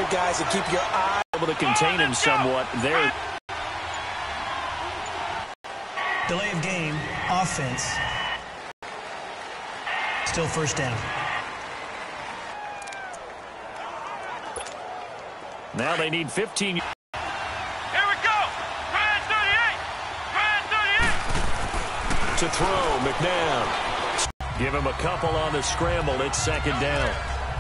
here, guys, and keep your eye. Able to contain him somewhat there. Delay of game, offense. Still first down. Now they need 15. Here we go. Ryan 38. Ryan 38. To throw, McNabb. Give him a couple on the scramble. It's second down.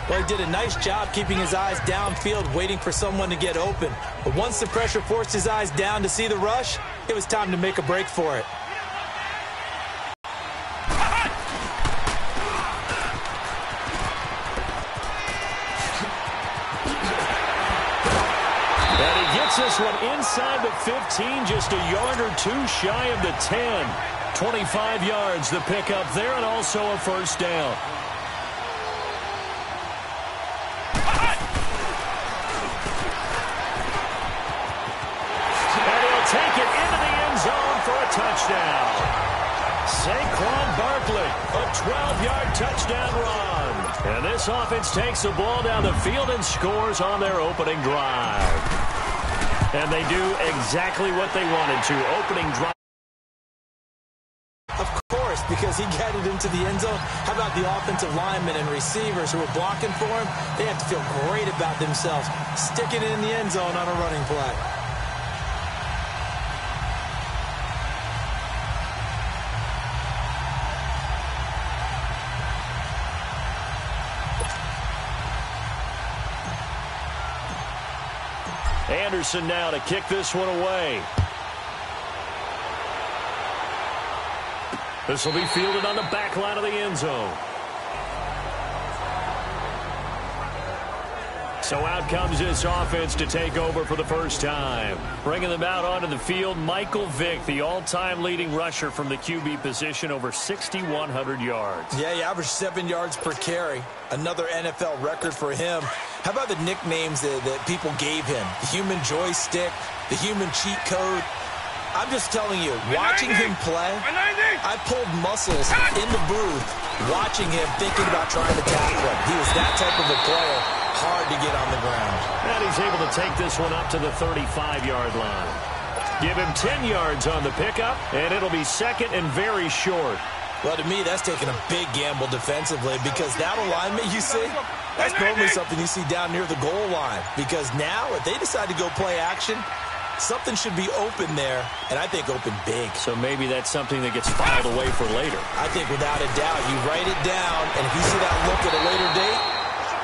Well, he did a nice job keeping his eyes downfield, waiting for someone to get open. But once the pressure forced his eyes down to see the rush, it was time to make a break for it. And he gets this one inside the 15, just a yard or two shy of the 10. 25 yards, the pickup there, and also a first down. Take it into the end zone for a touchdown. Saquon Barkley, a 12-yard touchdown run. And this offense takes the ball down the field and scores on their opening drive. And they do exactly what they wanted to. Opening drive. Of course, because he got it into the end zone. How about the offensive linemen and receivers who were blocking for him? They have to feel great about themselves, sticking it in the end zone on a running play. Anderson now to kick this one away. This will be fielded on the back line of the end zone. So out comes this offense to take over for the first time. Bringing them out onto the field, Michael Vick, the all-time leading rusher from the QB position, over 6,100 yards. Yeah, he averaged 7 yards per carry. Another NFL record for him. How about the nicknames that people gave him? The human joystick, the human cheat code. I'm just telling you, watching him play, I pulled muscles in the booth watching him, thinking about trying to tackle him. He was that type of a player, hard to get on the ground. And he's able to take this one up to the 35-yard line. Give him 10 yards on the pickup, and it'll be second and very short. Well, to me, that's taking a big gamble defensively, because that alignment you see, that's normally something you see down near the goal line. Because now, if they decide to go play action, something should be open there, and I think open big. So maybe that's something that gets filed away for later. I think without a doubt, you write it down, and if you see that look at a later date,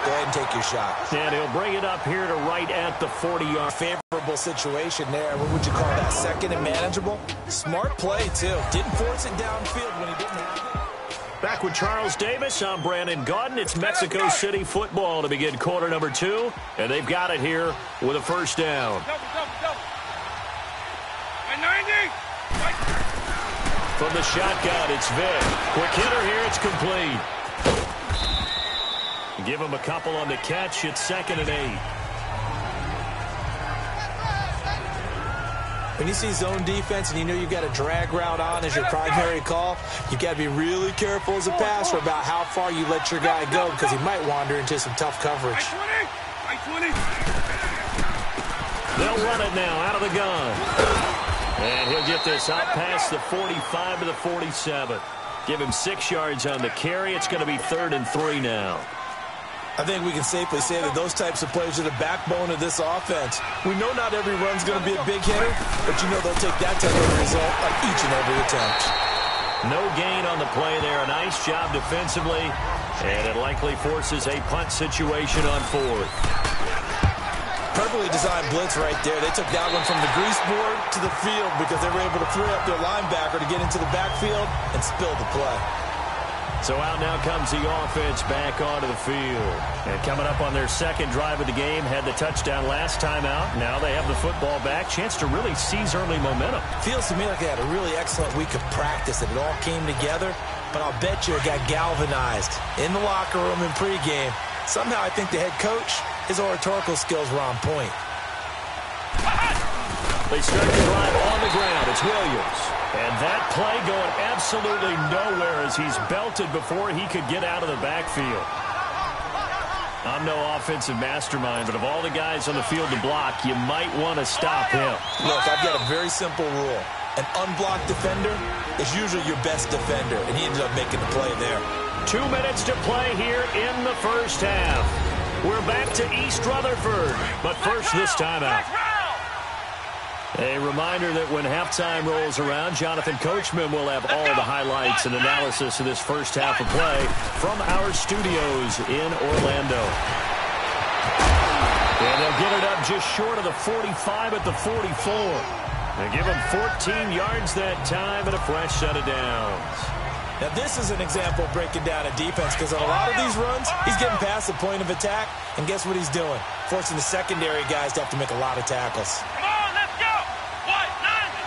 go ahead and take your shot. And he'll bring it up here to right at the 40-yard. Favorable situation there. What would you call that? Second and manageable? Smart play, too. Didn't force it downfield when he didn't have it. Back with Charles Davis, I'm Brandon Gaudin. It's Mexico City football to begin quarter number 2, and they've got it here with a first down. From the shotgun, it's Vick. Quick hitter here, it's complete. Give him a couple on the catch. It's 2nd and 8. When you see zone defense and you know you've got a drag route on as your primary call, you've got to be really careful as a passer about how far you let your guy go, because he might wander into some tough coverage. They'll run it now out of the gun. And he'll get this out past the 45 to the 47. Give him 6 yards on the carry. It's going to be 3rd and 3 now. I think we can safely say that those types of plays are the backbone of this offense. We know not every run's going to be a big hitter, but you know they'll take that type of result on each and every attempt. No gain on the play there. A nice job defensively, and it likely forces a punt situation on 4th. Perfectly designed blitz right there. They took that one from the grease board to the field because they were able to free up their linebacker to get into the backfield and spill the play. So out now comes the offense back onto the field. And coming up on their second drive of the game, had the touchdown last time out. Now they have the football back. Chance to really seize early momentum. Feels to me like they had a really excellent week of practice and it all came together. But I'll bet you it got galvanized in the locker room in pregame. Somehow I think the head coach, his oratorical skills were on point. They start the drive on the ground. It's Williams. And that play going absolutely nowhere as he's belted before he could get out of the backfield. I'm no offensive mastermind, but of all the guys on the field to block, you might want to stop him. Look, I've got a very simple rule. An unblocked defender is usually your best defender, and he ended up making the play there. 2 minutes to play here in the first half. We're back to East Rutherford, but first this time out. A reminder that when halftime rolls around, Jonathan Coachman will have all the highlights and analysis of this first half of play from our studios in Orlando. And they'll get it up just short of the 45 at the 44. They give him 14 yards that time and a fresh set of downs. Now, this is an example of breaking down a defense because on a lot of these runs, he's getting past the point of attack, and guess what he's doing? Forcing the secondary guys to have to make a lot of tackles. Come on, let's go. White 90.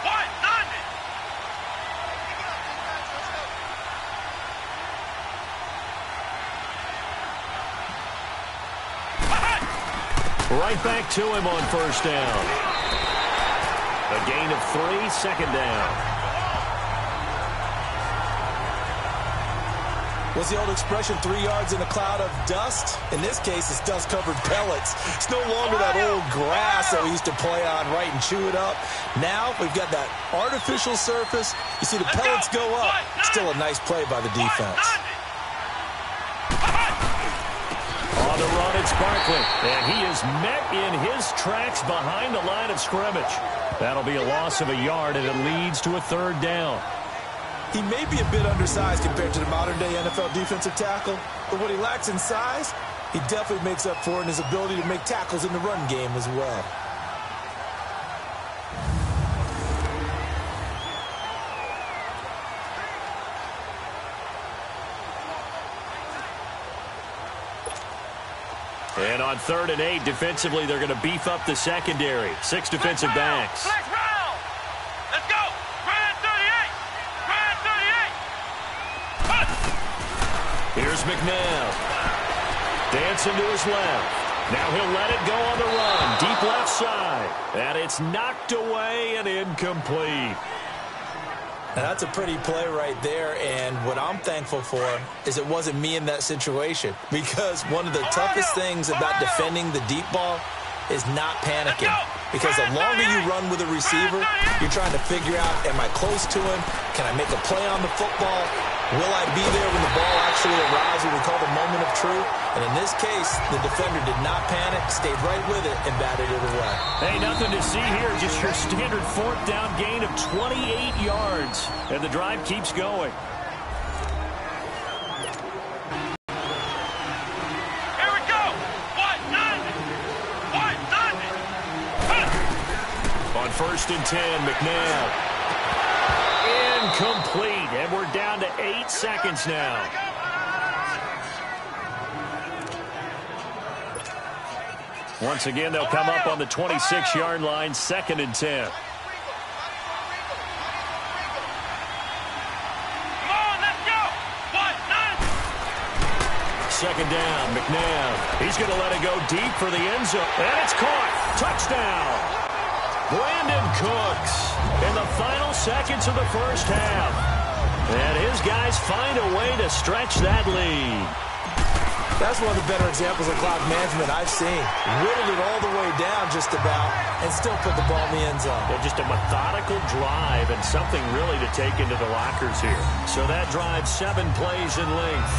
White 90. Right back to him on first down. A gain of 3, second down. What's the old expression, 3 yards in a cloud of dust? In this case, it's dust-covered pellets. It's no longer that old grass that we used to play on, right, and chew it up. Now we've got that artificial surface. You see the pellets go up. Still a nice play by the defense. On the run, it's Barkley. And he is met in his tracks behind the line of scrimmage. That'll be a loss of a yard, and it leads to a third down. He may be a bit undersized compared to the modern-day NFL defensive tackle, but what he lacks in size, he definitely makes up for in his ability to make tackles in the run game as well. And on 3rd and 8, defensively, they're going to beef up the secondary. 6 defensive backs. Let's go. Grand 38. Grand 38. Here's McNabb. Dancing to his left. Now he'll let it go on the run. Deep left side. And it's knocked away and incomplete. Now, that's a pretty play right there, and what I'm thankful for is it wasn't me in that situation, because one of the toughest things about defending the deep ball is not panicking, because the longer you run with a receiver, you're trying to figure out, am I close to him? Can I make a play on the football? Will I be there when the ball actually arrives, what we call the moment of truth? And in this case, the defender did not panic, stayed right with it, and batted it away. Hey, nothing to see here. Just your standard 4th down gain of 28 yards. And the drive keeps going. Here we go. White 90. White 90. On 1st and 10, McNabb. Incomplete. And we're down to 8 seconds now. Once again, they'll come up on the 26-yard line, 2nd and 10. Come on, let's go. White 90. 2nd down, McNabb. He's going to let it go deep for the end zone. And it's caught. Touchdown. Brandon Cooks in the final seconds of the first half. And his guys find a way to stretch that lead. That's one of the better examples of clock management I've seen. Whittled it all the way down just about and still put the ball in the end zone. Yeah, just a methodical drive and something really to take into the lockers here. So that drive 7 plays in length.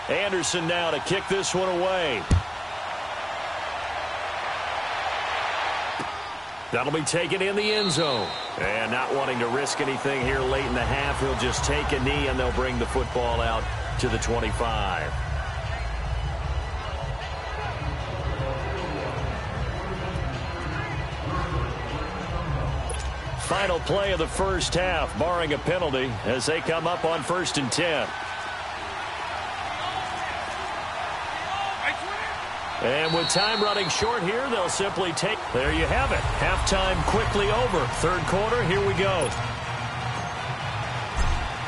Anderson now to kick this one away. That'll be taken in the end zone. And not wanting to risk anything here late in the half, he'll just take a knee and they'll bring the football out to the 25. Final play of the first half, barring a penalty, as they come up on 1st and 10. And with time running short here, they'll simply take. There you have it. Halftime quickly over. Third quarter, here we go.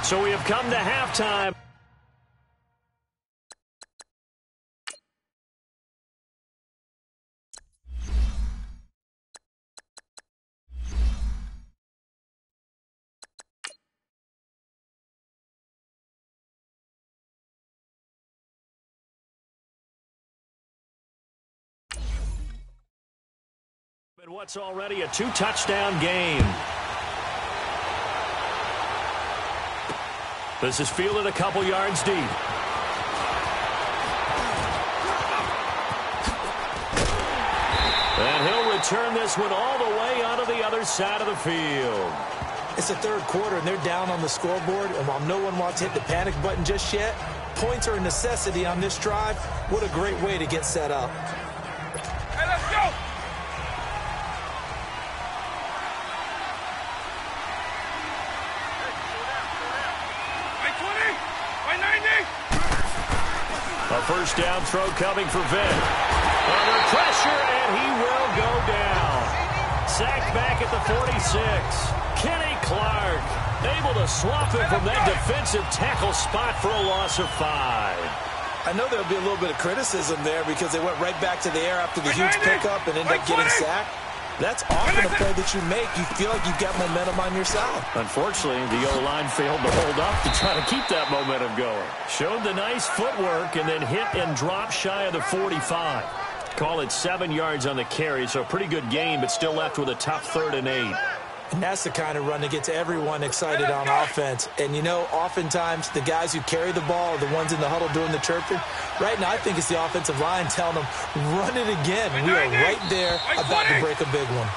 So we have come to halftime. And what's already a 2-touchdown game. This is fielded a couple yards deep. And he'll return this one all the way onto the other side of the field. It's the third quarter, and they're down on the scoreboard. And while no one wants to hit the panic button just yet, points are a necessity on this drive. What a great way to get set up. Hey, let's go! A first down throw coming for Vic. Under pressure, and he will go down. Sacked back at the 46. Kenny Clark able to swap it from that defensive tackle spot for a loss of 5. I know there'll be a little bit of criticism there because they went right back to the air after the huge pickup and ended up getting sacked. That's often a play that you make. You feel like you've got momentum on your side. Unfortunately, the O-line failed to hold up to try to keep that momentum going. Showed the nice footwork and then hit and dropped shy of the 45. Call it 7 yards on the carry, so a pretty good gain, but still left with a tough 3rd and 8. And that's the kind of run that gets everyone excited on offense. And, you know, oftentimes the guys who carry the ball are the ones in the huddle doing the chirping. Right now, I think it's the offensive line telling them, run it again. We are right there about to break a big one.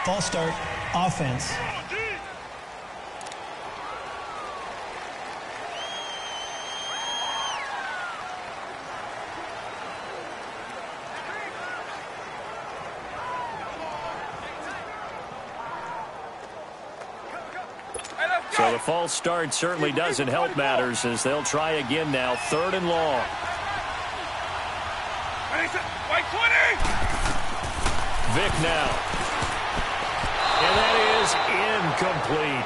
False start, offense. So the false start certainly doesn't help matters as they'll try again now. 3rd and long. Vic now. And that is incomplete.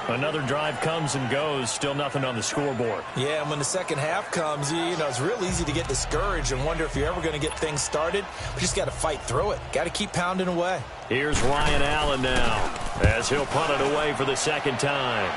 Another drive comes and goes. Still nothing on the scoreboard. Yeah, and when the second half comes, you know, it's real easy to get discouraged and wonder if you're ever going to get things started. But you just got to fight through it. Got to keep pounding away. Here's Ryan Allen now as he'll punt it away for the second time.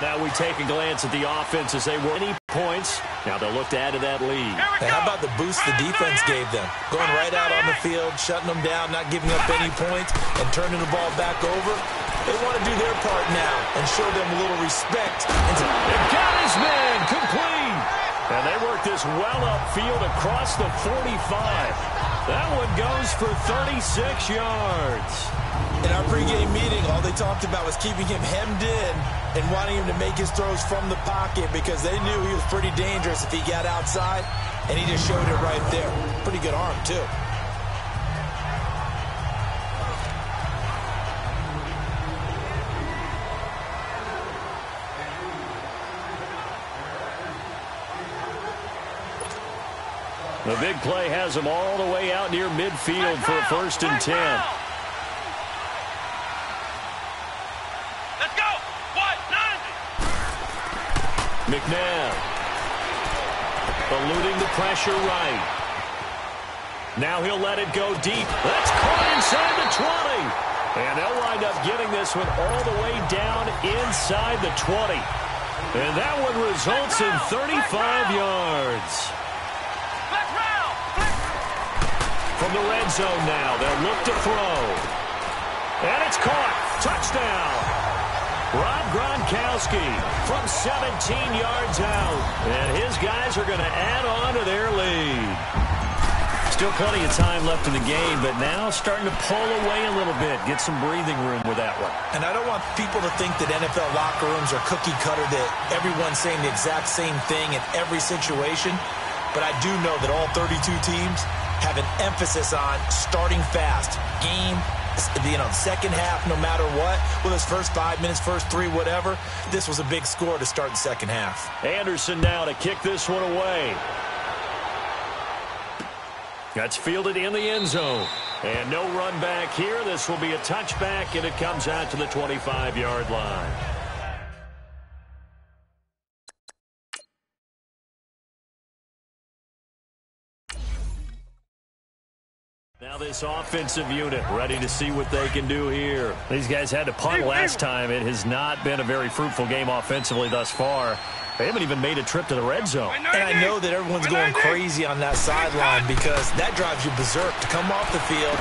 Now we take a glance at the offense as they were any points. Now they'll look to add to that lead. And how about the boost the defense gave them? Going right out on the field, shutting them down, not giving up any points, and turning the ball back over. They want to do their part now and show them a little respect. They've got his man complete. And they work this well upfield across the 45. That one goes for 36 yards. In our pregame meeting, all they talked about was keeping him hemmed in and wanting him to make his throws from the pocket because they knew he was pretty dangerous if he got outside, and he just showed it right there. Pretty good arm, too. The big play has him all the way out near midfield for a 1st and 10. Let's go! What? 90! McNabb. Eluding the pressure right. Now he'll let it go deep. That's caught inside the 20. And they'll wind up getting this one all the way down inside the 20. And that one results in 35 yards. From the red zone now, they'll look to throw. And it's caught. Touchdown. Rob Gronkowski from 17 yards out. And his guys are going to add on to their lead. Still plenty of time left in the game, but now starting to pull away a little bit. Get some breathing room with that one. And I don't want people to think that NFL locker rooms are cookie cutter, that everyone's saying the exact same thing in every situation. But I do know that all 32 teams have an emphasis on starting fast. Game, second half, no matter what. Well, those first 5 minutes, first 3, whatever. This was a big score to start the second half. Anderson now to kick this one away. That's fielded in the end zone. And no run back here. This will be a touchback, and it comes out to the 25-yard line. Now this offensive unit ready to see what they can do here. These guys had to punt last time. It has not been a very fruitful game offensively thus far. They haven't even made a trip to the red zone. And I know that everyone's going crazy on that sideline because that drives you berserk to come off the field,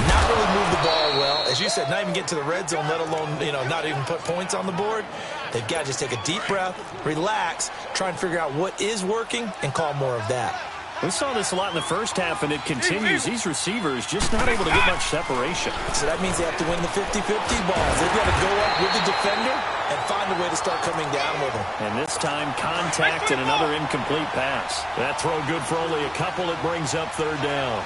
not really move the ball well. As you said, not even get to the red zone, let alone, not even put points on the board. They've got to just take a deep breath, relax, try and figure out what is working, and call more of that. We saw this a lot in the first half, and it continues. These receivers just not able to get much separation. So that means they have to win the 50-50 balls. They've got to go up with the defender and find a way to start coming down with them. And this time, contact and another incomplete pass. That throw good for only a couple. It brings up third down.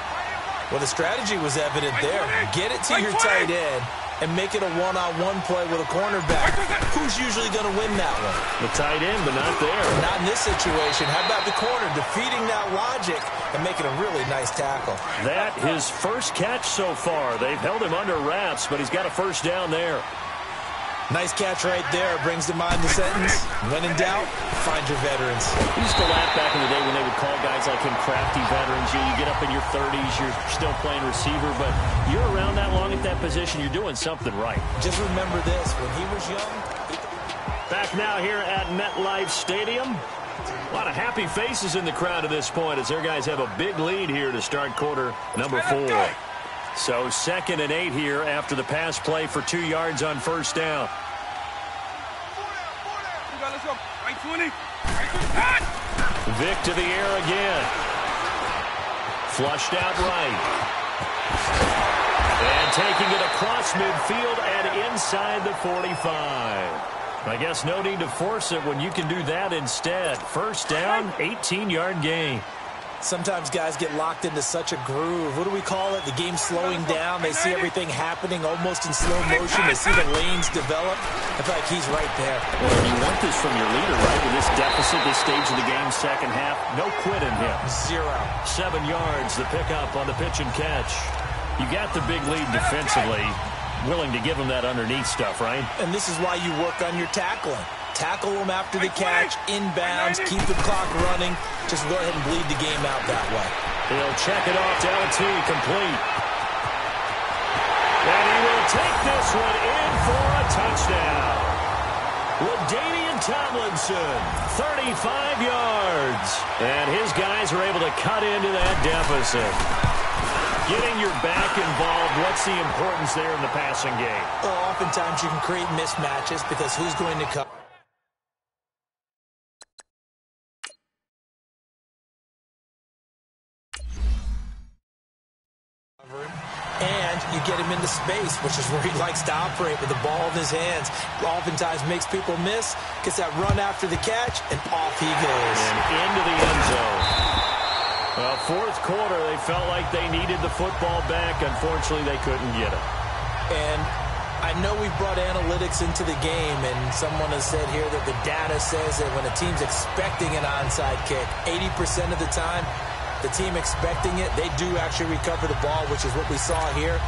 Well, the strategy was evident there. Get it to your tight end and make it a one-on-one play with a cornerback. Who's usually going to win that one? The tight end, but not there. Not in this situation. How about the corner defeating that logic and making a really nice tackle? That his first catch so far. They've held him under wraps, but he's got a first down there. Nice catch right there. Brings to mind the sentence, when in doubt, find your veterans. We used to laugh back in the day when they would call guys like him crafty veterans. You get up in your 30s, you're still playing receiver, but you're around that long at that position, you're doing something right. Just remember this, when he was young. Back now here at MetLife Stadium. A lot of happy faces in the crowd at this point as their guys have a big lead here to start quarter number 4. So 2nd and 8 here after the pass play for 2 yards on first down. Let's go. Right 20. Vic to the air again. Flushed out right. And taking it across midfield and inside the 45. I guess no need to force it when you can do that instead. First down, 18-yard gain. Sometimes guys get locked into such a groove. What do we call it? The game slowing down. They see everything happening almost in slow motion. They see the lanes develop. I feel like he's right there. Well, you want this from your leader, right? With this deficit, this stage of the game, second half, no quit in him. 0. 7 yards, the pickup on the pitch and catch. You got the big lead defensively. Willing to give him that underneath stuff, right? And this is why you work on your tackling. Tackle them after the catch, inbounds, keep the clock running. Just go ahead and bleed the game out that way. He'll check it off to LT, complete. And he will take this one in for a touchdown. LaDainian Tomlinson, 35 yards. And his guys are able to cut into that deficit. Getting your back involved, what's the importance there in the passing game? Well, oftentimes you can create mismatches because who's going to cover? And you get him into space, which is where he likes to operate with the ball in his hands. Oftentimes makes people miss, gets that run after the catch, and off he goes. And into the end zone. Well, fourth quarter, they felt like they needed the football back. Unfortunately, they couldn't get it. And I know we've brought analytics into the game, and someone has said here that the data says that when a team's expecting an onside kick, 80% of the time, the team expecting it, they do actually recover the ball, which is what we saw here.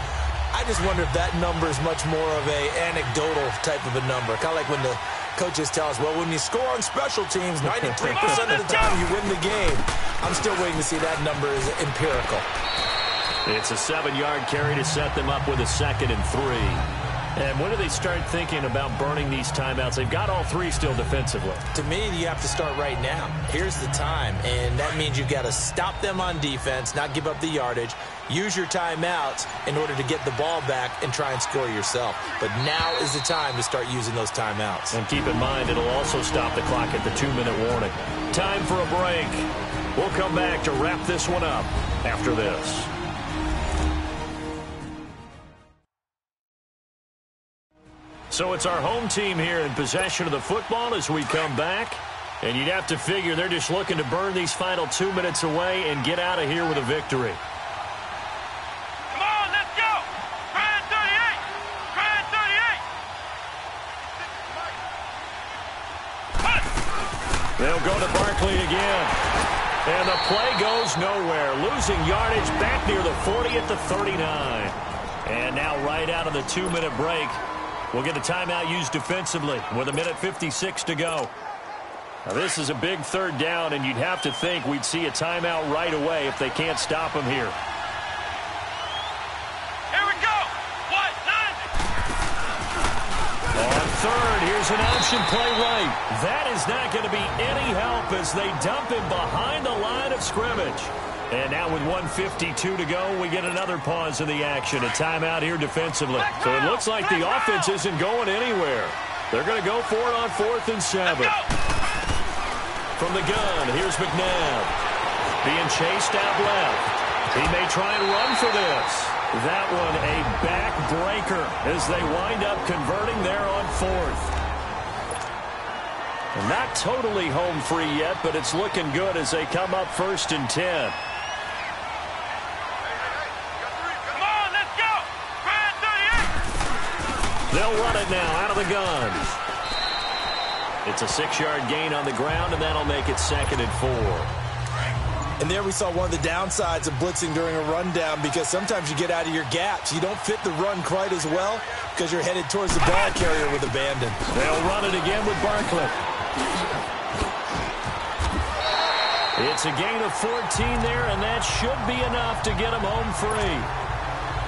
I just wonder if that number is much more of a anecdotal type of a number. Kind of like when the coaches tell us, well, when you score on special teams, 93% of the time you win the game. I'm still waiting to see that number is empirical. It's a 7-yard carry to set them up with a 2nd and 3. And when do they start thinking about burning these timeouts? They've got all 3 still defensively. To me, you have to start right now. Here's the time, and that means you've got to stop them on defense, not give up the yardage, use your timeouts in order to get the ball back and try and score yourself. But now is the time to start using those timeouts. And keep in mind, it'll also stop the clock at the 2-minute warning. Time for a break. We'll come back to wrap this one up after this. So it's our home team here in possession of the football as we come back. And you'd have to figure they're just looking to burn these final 2 minutes away and get out of here with a victory. Come on, let's go. Try 38. Try 38. They'll go to Barkley again. And the play goes nowhere. Losing yardage back near the 40 at the 39. And now right out of the 2-minute break, we'll get a timeout used defensively with 1:56 to go. Now, this is a big third down, and you'd have to think we'd see a timeout right away if they can't stop him here. Here we go. What? 90. On third, here's an option play right. That is not going to be any help as they dump him behind the line of scrimmage. And now with 1:52 to go, we get another pause in the action. A timeout here defensively. So it looks like the offense isn't going anywhere. They're going to go for it on 4th and 7. From the gun, here's McNabb. Being chased out left. He may try and run for this. That one a backbreaker as they wind up converting there on 4th. And not totally home free yet, but it's looking good as they come up 1st and 10. Come on, let's go. Try 38. They'll run it now out of the gun. It's a 6-yard gain on the ground, and that'll make it 2nd and 4. And there we saw one of the downsides of blitzing during a rundown, because sometimes you get out of your gaps. You don't fit the run quite as well because you're headed towards the ball carrier with abandon. They'll run it again with Barkley. It's a gain of 14 there, and that should be enough to get him home free.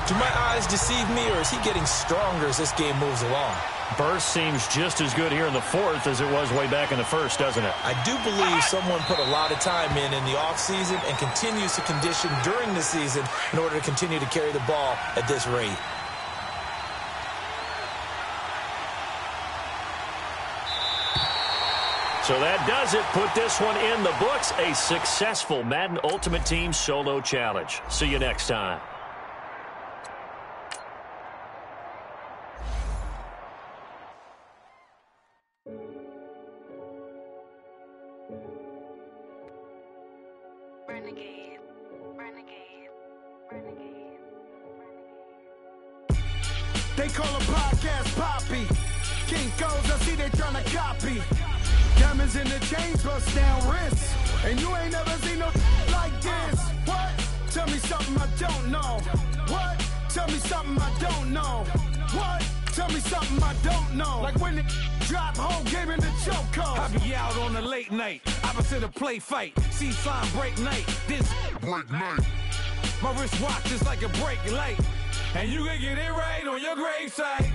Do my eyes deceive me, or is he getting stronger as this game moves along? Burst seems just as good here in the 4th as it was way back in the 1st, doesn't it? I do believe someone put a lot of time in the offseason and continues to condition during the season in order to continue to carry the ball at this rate. So that does it. Put this one in the books. A successful Madden Ultimate Team Solo Challenge. See you next time. Renegade, renegade, renegade, renegade. They call a podcast Poppy. King goes, I see they tryna copy. Diamonds in the chains, bust down wrists. And you ain't never seen no like this. What? Tell me something I don't know. What? Tell me something I don't know. What? Tell me something I don't know. Like when it drop whole game in the chokehold. I be out on a late night, opposite a play fight. See slime break night, this break night. My wristwatch is like a break light. And you can get it right on your gravesite.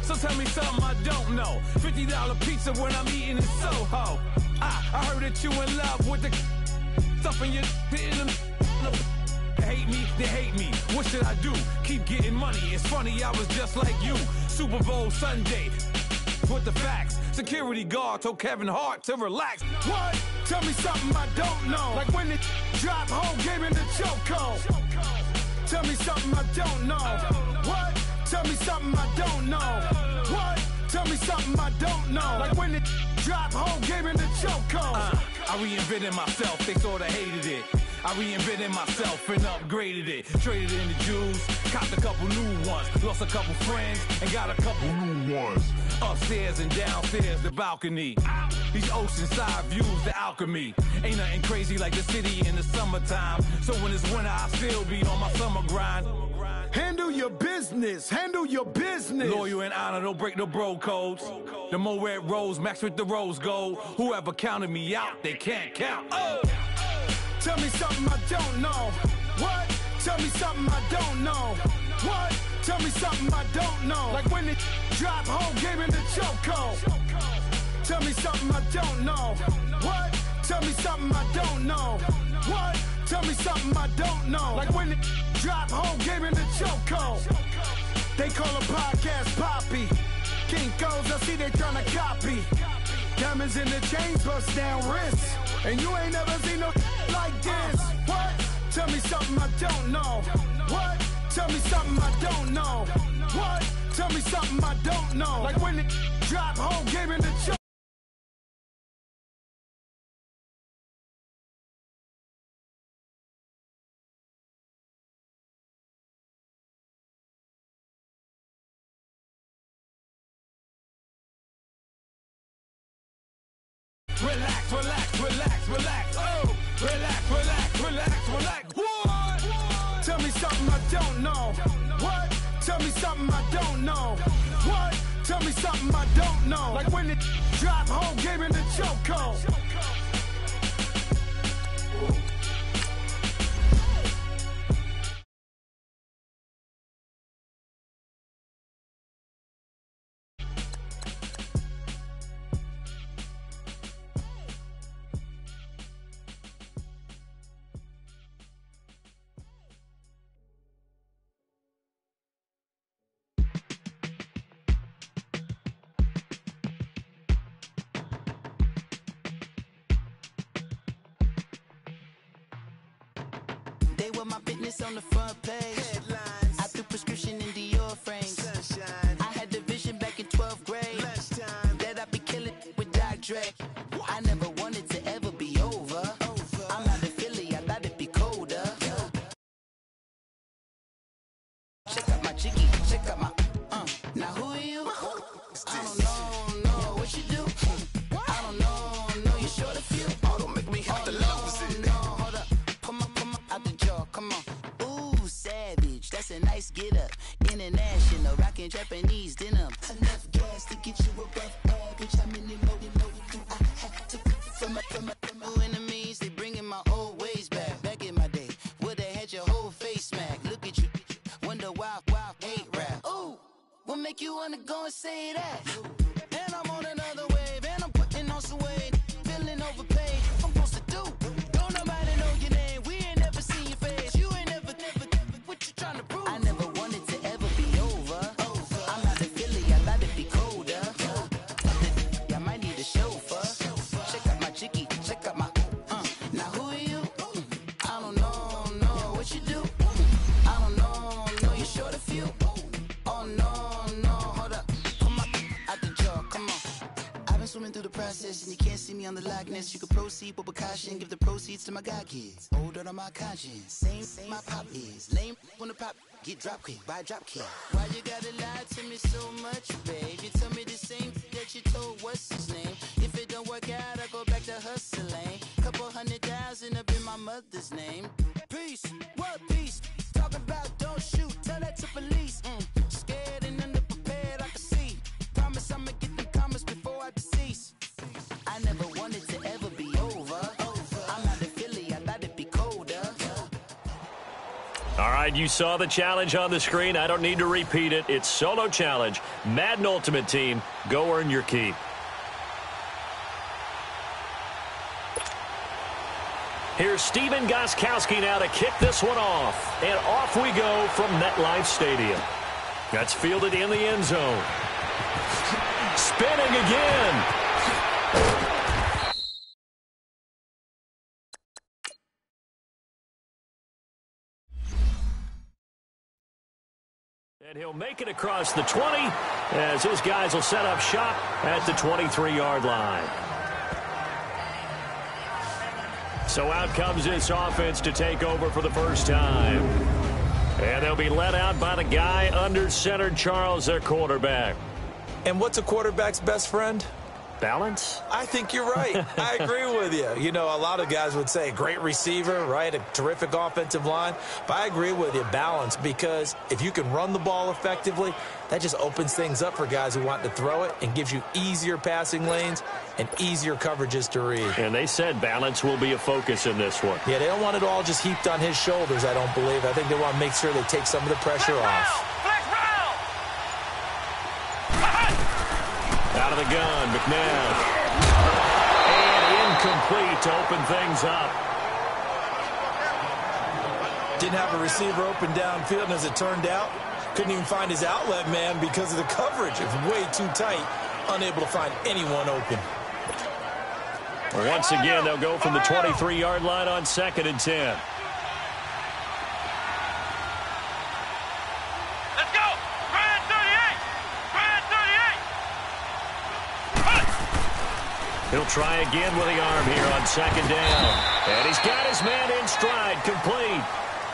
So tell me something I don't know. $50 pizza when I'm eating in Soho. I heard that you in love with the stuff in your hate me, they hate me. What should I do? Keep getting money. It's funny, I was just like you. Super Bowl Sunday. With the facts. Security guard told Kevin Hart to relax. What? Tell me something I don't know. Like when it drop whole game in the chokehold. Tell me something I don't know. What? Tell me something I don't know. What? Tell me something I don't know. Like when it drop whole game in the chokehold. I reinvented myself, they sorta hated it. I reinvented myself and upgraded it. Traded in the Jews, copped a couple new ones. Lost a couple friends and got a couple new ones. Upstairs and downstairs, the balcony. These oceanside views, the alchemy. Ain't nothing crazy like the city in the summertime. So when it's winter, I still be on my summer grind. Handle your business, handle your business. Loyal and honor, don't break the bro codes. The more red rose, max with the rose gold. Whoever counted me out, they can't count. Oh! Tell me something I don't know. What? Tell me something I don't know. What? Tell me something I don't know. Like when it drop whole game in the chokehold. Tell me something I don't know. What? Tell me something I don't know. What? Tell me something I don't know. Like when it drop whole game in the chokehold. They call a podcast Poppy. King goes, I see they tryna copy. Diamonds in the chain, bust down wrists. And you ain't never seen no like this. What? Tell me something I don't know. What? Tell me something I don't know. What? Tell me something I don't know. Like when it drop, whole game in the choke. Relax, relax, relax, relax. Oh, relax, relax, relax, relax. What? Tell me something I don't know. What? Tell me something I don't know. What? Tell me something I don't know. Like when it drop, whole game in the chokehold. They were my business on the front page. Headlines. I threw prescription in Dior frames. Sunshine. I had the vision back in 12th grade. Lunchtime. That I'd be killing with Dr. Dre. I never wanted to ever be over. I'm out of Philly, I thought it'd be colder. Check out my jiggy, check out my, now who are you? I don't know what you do. I don't know you short a few. Oh, don't make me have to lose it. No, hold up, pull my out the jaw, come on. Ooh, savage, that's a nice get up. International, rockin' Japanese denim. Enough gas to get you above average. How many more do I have to from my enemies? They bringing my old ways back. Back in my day, would've had your whole face smacked. Look at you, wonder why hate rap. Ooh, what make you wanna go and say that? And I'm on another wave, and I'm putting on some weight. Feeling overpaid, I'm supposed to do. Don't nobody know your name, we ain't never seen your face. You ain't never, what you trying to prove? I never wanted to ever be over. I'm out of Philly, I thought it'd be colder. I might need a chauffeur. Check out my jiggy, check out my, now who are you? I don't know what you do. I don't know you're short a few. Oh no, hold up, come on, out the jaw, come on. I've been swimming through the process and you can't see me on the Loch Ness. You can proceed with caution, give the proceeds to my God kids. Older on my conscience, same my pop is. Lame when the pop get drop quick, buy drop kid. Why you gotta lie to me so much, babe? You tell me the same that you told what's his name. If it don't work out, I go back to hustling. Couple 100,000 up in my mother's name. Peace, what peace? Talk about don't shoot, tell that to police. Scared and underprepared, I can see. Promise I'ma get them comments before I decease. I never wanted to ever be over. I'm out of Philly, I thought it'd be colder. All right, you saw the challenge on the screen. I don't need to repeat it. It's solo challenge. Madden Ultimate Team. Go earn your keep. Here's Steven Gostkowski now to kick this one off. And off we go from MetLife Stadium. That's fielded in the end zone. Spinning again. And he'll make it across the 20 as his guys will set up shop at the 23-yard line. So out comes this offense to take over for the first time. And they'll be led out by the guy under center, Charles, their quarterback. And what's a quarterback's best friend? Balance? I think you're right. I agree with you. You know, a lot of guys would say great receiver, right? A terrific offensive line. But I agree with you, balance, because if you can run the ball effectively, that just opens things up for guys who want to throw it and gives you easier passing lanes and easier coverages to read. And they said balance will be a focus in this one. Yeah, they don't want it all just heaped on his shoulders, I don't believe. I think they want to make sure they take some of the pressure off. Out of the gun, McNabb. And incomplete to open things up. Didn't have a receiver open downfield, and as it turned out, couldn't even find his outlet man because of the coverage. It was way too tight, unable to find anyone open. Once again, they'll go from the 23-yard line on 2nd and 10. Let's go. Brand 38. Brand 38. He'll try again with the arm here on 2nd down. And he's got his man in stride, complete.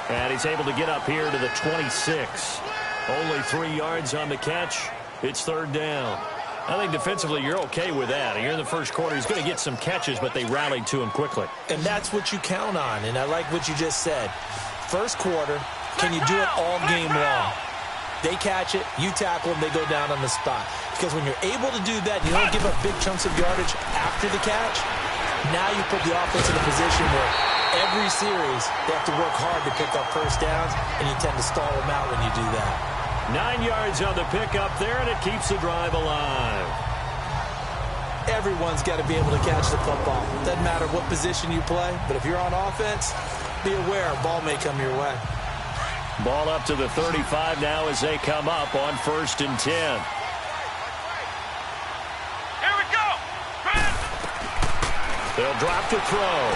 And he's able to get up here to the 26. Only 3 yards on the catch. It's 3rd down. I think defensively you're okay with that. Here in the first quarter, he's going to get some catches, but they rallied to him quickly. And that's what you count on, and I like what you just said. First quarter, can you do it all game long? They catch it, you tackle them, they go down on the spot. Because when you're able to do that, you don't give up big chunks of yardage after the catch. Now you put the offense in a position where every series they have to work hard to pick up first downs, and you tend to stall them out when you do that. 9 yards on the pickup there, and it keeps the drive alive. Everyone's got to be able to catch the football. Doesn't matter what position you play, but if you're on offense, be aware a ball may come your way. Ball up to the 35 now as they come up on 1st and 10. Here we go. They'll drop to throw.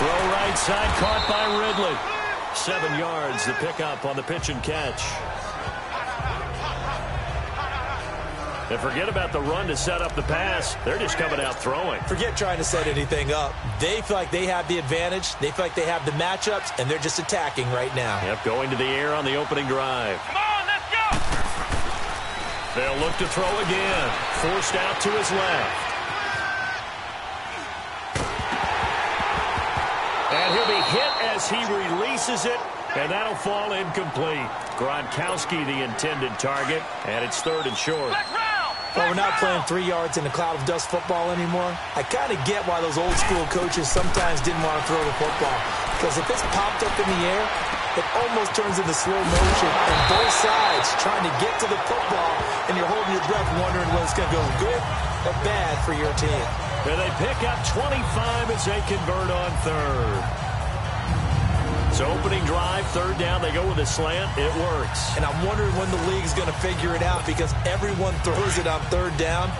Throw right side, caught by Ridley. 7 yards, the pickup on the pitch and catch. And forget about the run to set up the pass. They're just coming out throwing. Forget trying to set anything up. They feel like they have the advantage. They feel like they have the matchups, and they're just attacking right now. Yep, going to the air on the opening drive. Come on, let's go. They'll look to throw again. Forced out to his left. And he'll be hit as he releases it, and that'll fall incomplete. Gronkowski the intended target, and it's 3rd and short. Well, we're not playing 3 yards in a cloud of dust football anymore. I kind of get why those old school coaches sometimes didn't want to throw the football. Because if it's popped up in the air, it almost turns into slow motion. And both sides trying to get to the football, and you're holding your breath wondering whether it's going to go good or bad for your team. And they pick up 25 as they convert on 3rd. So opening drive, 3rd down, they go with a slant. It works. And I'm wondering when the league's going to figure it out because everyone throws it on 3rd down.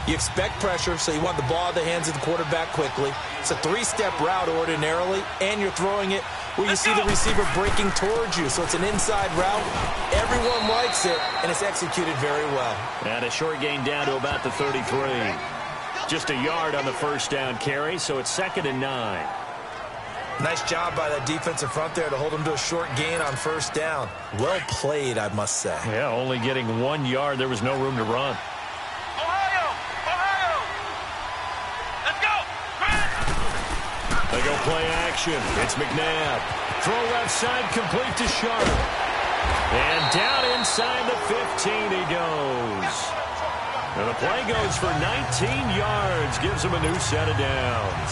You expect pressure, so you want the ball in the hands of the quarterback quickly. It's a 3-step route ordinarily, and you're throwing it where you see the receiver breaking towards you. So it's an inside route. Everyone likes it, and it's executed very well. And a short gain down to about the 33. Just a yard on the first down carry, so it's 2nd and 9. Nice job by that defensive front there to hold them to a short gain on 1st down. Well played, I must say. Yeah, only getting 1 yard. There was no room to run. Ohio. Let's go. They go play action. It's McNabb. Throw left side, complete to Sharp. And down inside the 15 he goes. And the play goes for 19 yards. Gives him a new set of downs.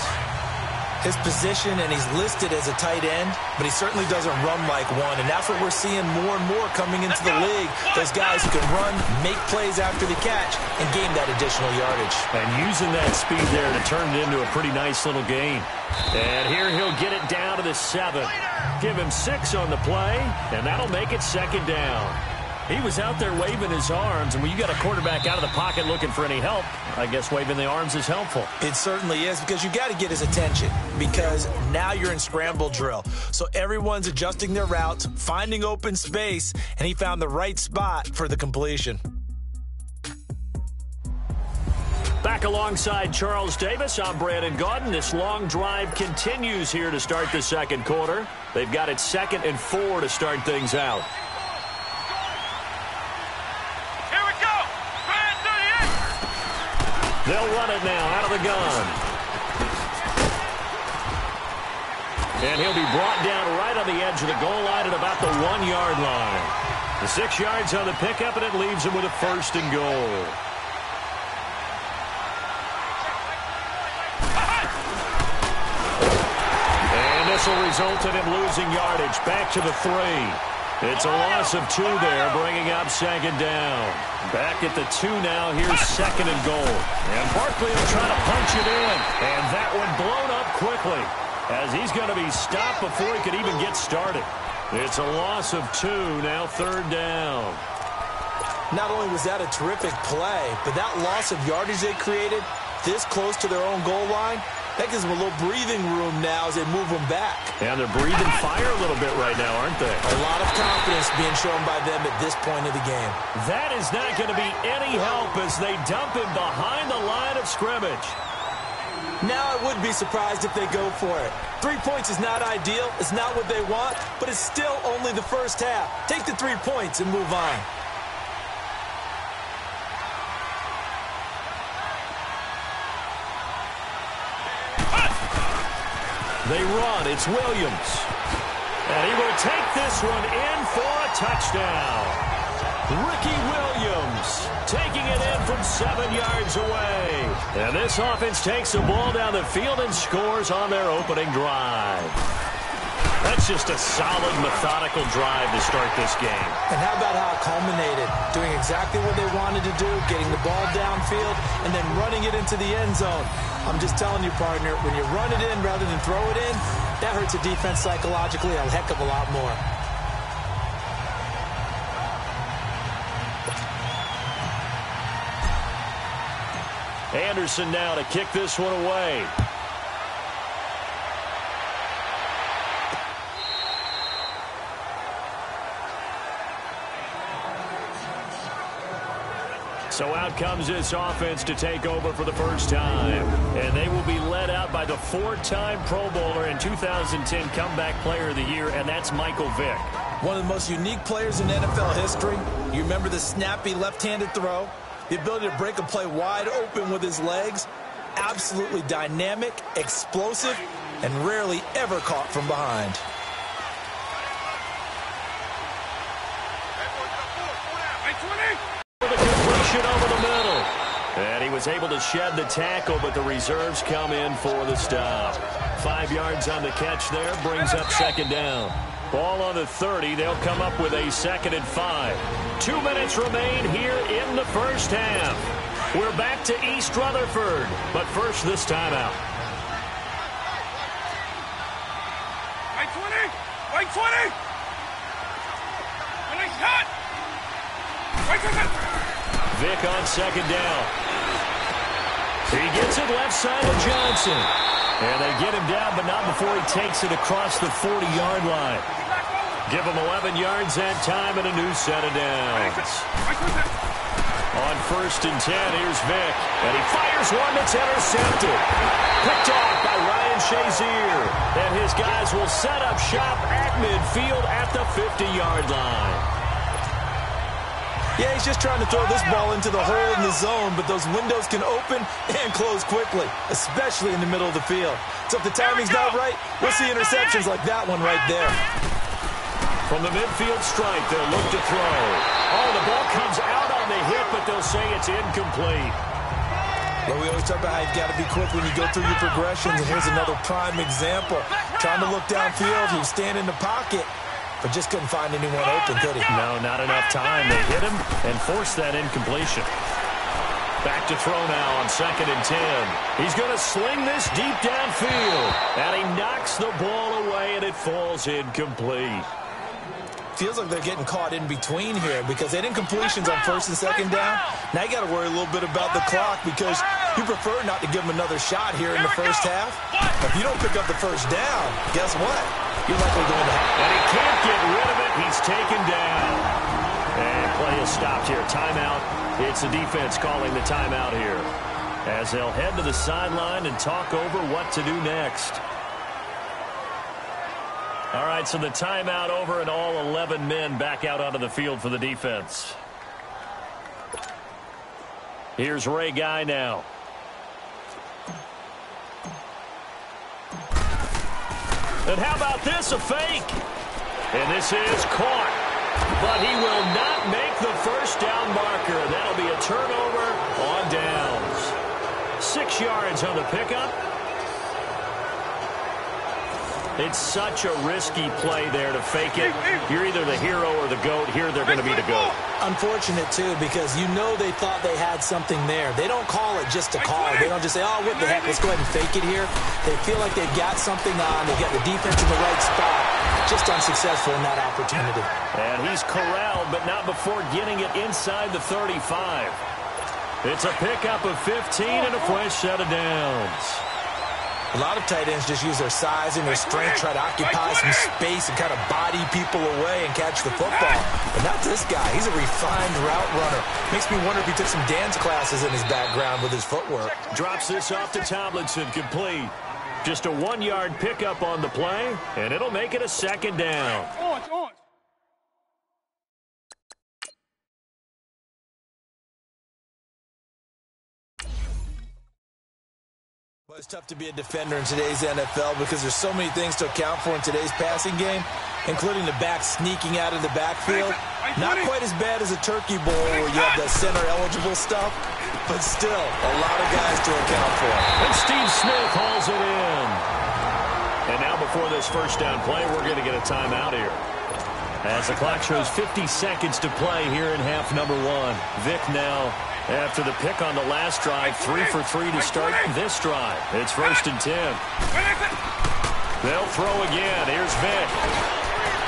His position, and he's listed as a tight end, but he certainly doesn't run like one, and that's what we're seeing more and more coming into the league. Those guys who can run, make plays after the catch, and gain that additional yardage. And using that speed there to turn it into a pretty nice little gain. And here he'll get it down to the 7. Give him 6 on the play, and that'll make it 2nd down. He was out there waving his arms, and when you got a quarterback out of the pocket looking for any help, I guess waving the arms is helpful. It certainly is, because you got to get his attention, because now you're in scramble drill. So everyone's adjusting their routes, finding open space, and he found the right spot for the completion. Back alongside Charles Davis, I'm Brandon Gaudin. This long drive continues here to start the 2nd quarter. They've got it 2nd and 4 to start things out. They'll run it now out of the gun. And he'll be brought down right on the edge of the goal line at about the 1-yard line. The 6 yards on the pickup, and it leaves him with a 1st and goal. And this will result in him losing yardage back to the 3. It's a loss of 2 there, bringing up 2nd down. Back at the 2 now. Here's 2nd and goal. And Barkley will try to punch it in. And that one blown up quickly as he's going to be stopped before he could even get started. It's a loss of 2, now 3rd down. Not only was that a terrific play, but that loss of yardage they created this close to their own goal line, that gives them a little breathing room now as they move them back. And they're breathing fire a little bit right now, aren't they? A lot of confidence being shown by them at this point of the game. That is not going to be any help as they dump him behind the line of scrimmage. Now I would be surprised if they go for it. 3 points is not ideal. It's not what they want, but it's still only the first half. Take the 3 points and move on. They run. It's Williams. And he will take this one in for a touchdown. Ricky Williams taking it in from 7 yards away. And this offense takes the ball down the field and scores on their opening drive. That's just a solid, methodical drive to start this game. And how about how it culminated? Doing exactly what they wanted to do, getting the ball downfield, and then running it into the end zone. I'm just telling you, partner, when you run it in rather than throw it in, that hurts a defense psychologically a heck of a lot more. Anderson now to kick this one away. So out comes this offense to take over for the first time. And they will be led out by the 4-time Pro Bowler and 2010 Comeback Player of the Year, and that's Michael Vick. One of the most unique players in NFL history. You remember the snappy left-handed throw, the ability to break a play wide open with his legs, absolutely dynamic, explosive, and rarely ever caught from behind. Over the middle. And he was able to shed the tackle, but the reserves come in for the stop. 5 yards on the catch there, brings up second down. Ball on the 30. They'll come up with a 2nd and 5. 2 minutes remain here in the first half. We're back to East Rutherford, but first this timeout. White 20! And he's cut! Vick on second down. He gets it left side of Johnson. And they get him down, but not before he takes it across the 40-yard line. Give him 11 yards that time and a new set of downs. On 1st and 10, here's Vick. And he fires one that's intercepted. Picked off by Ryan Shazier. And his guys will set up shop at midfield at the 50-yard line. Yeah, he's just trying to throw this ball into the hole in the zone, but those windows can open and close quickly, especially in the middle of the field. So if the timing's not right, we'll see interceptions like that one right there. From the midfield stripe, they'll look to throw. Oh, the ball comes out on the hip, but they'll say it's incomplete. Well, we always talk about how you've got to be quick when you go through your progressions, and here's another prime example. Trying to look downfield, he was standing in the pocket, but just couldn't find anyone open, could he? No, not enough time. They hit him and forced that incompletion. Back to throw now on 2nd and 10. He's going to sling this deep downfield. And he knocks the ball away, and it falls incomplete. Feels like they're getting caught in between here because they had incompletions on 1st and 2nd down. Now you got to worry a little bit about the clock because you prefer not to give them another shot here in the first half. If you don't pick up the first down, guess what? You're likely going to have. And he can't get rid of it. He's taken down. And play is stopped here. Timeout. It's the defense calling the timeout here as they'll head to the sideline and talk over what to do next. All right, so the timeout over and all 11 men back out onto the field for the defense. Here's Ray Guy now. And how about this, a fake? And this is caught. But he will not make the first down marker. That'll be a turnover on downs. 6 yards on the pickup. It's such a risky play there to fake it. You're either the hero or the GOAT. Here they're going to be the GOAT. Unfortunate, too, because you know they thought they had something there. They don't call it just to call it. They don't just say, oh, what the heck, let's go ahead and fake it here. They feel like they've got something on. They've got the defense in the right spot. Just unsuccessful in that opportunity. And he's corralled, but not before getting it inside the 35. It's a pickup of 15 and a fresh set of downs. A lot of tight ends just use their size and their strength, try to occupy some space and kind of body people away and catch the football. But not this guy. He's a refined route runner. Makes me wonder if he took some dance classes in his background with his footwork. Drops this off to Tomlinson, complete. Just a 1-yard pickup on the play, and it'll make it a second down. Well, it's tough to be a defender in today's NFL because there's so many things to account for in today's passing game, including the back sneaking out of the backfield. Not quite as bad as a turkey bowl where you have the center-eligible stuff, but still a lot of guys to account for. And Steve Smith hauls it in. And now before this first down play, we're going to get a timeout here. As the clock shows 50 seconds to play here in half number 1. Vic now, after the pick on the last drive, 3 for 3 to start this drive. It's 1st and 10. They'll throw again. Here's Vic.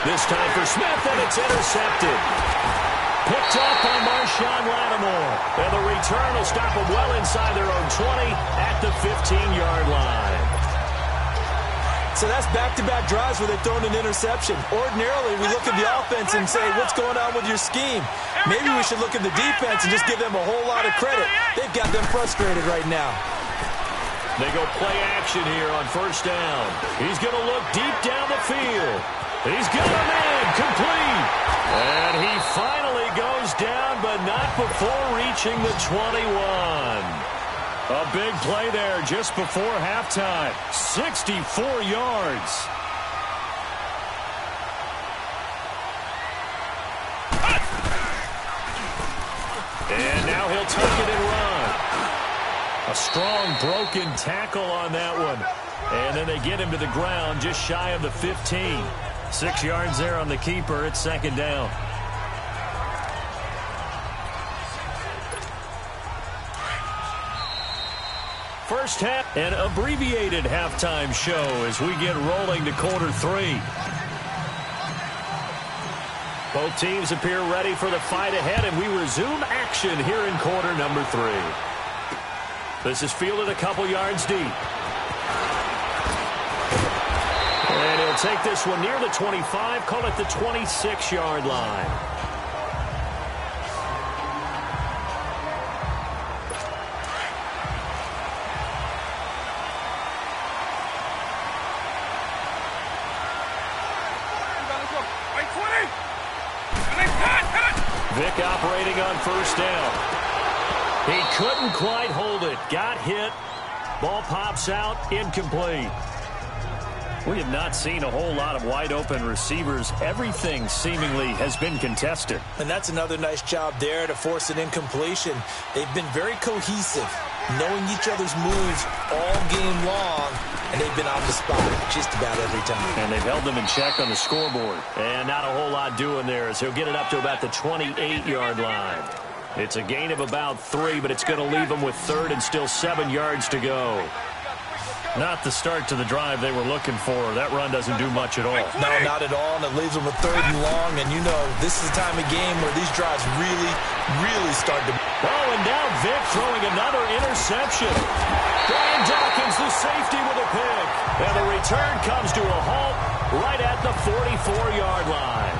This time for Smith, and it's intercepted. Picked up by Marshawn Lattimore. And the return will stop them well inside their own 20 at the 15-yard line. So that's back-to-back drives where they've thrown an interception. Ordinarily, we look at the offense and say, what's going on with your scheme? Maybe we should look at the defense and just give them a whole lot of credit. They've got them frustrated right now. They go play action here on 1st down. He's going to look deep down the field. He's got him in, complete. And he finally goes down, but not before reaching the 21. A big play there just before halftime. 64 yards. And now he'll take it and run. A strong broken tackle on that one. And then they get him to the ground just shy of the 15. 6 yards there on the keeper. It's 2nd down. First half, an abbreviated halftime show as we get rolling to quarter 3. Both teams appear ready for the fight ahead, and we resume action here in quarter number 3. This is fielded a couple yards deep. And he'll take this one near the 25, call it the 26-yard line. Vic operating on 1st down. He couldn't quite hold it. Got hit. Ball pops out. Incomplete. We have not seen a whole lot of wide-open receivers. Everything seemingly has been contested. And that's another nice job there to force an incompletion. They've been very cohesive, knowing each other's moves all game long, and they've been on the spot just about every time. And they've held them in check on the scoreboard. And not a whole lot doing there as he'll get it up to about the 28-yard line. It's a gain of about 3, but it's going to leave them with 3rd and still 7 yards to go. Not the start to the drive they were looking for. That run doesn't do much at all. No, not at all, and it leaves them with 3rd and long. And you know, this is the time of game where these drives really start to... Oh, and now Vic throwing another interception. Brian Dawkins, the safety, with a pick. And the return comes to a halt right at the 44-yard line.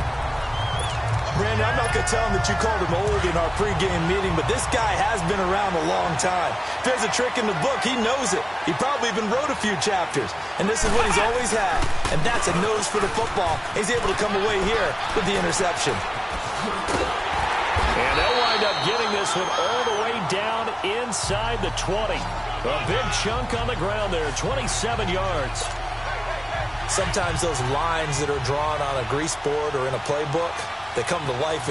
Brandon, I'm not going to tell him that you called him old in our pregame meeting, but this guy has been around a long time. If there's a trick in the book, he knows it. He probably even wrote a few chapters, and this is what he's always had, and that's a nose for the football. He's able to come away here with the interception. And they'll wind up getting this one all the way down inside the 20. A big chunk on the ground there, 27 yards. Sometimes those lines that are drawn on a grease board or in a playbook, they come to life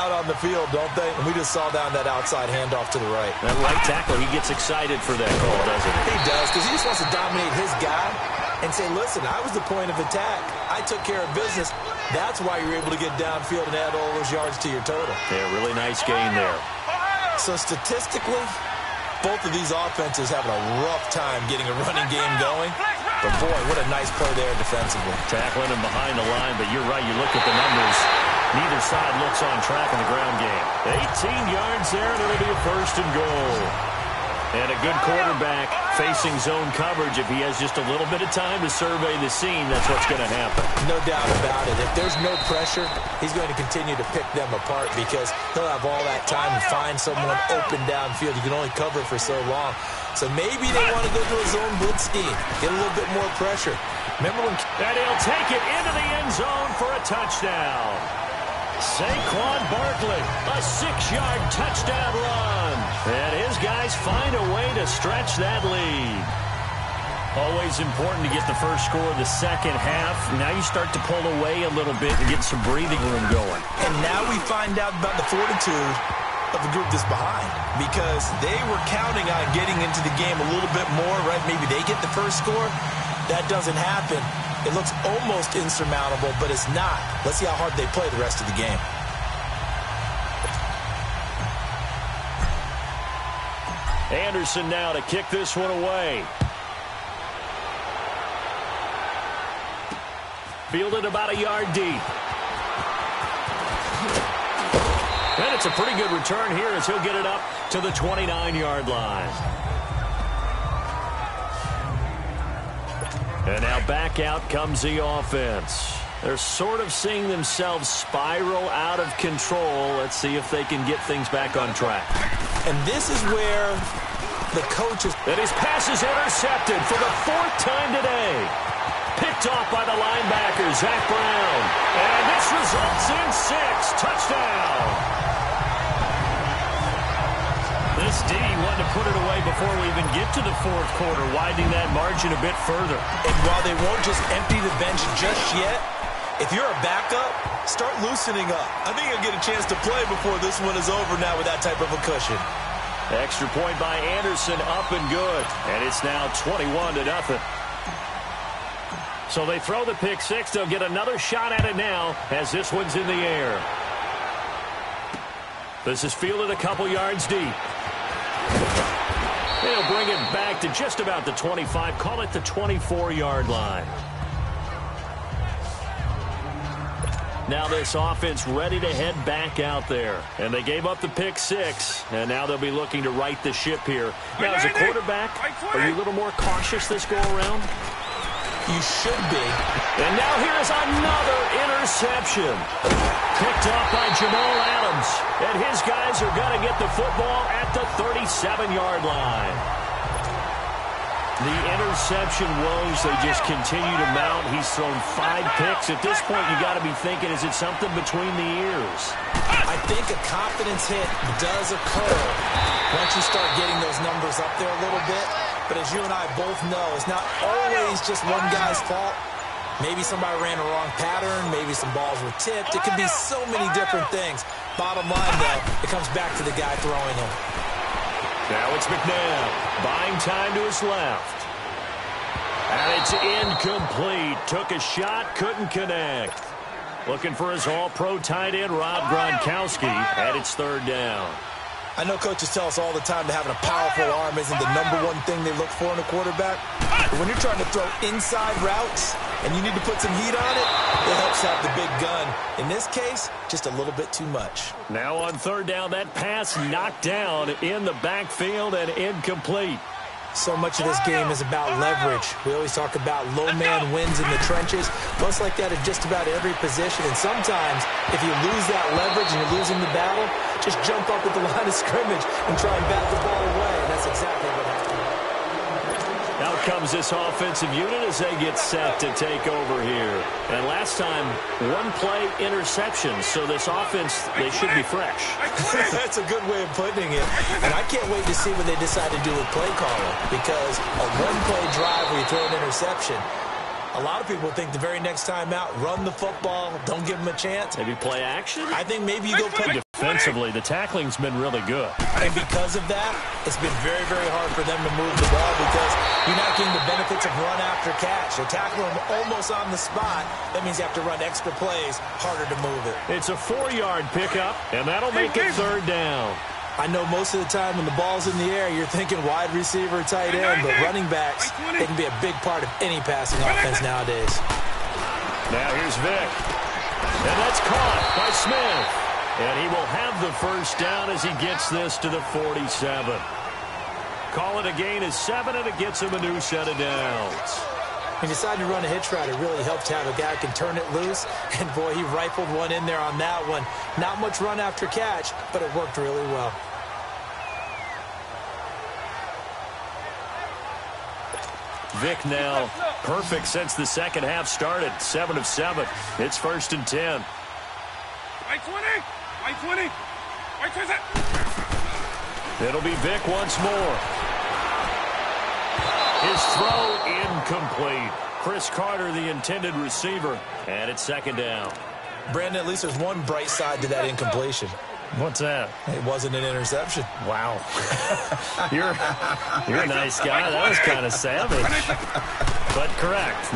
out on the field, don't they? And we just saw down that outside handoff to the right. That right tackle, he gets excited for that call, doesn't he? He does, because he just wants to dominate his guy and say, listen, I was the point of attack. I took care of business. That's why you're able to get downfield and add all those yards to your total. Yeah, really nice gain there. So statistically, both of these offenses having a rough time getting a running game going. But, boy, what a nice play there defensively. Tackling him behind the line, but you're right. You look at the numbers. Neither side looks on track in the ground game. 18 yards there, and it'll be a first and goal. And a good quarterback facing zone coverage. If he has just a little bit of time to survey the scene, that's what's going to happen. No doubt about it. If there's no pressure, he's going to continue to pick them apart because he'll have all that time to find someone open downfield. You can only cover for so long. So maybe they want to go to a zone blitz scheme, get a little bit more pressure. Remember when... And he'll take it into the end zone for a touchdown. Saquon Barkley, a 6-yard touchdown run. And his guys find a way to stretch that lead. Always important to get the first score of the second half. Now you start to pull away a little bit and get some breathing room going. And now we find out about the fortitude of the group that's behind because they were counting on getting into the game a little bit more, right? Maybe they get the first score. That doesn't happen. It looks almost insurmountable, but it's not. Let's see how hard they play the rest of the game. Anderson now to kick this one away. Fielded about a yard deep. And it's a pretty good return here as he'll get it up to the 29-yard line. And now back out comes the offense. They're sort of seeing themselves spiral out of control. Let's see if they can get things back on track. And this is where the coaches... And his pass is intercepted for the 4th time today. Picked off by the linebacker, Zach Brown. And this results in 6. Touchdown. This D wanted to put it away before we even get to the 4th quarter, widening that margin a bit further. And while they won't just empty the bench just yet, if you're a backup, start loosening up. I think you'll get a chance to play before this one is over now with that type of a cushion. Extra point by Anderson, up and good. And it's now 21-0. So they throw the pick six. They'll get another shot at it now as this one's in the air. This is fielded a couple yards deep. They'll bring it back to just about the 25. Call it the 24-yard line. Now this offense ready to head back out there. And they gave up the pick six. And now they'll be looking to right the ship here. Now as a quarterback, are you a little more cautious this go around? You should be. And now here is another interception. Picked off by Jamal Adams. And his guys are going to get the football at the 37-yard line. The interception woes, they just continue to mount. He's thrown 5 picks. At this point, you got to be thinking, is it something between the ears? I think a confidence hit does occur once you start getting those numbers up there a little bit. But as you and I both know, it's not always just one guy's fault. Maybe somebody ran a wrong pattern. Maybe some balls were tipped. It could be so many different things. Bottom line, though, it comes back to the guy throwing them. Now it's McNabb, buying time to his left. And it's incomplete. Took a shot, couldn't connect. Looking for his all-pro tight end, Rob Gronkowski, and it's 3rd down. I know coaches tell us all the time that having a powerful arm isn't the #1 thing they look for in a quarterback. But when you're trying to throw inside routes and you need to put some heat on it, it helps have the big gun. In this case, just a little bit too much. Now on 3rd down, that pass knocked down in the backfield and incomplete. So much of this game is about leverage. We always talk about low man wins in the trenches. Well, it's like that at just about every position. And sometimes, if you lose that leverage and you're losing the battle, just jump up at the line of scrimmage and try and bat the ball away. And that's exactly what happened. Out comes this offensive unit as they get set to take over here. And last time, 1-play interception. So this offense, they should be fresh. That's a good way of putting it. And I can't wait to see what they decide to do with play calling. Because a 1-play drive where you throw an interception, a lot of people think the very next time out, run the football, don't give them a chance. Maybe play action? I think maybe you go play. Defensively, the tackling's been really good. And because of that, it's been very, very hard for them to move the ball because you're not getting the benefits of run after catch. They're tackling them almost on the spot. That means you have to run extra plays, harder to move it. It's a 4-yard pickup, and that'll make it 3rd down. I know most of the time when the ball's in the air, you're thinking wide receiver, tight end, but running backs, they can be a big part of any passing offense nowadays. Now here's Vick. And that's caught by Smith. And he will have the first down as he gets this to the 47. Call it a gain of 7, and it gets him a new set of downs. He decided to run a hitch route. It really helped to have a guy who can turn it loose. And, boy, he rifled one in there on that one. Not much run after catch, but it worked really well. Vic now perfect since the second half started. 7 of 7. It's 1st and 10. Right 20. Right 20. Right 20. It'll be Vic once more. His throw incomplete. Chris Carter, the intended receiver, and it's 2nd down. Brandon, at least there's one bright side to that incompletion. What's that? It wasn't an interception. Wow. You're a nice guy. That was kind of savage. But correct.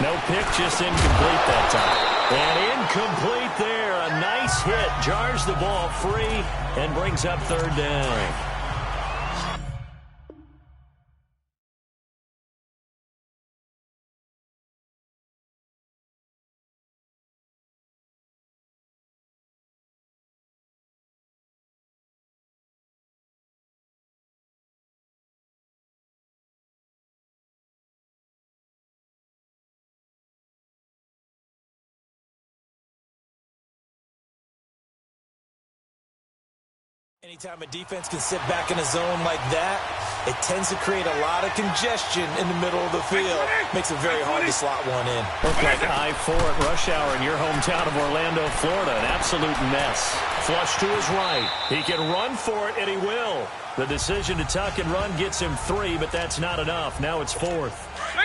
No pick, just incomplete that time. And incomplete there. A nice hit. Jars the ball free and brings up 3rd down. Anytime a defense can sit back in a zone like that, it tends to create a lot of congestion in the middle of the field. Makes it very hard to slot one in. Looked like I-4 at rush hour in your hometown of Orlando, Florida. An absolute mess. Flush to his right. He can run for it, and he will. The decision to tuck and run gets him 3, but that's not enough. Now it's 4th.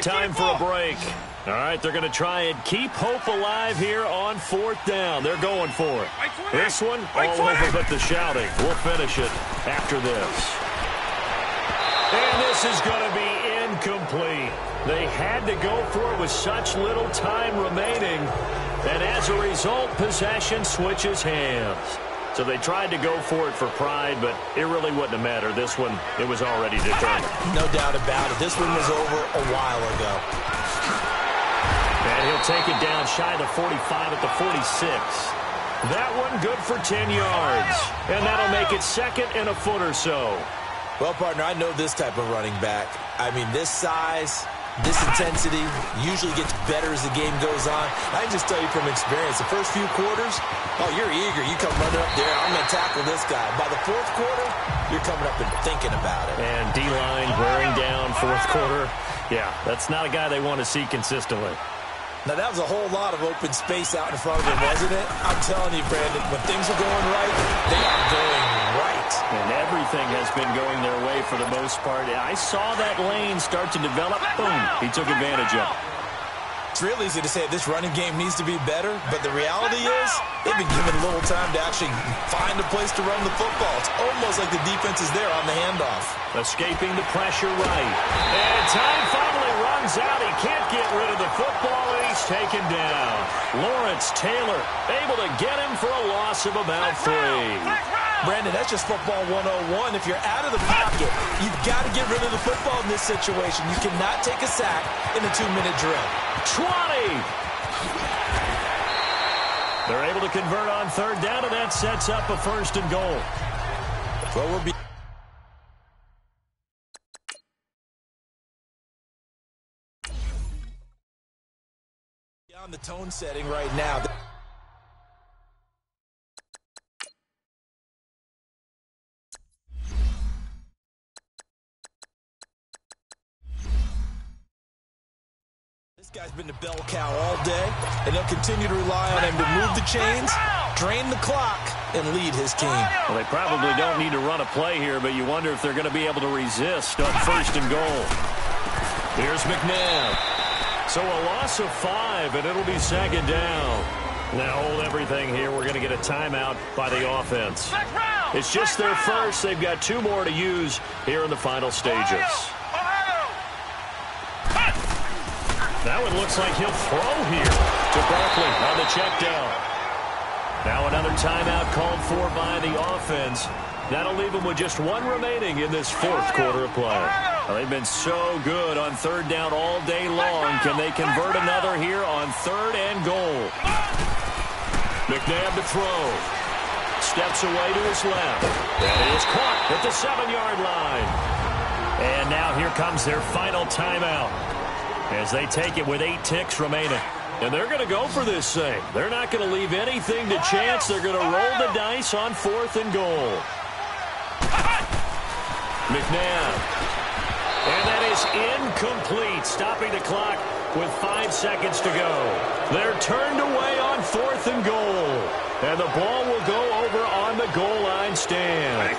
Time for a break. All right, they're going to try and keep hope alive here on 4th down. They're going for it. This one, all over but the shouting. We'll finish it after this. And this is going to be incomplete. They had to go for it with such little time remaining. And as a result, possession switches hands. So they tried to go for it for pride, but it really wouldn't have mattered. This one, it was already determined. No doubt about it. This one was over a while ago. And he'll take it down shy of the 45 at the 46. That one good for 10 yards. And that'll make it 2nd and a foot or so. Well, partner, I know this type of running back. I mean, this size, this intensity usually gets better as the game goes on. I can just tell you from experience, the first few quarters, oh, you're eager. You come running up there, I'm going to tackle this guy. By the 4th quarter, you're coming up and thinking about it. And D-line wearing down 4th quarter. Yeah, that's not a guy they want to see consistently. Now, that was a whole lot of open space out in front of him, wasn't it? I'm telling you, Brandon, when things are going right, they are going right. And everything has been going their way for the most part. I saw that lane start to develop. Boom, he took advantage of it. It's real easy to say this running game needs to be better, but the reality is they've been given a little time to actually find a place to run the football. It's almost like the defense is there on the handoff. Escaping the pressure right. And time finally runs out. He can't get rid of the football, and he's taken down. Lawrence Taylor able to get him for a loss of about 3. Brandon, that's just football 101. If you're out of the pocket, you've got to get rid of the football in this situation. You cannot take a sack in a 2-minute drill. 20. They're able to convert on 3rd down, and that sets up a 1st and goal. Well, we'll be on the tone setting right now. This guy's been the bell cow all day, and they'll continue to rely on him to move the chains, drain the clock, and lead his team. Well, they probably don't need to run a play here, but you wonder if they're going to be able to resist on 1st and goal. Here's McNabb. So a loss of 5, and it'll be 2nd down. Now hold everything here. We're going to get a timeout by the offense. It's just their first. They've got 2 more to use here in the final stages. That one looks like he'll throw here to Barkley on the check down. Now another timeout called for by the offense. That'll leave them with just 1 remaining in this 4th quarter of play. Well, they've been so good on 3rd down all day long. Can they convert another here on 3rd and goal? McNabb to throw. steps away to his left. That is caught at the 7-yard line. And now here comes their final timeout as they take it with 8 ticks remaining. And they're going to go for this thing. They're not going to leave anything to chance. They're going to roll the dice on 4th and goal. McNabb. And that is incomplete, stopping the clock with 5 seconds to go. They're turned away on 4th and goal. And the ball will go over on the goal line stand.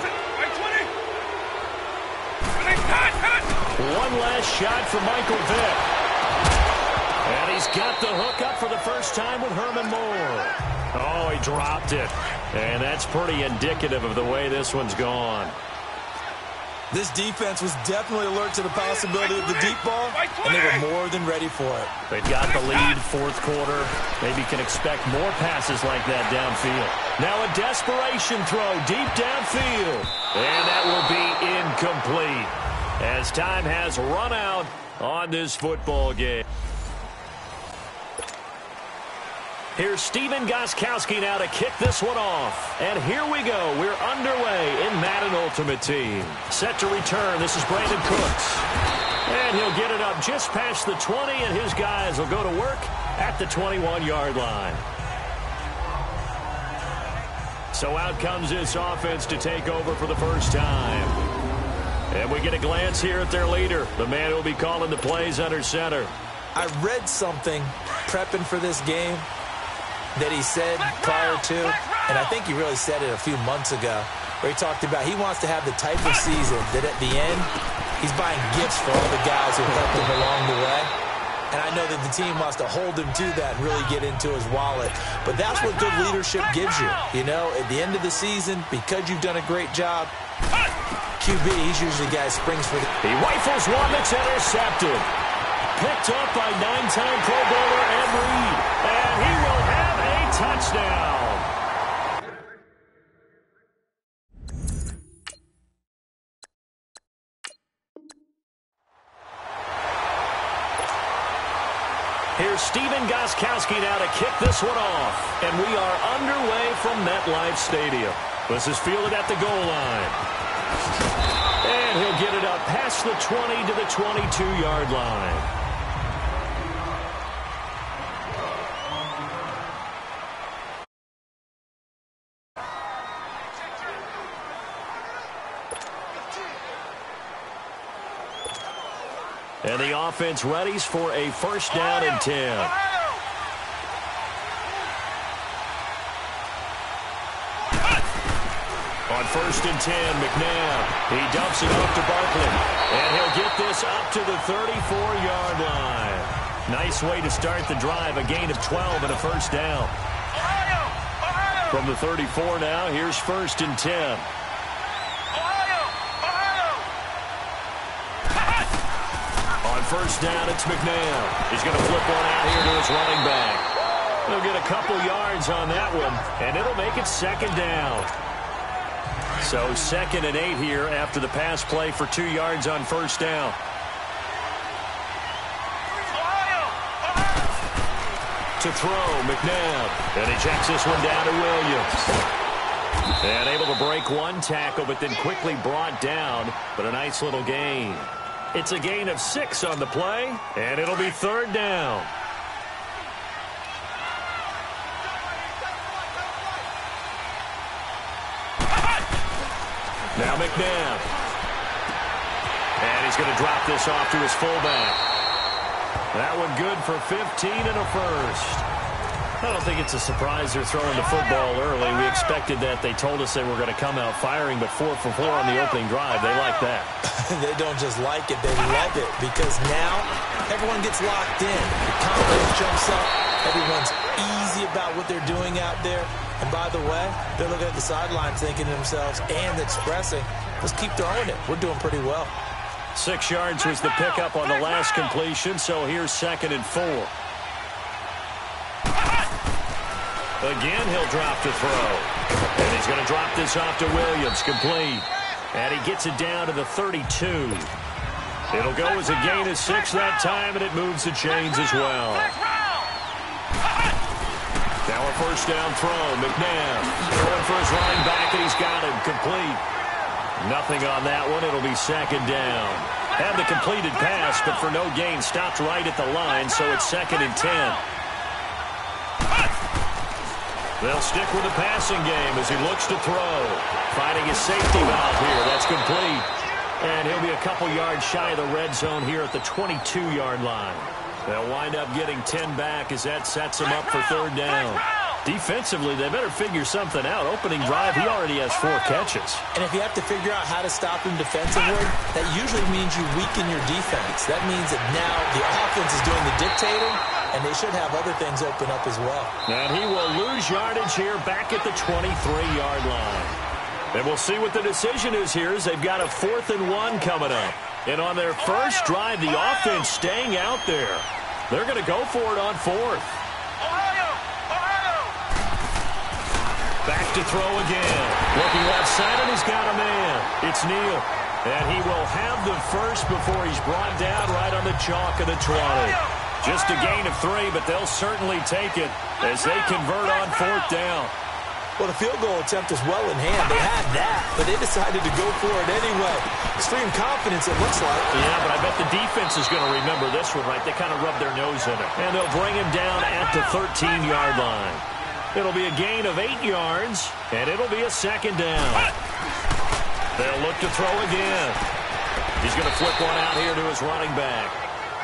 One last shot for Michael Vick. And he's got the hook up for the first time with Herman Moore. Oh, he dropped it. And that's pretty indicative of the way this one's gone. This defense was definitely alert to the possibility of the deep ball, and they were more than ready for it. They've got the lead, 4th quarter. Maybe can expect more passes like that downfield. Now a desperation throw deep downfield. And that will be incomplete as time has run out on this football game. Here's Steven Gostkowski now to kick this one off. And here we go. We're underway in Madden Ultimate Team. Set to return. This is Brandon Cooks. And he'll get it up just past the 20, and his guys will go to work at the 21-yard line. So out comes this offense to take over for the first time. And we get a glance here at their leader, the man who will be calling the plays under center. I read something prepping for this game that he said prior to, and I think he really said it a few months ago, where he talked about he wants to have the type of season that at the end, he's buying gifts for all the guys who helped him along the way. And I know that the team wants to hold him to that and really get into his wallet. But that's what good leadership gives you. You know, at the end of the season, because you've done a great job, QB, he's usually the guy who springs for the... He rifles one that's intercepted. Picked up by 9-time Pro Bowler Ed Reed. And he will have a touchdown. Here's Steven Gostkowski now to kick this one off. And we are underway from MetLife Stadium. This is fielded at the goal line. And he'll get it up past the 20 to the 22-yard line. And the offense readies for a first down and 10. On first and 10, McNabb. He dumps it off to Barkley. And he'll get this up to the 34-yard line. Nice way to start the drive. A gain of 12 and a first down. From the 34 now, here's first and 10. First down, it's McNabb. He's going to flip one out here to his running back. He'll get a couple yards on that one, and it'll make it second down. So 2nd and 8 here after the pass play for 2 yards on first down. To throw, McNabb. And he checks this one down to Williams. And able to break one tackle, but then quickly brought down. But a nice little gain. It's a gain of 6 on the play, and it'll be third down. Now McNabb. And he's going to drop this off to his fullback. That one good for 15 and a first. I don't think it's a surprise they're throwing the football early. We expected that. They told us they were going to come out firing, but 4 for 4 on the opening drive. They like that. They don't just like it, they love it, because now everyone gets locked in. The confidence jumps up. Everyone's easy about what they're doing out there. And by the way, they're looking at the sideline thinking to themselves and expressing, let's keep throwing it. We're doing pretty well. 6 yards was the pickup on the last completion, so here's 2nd and 4. Again, he'll drop to throw. And he's going to drop this off to Williams, complete. And he gets it down to the 32. It'll go as a gain of 6 that time, and it moves the chains as well. Now a first down throw. McNabb throwing for his running back, and he's got him. Complete. Nothing on that one. It'll be second down. Had the completed pass, but for no gain. Stopped right at the line, so it's 2nd and 10. They'll stick with the passing game as he looks to throw. Finding his safety valve here. That's complete. And he'll be a couple yards shy of the red zone here at the 22-yard line. They'll wind up getting 10 back as that sets them up for third down. Defensively, they better figure something out. Opening drive, he already has 4 catches. And if you have to figure out how to stop him defensively, that usually means you weaken your defense. That means that now the offense is doing the dictating, and they should have other things open up as well. And he will lose yardage here back at the 23-yard line. And we'll see what the decision is here as they've got a 4th and 1 coming up. And on their first drive, the offense staying out there. They're going to go for it on 4th. Back to throw again. Looking left side, and he's got a man. It's Neal. And he will have the first before he's brought down right on the chalk of the 20. Just a gain of 3, but they'll certainly take it as they convert on 4th down. Well, the field goal attempt is well in hand. They had that, but they decided to go for it anyway. Extreme confidence, it looks like. Yeah, but I bet the defense is going to remember this one, right? They kind of rub their nose in it. And they'll bring him down at the 13-yard line. It'll be a gain of 8 yards, and it'll be a 2nd down. They'll look to throw again. He's going to flip one out here to his running back.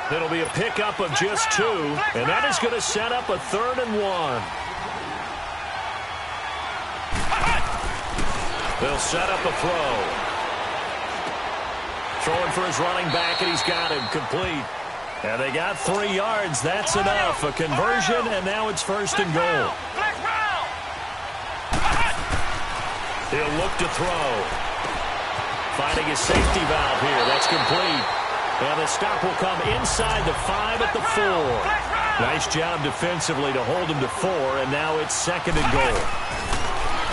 It'll be a pickup of just 2, and that is going to set up a 3rd and 1. They'll set up a throw. Throwing for his running back, and he's got him complete. And they got 3 yards. That's enough. A conversion, and now it's 1st and goal. He'll look to throw. Finding his safety valve here. That's complete. And the stop will come inside the 5 at the 4. Nice job defensively to hold him to 4, and now it's 2nd and goal.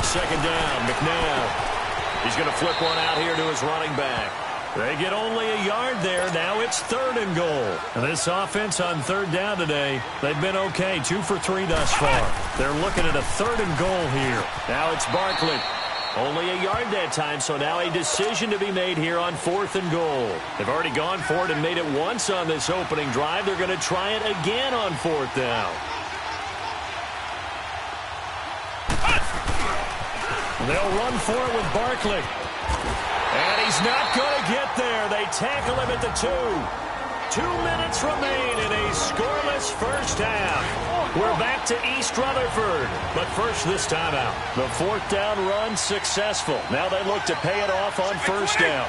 2nd down, McNabb. He's going to flip one out here to his running back. They get only a yard there. Now it's 3rd and goal. And this offense on 3rd down today, they've been okay. 2 for 3 thus far. They're looking at a 3rd and goal here. Now it's Barkley. Only a yard that time, so now a decision to be made here on 4th and goal. They've already gone for it and made it once on this opening drive. They're going to try it again on 4th down. They'll run for it with Barkley. And he's not going to get there. They tackle him at the 2. 2 minutes remain in a scoreless first half. We're back to East Rutherford. But first, this time out. The 4th down run successful. Now they look to pay it off on 1st down.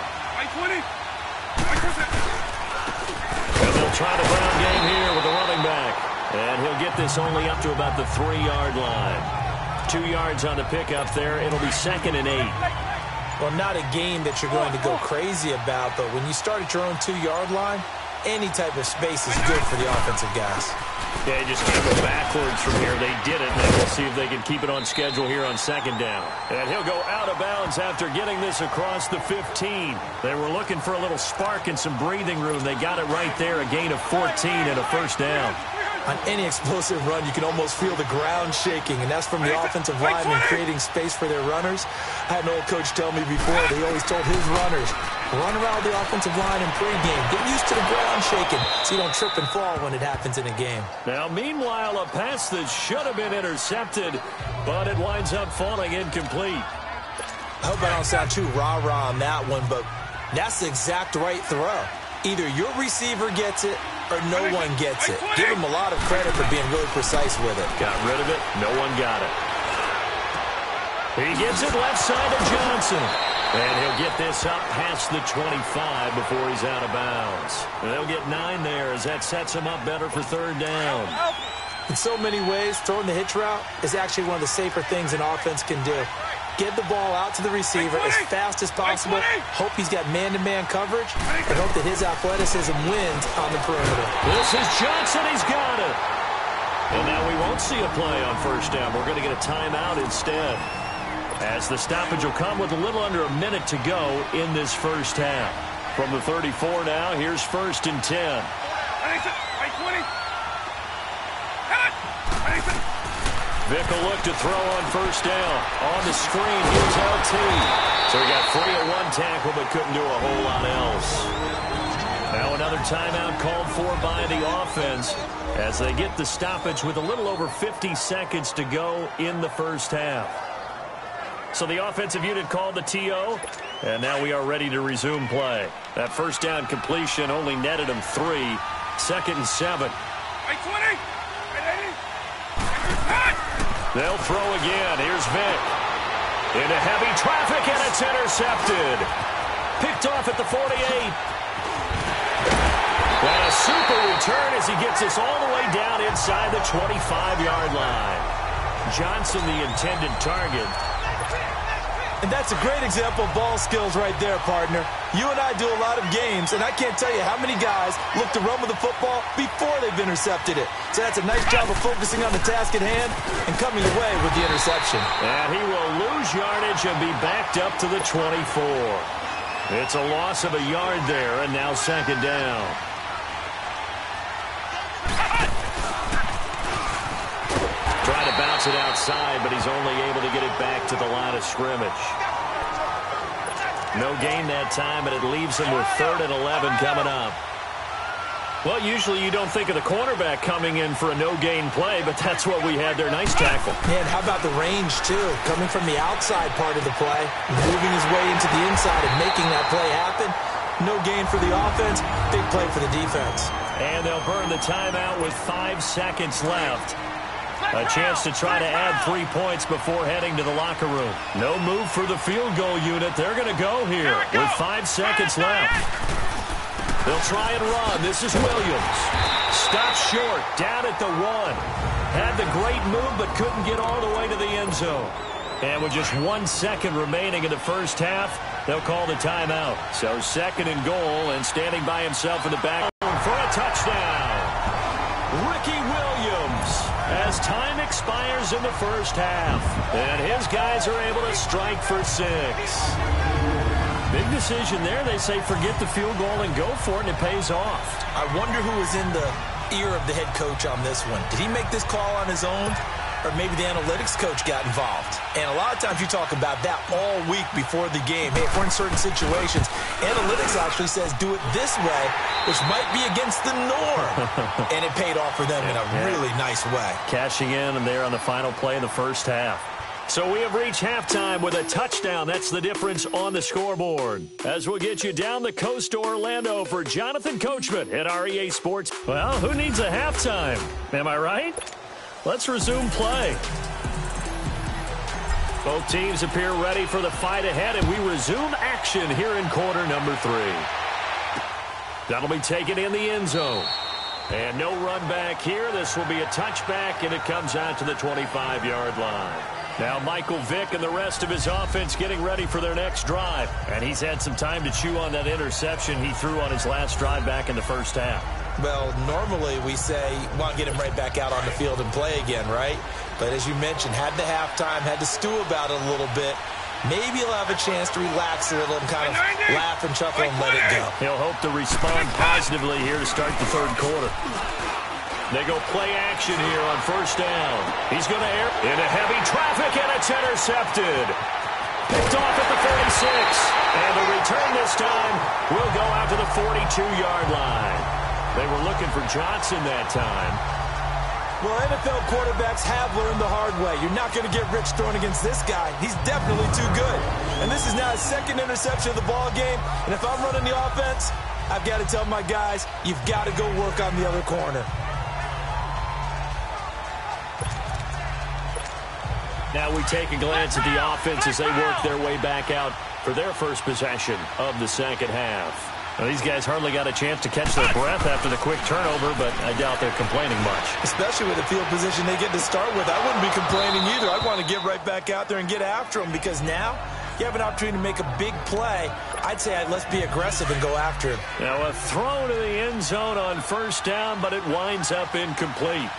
And they'll try the ground game here with the running back. And he'll get this only up to about the 3-yard line. 2 yards on the pickup there. It'll be 2nd and 8. Well, not a game that you're going to go crazy about, but when you start at your own 2-yard line, any type of space is good for the offensive guys. Yeah, you just can't go backwards from here. They did it, and we'll see if they can keep it on schedule here on 2nd down. And he'll go out of bounds after getting this across the 15. They were looking for a little spark and some breathing room. They got it right there, a gain of 14 and a 1st down. On any explosive run, you can almost feel the ground shaking, and that's from the offensive linemen creating space for their runners. I had an old coach tell me before, they always told his runners, run around the offensive line in pregame. Get used to the ground shaking so you don't trip and fall when it happens in a game. Now, meanwhile, a pass that should have been intercepted, but it winds up falling incomplete. I hope I don't sound too rah-rah on that one, but that's the exact right throw. Either your receiver gets it or no one gets it. Give him a lot of credit for being really precise with it. Got rid of it. No one got it. He gets it left side to Johnson. And he'll get this up past the 25 before he's out of bounds. And they'll get 9 there as that sets him up better for 3rd down. In so many ways, throwing the hitch route is actually one of the safer things an offense can do. Get the ball out to the receiver as fast as possible. Hope he's got man-to-man coverage, and hope that his athleticism wins on the perimeter. This is Johnson. He's got it. And now we won't see a play on 1st down. We're going to get a timeout instead, as the stoppage will come with a little under a minute to go in this first half. From the 34 now, here's 1st and 10. Vick will look to throw on first down. On the screen, here's LT. So he got free of one tackle, but couldn't do a whole lot else. Now another timeout called for by the offense as they get the stoppage with a little over 50 seconds to go in the first half. So the offensive unit called the TO, and now we are ready to resume play. That first down completion only netted him 3. 2nd and 7. They'll throw again. Here's Vick. Into heavy traffic, and it's intercepted. Picked off at the 48. And a super return as he gets us all the way down inside the 25-yard line. Johnson, the intended target. And that's a great example of ball skills right there, partner. You and I do a lot of games, and I can't tell you how many guys look to run with the football before they've intercepted it. So that's a nice job of focusing on the task at hand and coming away with the interception. And he will lose yardage and be backed up to the 24. It's a loss of a yard there, and now 2nd down. Trying to bounce it outside, but he's only able to get it back to the line of scrimmage. No gain that time, and it leaves him with 3rd and 11 coming up. Well, usually you don't think of the cornerback coming in for a no-gain play, but that's what we had there. Nice tackle. Man, how about the range, too? Coming from the outside part of the play, moving his way into the inside and making that play happen. No gain for the offense, big play for the defense. And they'll burn the timeout with 5 seconds left. A chance to try to add 3 points before heading to the locker room. No move for the field goal unit. They're going to go here with 5 seconds left. They'll try and run. This is Williams. Stopped short, down at the 1. Had the great move, but couldn't get all the way to the end zone. And with just 1 second remaining in the first half, they'll call the timeout. So 2nd and goal, and standing by himself in the back for a touchdown. Ricky Williams, as time expires in the first half. And his guys are able to strike for 6. Big decision there. They say forget the field goal and go for it, and it pays off. I wonder who was in the ear of the head coach on this one. Did he make this call on his own? Or maybe the analytics coach got involved. And a lot of times you talk about that all week before the game. Hey, if we're in certain situations, analytics actually says do it this way, which might be against the norm. And it paid off for them in a really nice way. Cashing in and there on the final play of the first half. So we have reached halftime with a touchdown. That's the difference on the scoreboard. As we'll get you down the coast to Orlando for Jonathan Coachman at REA Sports. Well, who needs a halftime? Am I right? Let's resume play. Both teams appear ready for the fight ahead, and we resume action here in quarter number 3. That'll be taken in the end zone. And no run back here. This will be a touchback, and it comes out to the 25-yard line. Now Michael Vick and the rest of his offense getting ready for their next drive. And he's had some time to chew on that interception he threw on his last drive back in the first half. Well, normally we say, well, get him right back out on the field and play again, right? But as you mentioned, had the halftime, had to stew about it a little bit. Maybe he'll have a chance to relax a little and kind of laugh and chuckle and let it go. He'll hope to respond positively here to start the third quarter. They go play action here on first down. He's going to air into heavy traffic, and it's intercepted. Picked off at the 46. And the return this time will go out to the 42-yard line. They were looking for Johnson that time. Well, NFL quarterbacks have learned the hard way. You're not going to get rich throwing against this guy. He's definitely too good. And this is now his 2nd interception of the ball game. And if I'm running the offense, I've got to tell my guys, you've got to go work on the other corner. Now we take a glance at the offense as they work their way back out for their first possession of the second half. Well, these guys hardly got a chance to catch their breath after the quick turnover, but I doubt they're complaining much. Especially with the field position they get to start with. I wouldn't be complaining either. I'd want to get right back out there and get after them because now you have an opportunity to make a big play. I'd say let's be aggressive and go after him. Now a throw to the end zone on first down, but it winds up incomplete.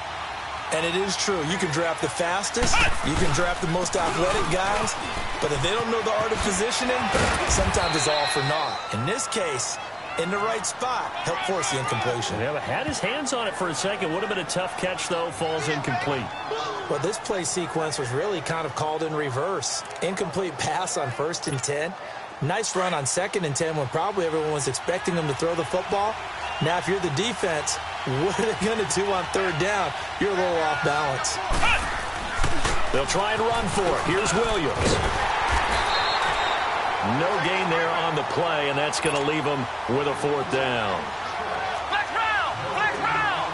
And it is true. You can draft the fastest. You can draft the most athletic guys. But if they don't know the art of positioning, sometimes it's all for naught. In this case, in the right spot. Helped force the incompletion. Yeah, but had his hands on it for a second. Would have been a tough catch, though. Falls incomplete. Well, this play sequence was really kind of called in reverse. Incomplete pass on 1st and 10. Nice run on 2nd and 10 when probably everyone was expecting him to throw the football. Now, if you're the defense, what are they going to do on 3rd down? You're a little off balance. They'll try and run for it. Here's Williams. No gain there on the play, and that's going to leave them with a 4th down. Flex round! Flex round!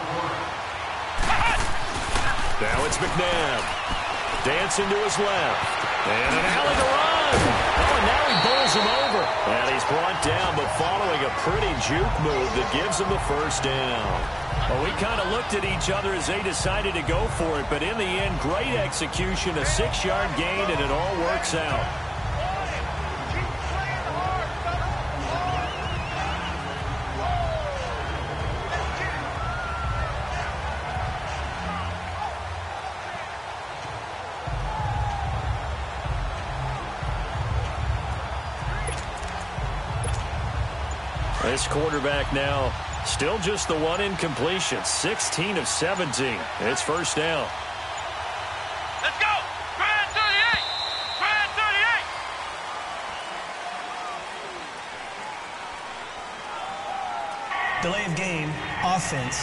Now it's McNabb. Dancing to his left. And an alley to run. Oh, and now he bowls him over. And he's brought down, but following a pretty juke move that gives him the 1st down. Well, we kind of looked at each other as they decided to go for it, but in the end, great execution, a 6-yard gain, and it all works out. This quarterback now still just the one incompletion. 16 of 17. It's 1st down. Let's go! Grand 38! Grand 38! Delay of game, offense.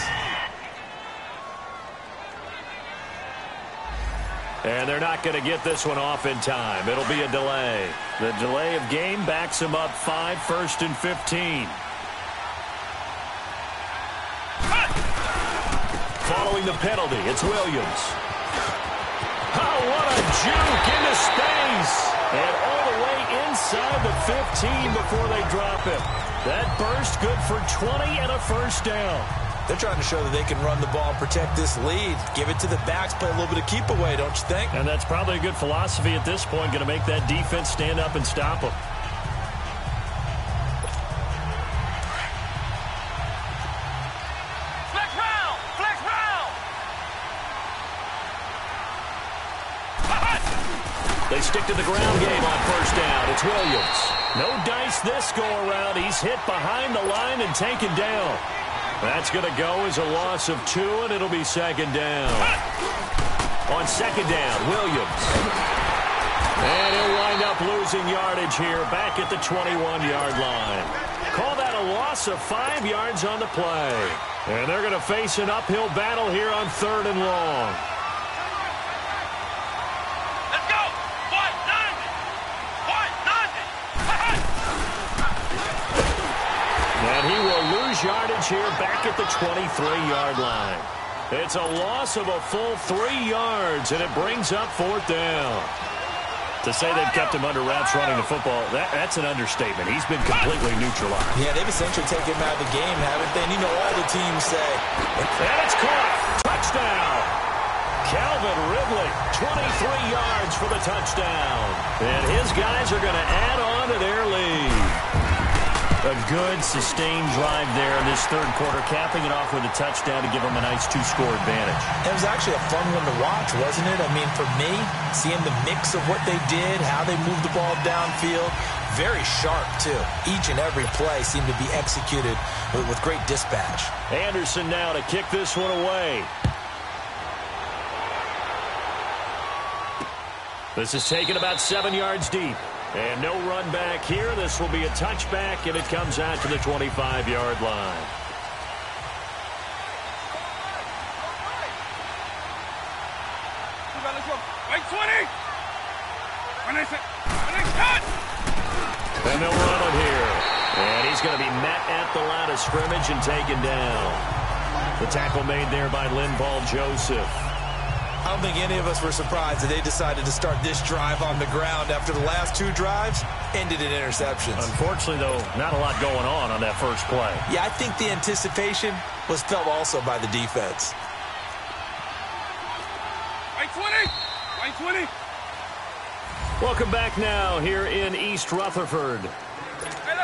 And they're not going to get this one off in time. It'll be a delay. The delay of game backs them up 5, 1st and 15. Following the penalty, it's Williams. Oh, what a juke into space. And all the way inside the 15 before they drop him. That burst good for 20 and a 1st down. They're trying to show that they can run the ball and protect this lead. Give it to the backs, play a little bit of keep away, don't you think? And that's probably a good philosophy at this point, going to make that defense stand up and stop them. Flex round! Flex round! They stick to the ground game on 1st down. It's Williams. No dice this go-around. He's hit behind the line and taken down. That's going to go as a loss of 2, and it'll be 2nd down. On 2nd down, Williams. And he'll wind up losing yardage here back at the 21-yard line. Call that a loss of 5 yards on the play. And they're going to face an uphill battle here on 3rd and long. Let's go! White 90! White 90! And he will lose yardage here back at the 23-yard line. It's a loss of a full 3 yards, and it brings up 4th down. To say they've kept him under wraps running the football, that's an understatement. He's been completely neutralized. Yeah, they've essentially taken him out of the game, haven't they? And you know all the teams say. And it's caught. Touchdown. Calvin Ridley, 23 yards for the touchdown. And his guys are going to add on to their lead. A good, sustained drive there in this 3rd quarter, capping it off with a touchdown to give them a nice 2-score advantage. It was actually a fun one to watch, wasn't it? I mean, for me, seeing the mix of what they did, how they moved the ball downfield, very sharp, too. Each and every play seemed to be executed with great dispatch. Anderson now to kick this one away. This is taken about 7 yards deep. And no run back here. This will be a touchback, and it comes out to the 25-yard line. White 20! When I cut! And they'll run it here. And he's going to be met at the line of scrimmage and taken down. The tackle made there by Linval Joseph. I don't think any of us were surprised that they decided to start this drive on the ground after the last 2 drives ended in interceptions. Unfortunately, though, not a lot going on that first play. Yeah, I think the anticipation was felt also by the defense. White 20! White 20! Welcome back now here in East Rutherford.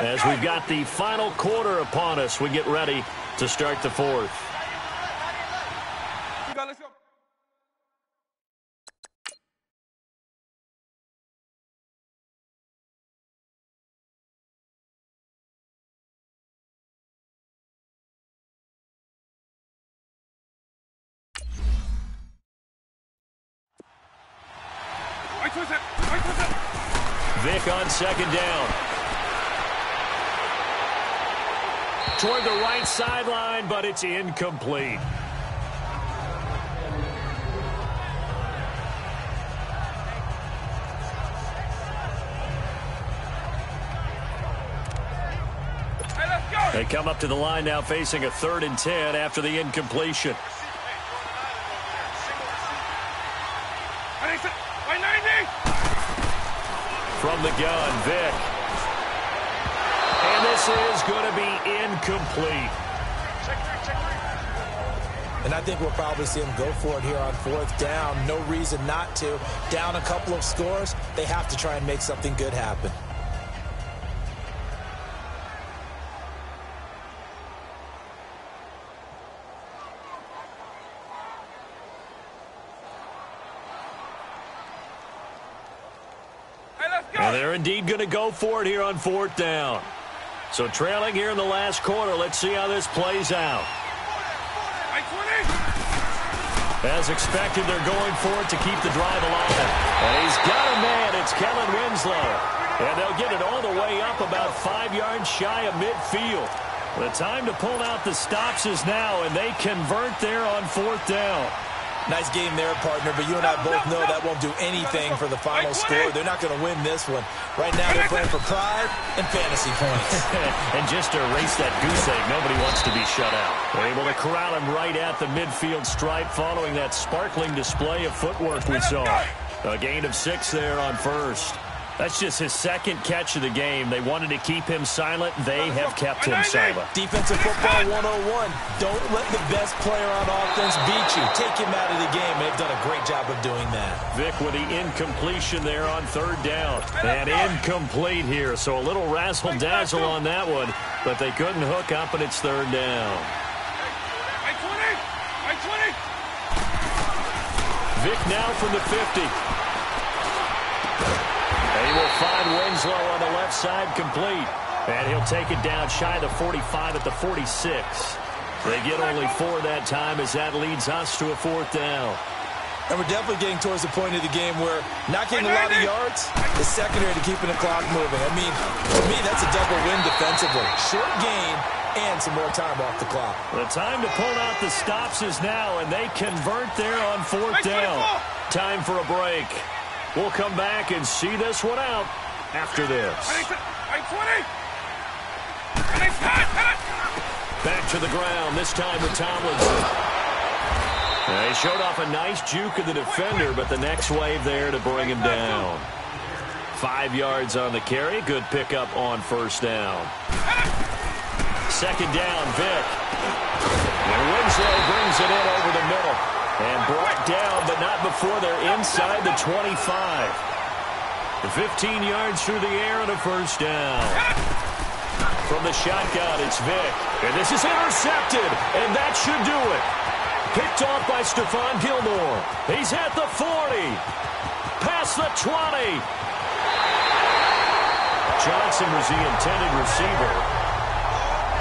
As we've got the final quarter upon us, we get ready to start the 4th. Let's go. Vic on second down. Toward the right sideline, but it's incomplete. They come up to the line now facing a 3rd and 10 after the incompletion. From the gun, Vic. And this is going to be incomplete. And I think we'll probably see him go for it here on 4th down. No reason not to. Down a couple of scores, they have to try and make something good happen. And they're indeed going to go for it here on 4th down. So trailing here in the last quarter. Let's see how this plays out. As expected, they're going for it to keep the drive alive. And he's got a man. It's Kellen Winslow. And they'll get it all the way up about 5 yards shy of midfield. The time to pull out the stops is now, and they convert there on 4th down. Nice game there, partner, but you and I both know that won't do anything for the final score. They're not going to win this one. Right now, they're playing for pride and fantasy points. And just to erase that goose egg, nobody wants to be shut out. They're able to corral him right at the midfield stripe following that sparkling display of footwork we saw. A gain of 6 there on 1st. That's just his 2nd catch of the game. They wanted to keep him silent. They have kept him silent. Defensive football 101. Don't let the best player on offense beat you. Take him out of the game. They've done a great job of doing that. Vic with the incompletion there on 3rd down. And incomplete here. So a little razzle-dazzle on that one. But they couldn't hook up, and it's 3rd down. Vic now from the 50. He will find Winslow on the left side complete. And he'll take it down shy of the 45 at the 46. They get only 4 that time as that leads us to a 4th down. And we're definitely getting towards the point of the game where not getting a lot of yards is secondary to keeping the clock moving. I mean, to me, that's a double win defensively. Short gain and some more time off the clock. The time to pull out the stops is now, and they convert there on 4th down. Time for a break. We'll come back and see this one out after this. Back to the ground, this time with Tomlinson. He showed off a nice juke of the defender, but the next wave there to bring him down. 5 yards on the carry. Good pickup on 1st down. 2nd down, Vic. And Winslow brings it in over the middle. And brought down, but not before they're inside the 25. 15 yards through the air and a 1st down. From the shotgun, it's Vic. And this is intercepted, and that should do it. Picked off by Stephon Gilmore. He's at the 40. Past the 20. Johnson was the intended receiver.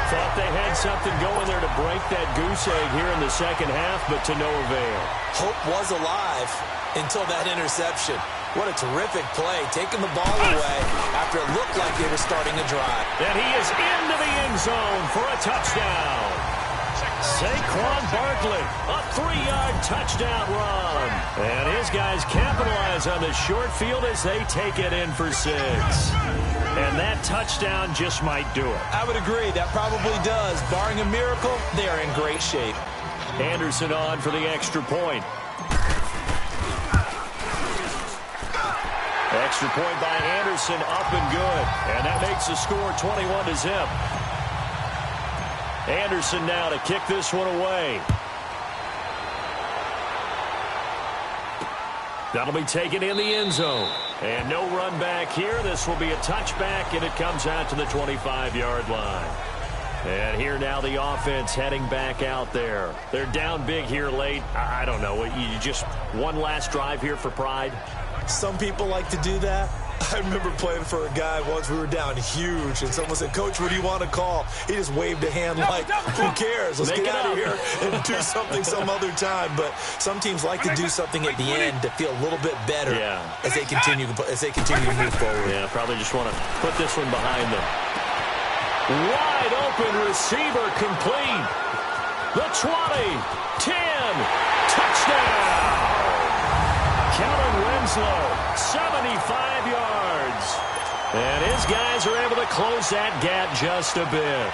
Thought they had something going there to break that goose egg here in the 2nd half, but to no avail. Hope was alive until that interception. What a terrific play, taking the ball away after it looked like they were starting a drive. And he is into the end zone for a touchdown. Saquon Barkley, a 3-yard touchdown run. And his guys capitalize on the short field as they take it in for 6. And that touchdown just might do it. I would agree. That probably does. Barring a miracle, they are in great shape. Anderson on for the extra point. Extra point by Anderson, up and good. And that makes the score 21-0. Anderson now to kick this one away. That'll be taken in the end zone. And no run back here. This will be a touchback, and it comes out to the 25-yard line. And here now the offense heading back out there. They're down big here late. I don't know. You just one last drive here for pride? Some people like to do that. I remember playing for a guy once. We were down huge, and someone said, "Coach, what do you want to call?" He just waved a hand like, "Who cares? Let's get out of here and do something some other time." But some teams like to do something at the end to feel a little bit better as they continue to move forward. Yeah, probably just want to put this one behind them. Wide open receiver complete. The 20, 10, touchdown. Kellen Winslow, 75 yards. And his guys are able to close that gap just a bit.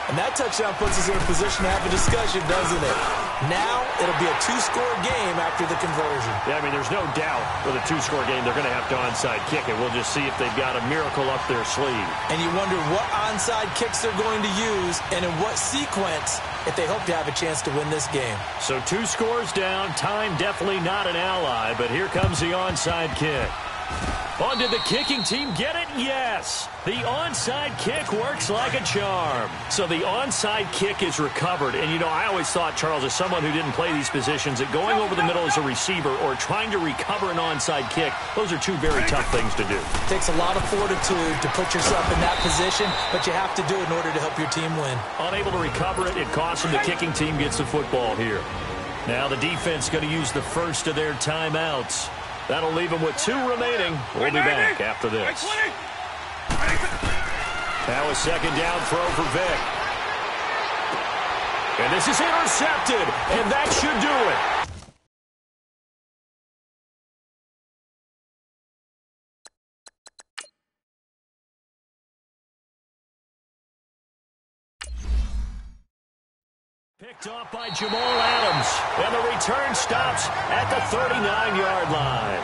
And that touchdown puts us in a position to have a discussion, doesn't it? Now it'll be a two-score game after the conversion. Yeah, I mean, there's no doubt with a two-score game they're going to have to onside kick it. We'll just see if they've got a miracle up their sleeve. And you wonder what onside kicks they're going to use and in what sequence if they hope to have a chance to win this game. So 2 scores down. Time definitely not an ally, but here comes the onside kick. Oh, did the kicking team get it? Yes. The onside kick works like a charm. So the onside kick is recovered. And, you know, I always thought, Charles, as someone who didn't play these positions, that going over the middle as a receiver or trying to recover an onside kick, those are two very tough things to do. It takes a lot of fortitude to put yourself in that position, but you have to do it in order to help your team win. Unable to recover it, it costs them. The kicking team gets the football here. Now the defense going to use the first of their timeouts. That'll leave them with 2 remaining. We'll be back after this. Now a second down throw for Vic. And this is intercepted, and that should do it. Picked off by Jamal Adams, and the return stops at the 39-yard line.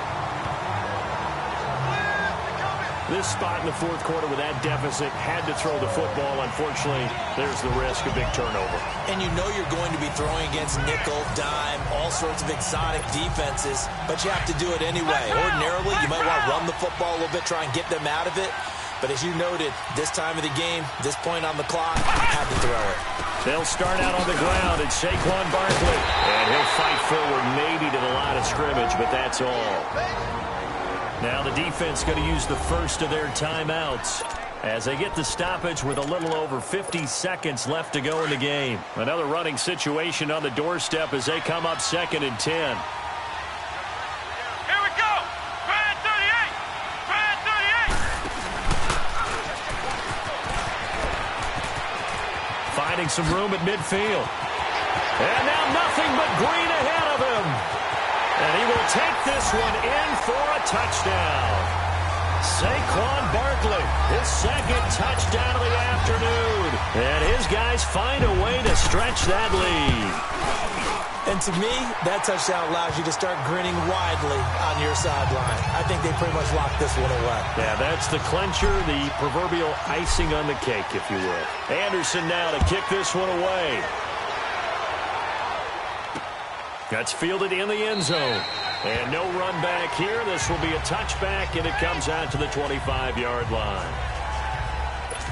This spot in the fourth quarter with that deficit, had to throw the football. Unfortunately, there's the risk of big turnover. And you know you're going to be throwing against nickel, dime, all sorts of exotic defenses, but you have to do it anyway. Ordinarily, you might want to run the football a little bit, try and get them out of it. But as you noted, this time of the game, this point on the clock, had to throw it. They'll start out on the ground. It's Saquon Barkley. And he'll fight forward maybe to the line of scrimmage, but that's all. Now the defense going to use the first of their timeouts as they get the stoppage with a little over 50 seconds left to go in the game. Another running situation on the doorstep as they come up 2nd and 10. Finding some room at midfield. And now nothing but green ahead of him. And he will take this one in for a touchdown. Saquon Barkley, his 2nd touchdown of the afternoon. And his guys find a way to stretch that lead. And to me, that touchdown allows you to start grinning widely on your sideline. I think they pretty much locked this one away. Yeah, that's the clincher, the proverbial icing on the cake, if you will. Anderson now to kick this one away. That's fielded in the end zone. And no run back here. This will be a touchback, and it comes out to the 25-yard line.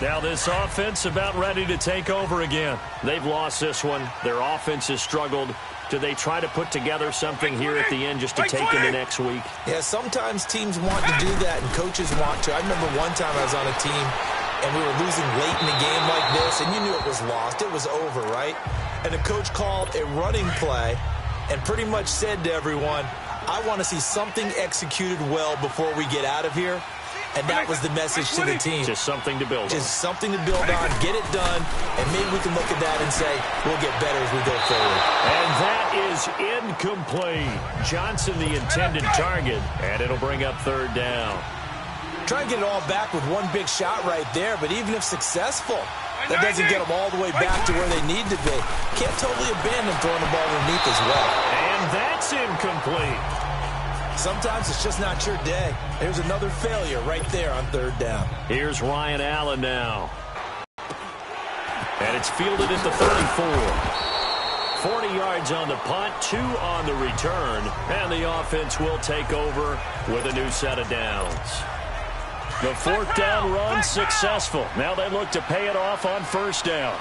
Now this offense about ready to take over again. They've lost this one. Their offense has struggled. Do they try to put together something here at the end just to take into next week? Yeah, sometimes teams want to do that and coaches want to. I remember one time I was on a team and we were losing late in the game like this, and you knew it was lost. It was over, right? And the coach called a running play and pretty much said to everyone, I want to see something executed well before we get out of here. And that was the message to the team. Just something to build on. Just something to build on, get it done, and maybe we can look at that and say, we'll get better as we go forward. And that is incomplete. Johnson, the intended target, and it'll bring up 3rd down. Try and get it all back with one big shot right there, but even if successful, that doesn't get them all the way back to where they need to be. Can't totally abandon throwing the ball underneath as well. And that's incomplete. Sometimes it's just not your day. There's another failure right there on 3rd down. Here's Ryan Allen now. And it's fielded at the 34. 40 yards on the punt, 2 on the return. And the offense will take over with a new set of downs. The 4th down run successful. Now they look to pay it off on 1st down.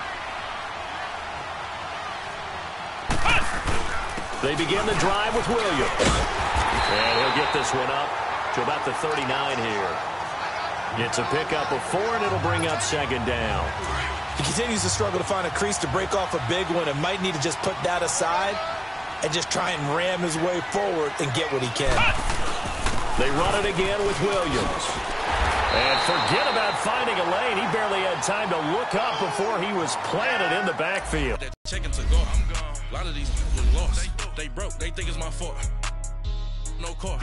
They begin the drive with Williams. And he'll get this one up to about the 39 here. It's a pickup of 4, and it'll bring up second down. He continues to struggle to find a crease to break off a big one and might need to just put that aside and just try and ram his way forward and get what he can. They run it again with Williams. And forget about finding a lane. He barely had time to look up before he was planted in the backfield. That checking to go. A lot of these people lost. They broke. They think it's my fault. No car.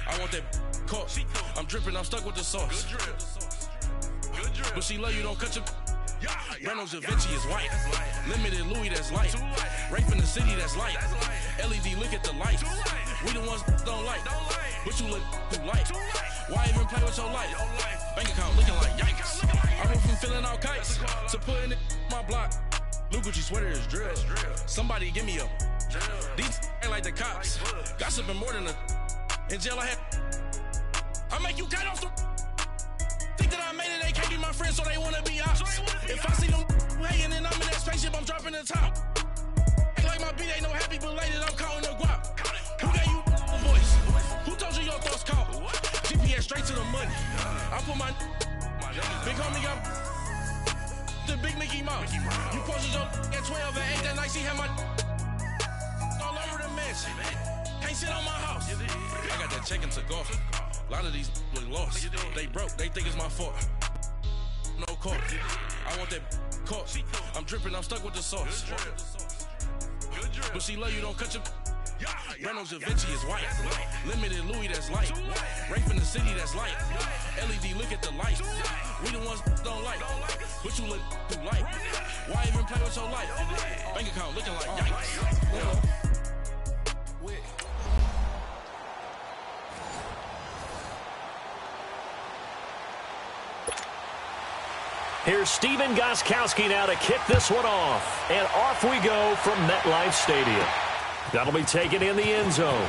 I want that car. I'm dripping. I'm stuck with the sauce. But she love you. Don't cut your... Reynolds Da Vinci is white. Limited Louis, that's light. Rape in the city, that's light. LED, look at the lights. We the ones don't like. But you look too light. Why even play with your life? Bank account looking like yikes. I went from filling out kites to putting it in my block. Blue Gucci sweater is drill. Somebody give me a... These ain't like the cops. Gossiping more than a... In jail I had... I make you cut off the... Think that I made it, they can't be my friends, so they wanna be ops. If I see them hanging and I'm in that spaceship, I'm dropping the top. Ain't like my beat ain't no happy belated, I'm calling the guap. Who gave you a voice? Who told you your thoughts count? GPS straight to the money. I put my big homie got the big Mickey Mouse. You posted your at 12 and 8 that night, she had my all over the mansion. Can't sit on my house. I got that checking to go. A lot of these look lost. They broke. They think it's my fault. No car. I want that car. I'm dripping. I'm stuck with the sauce. But she love you. Don't cut your... Reynolds Da Vinci is white. Limited Louis, that's light. Rape in the city, that's light. LED, look at the lights. We the ones don't like. But you look too light. Why even play with your life? Bank account looking like yikes. Here's Stephen Gostkowski now to kick this one off. And off we go from MetLife Stadium. That'll be taken in the end zone.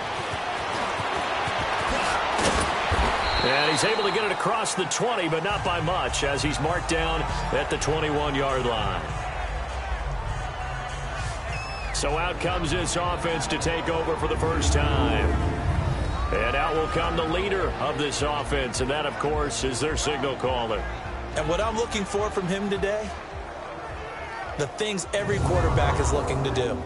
And he's able to get it across the 20, but not by much, as he's marked down at the 21-yard line. So out comes this offense to take over for the first time. And out will come the leader of this offense, and that, of course, is their signal caller. And what I'm looking for from him today, the things every quarterback is looking to do.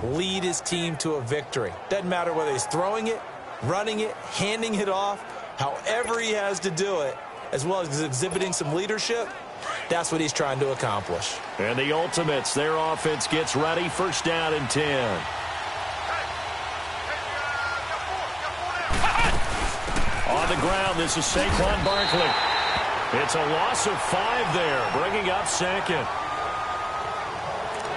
Lead his team to a victory. Doesn't matter whether he's throwing it, running it, handing it off, however he has to do it, as well as exhibiting some leadership, that's what he's trying to accomplish. And the Ultimates, their offense gets ready. First down and 10. On the ground, this is Saquon Barkley. It's a loss of 5 there, bringing up second.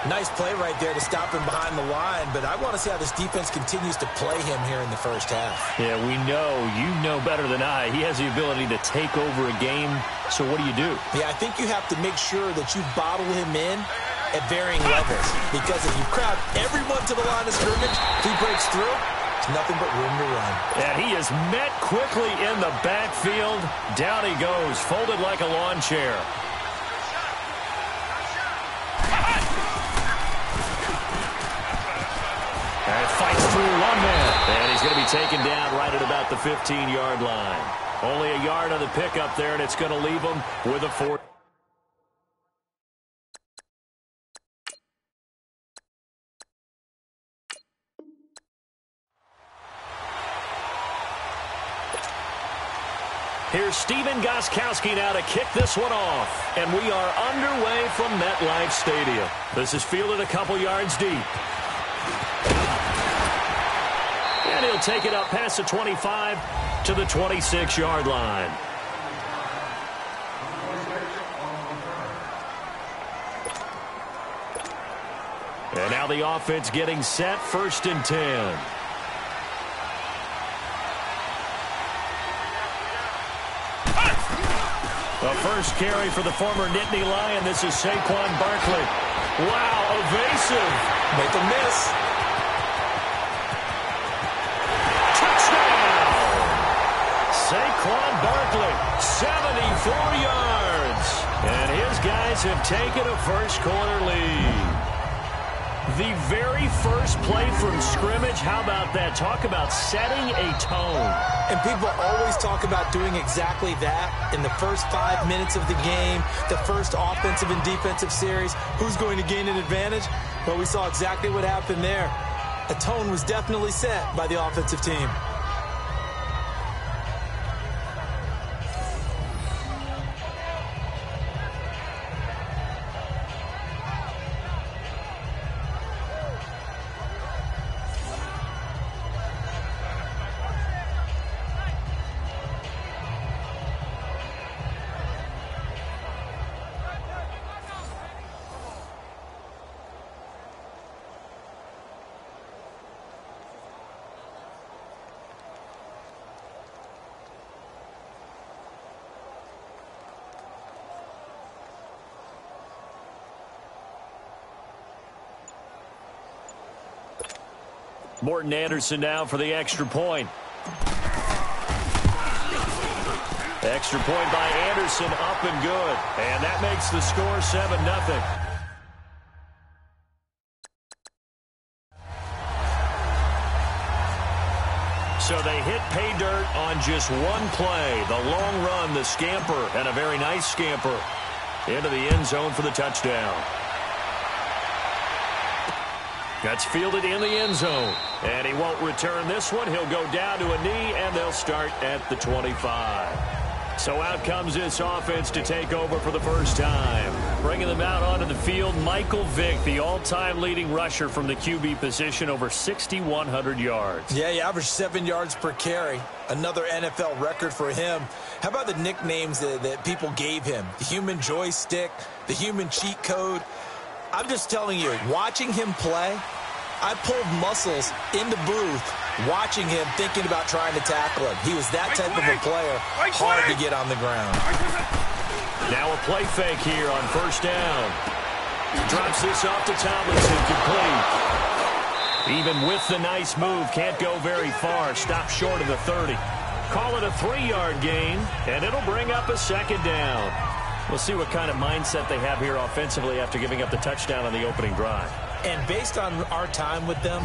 Nice play right there to stop him behind the line, but I want to see how this defense continues to play him here in the first half. Yeah, we know. You know better than I. He has the ability to take over a game, so what do you do? Yeah, I think you have to make sure that you bottle him in at varying levels, because if you crowd everyone to the line of scrimmage, if he breaks through, there's nothing but room to run. And he is met quickly in the backfield. Down he goes, folded like a lawn chair. And fights through one man. And he's going to be taken down right at about the 15-yard line. Only a yard on the pickup there, and it's going to leave him with a 4. Here's Stephen Gostkowski now to kick this one off. And we are underway from MetLife Stadium. This is fielded a couple yards deep. And he'll take it up past the 25 to the 26-yard line. And now the offense getting set, 1st and 10. The first carry for the former Nittany Lion. This is Saquon Barkley. Wow, evasive. Make a miss. Touchdown! Saquon Barkley, 74 yards. And his guys have taken a first-quarter lead. The very first play from scrimmage, how about that? Talk about setting a tone. And people always talk about doing exactly that in the first 5 minutes of the game, the first offensive and defensive series. Who's going to gain an advantage? Well, we saw exactly what happened there. A tone was definitely set by the offensive team. Morton Anderson now for the extra point. Extra point by Anderson, up and good. And that makes the score 7-0. So they hit pay dirt on just one play. The long run, the scamper, and a very nice scamper into the end zone for the touchdown. That's fielded in the end zone. And he won't return this one. He'll go down to a knee, and they'll start at the 25. So out comes this offense to take over for the first time. Bringing them out onto the field, Michael Vick, the all-time leading rusher from the QB position, over 6,100 yards. Yeah, he averaged 7 yards per carry. Another NFL record for him. How about the nicknames that people gave him? The human joystick, the human cheat code. I'm just telling you, watching him play, I pulled muscles in the booth watching him, thinking about trying to tackle him. He was that type of a player, hard to get on the ground. Now a play fake here on first down. Drops this off to Tomlinson, complete. Even with the nice move, can't go very far. Stop short of the 30. Call it a 3-yard gain, and it'll bring up a second down. We'll see what kind of mindset they have here offensively after giving up the touchdown on the opening drive. And based on our time with them,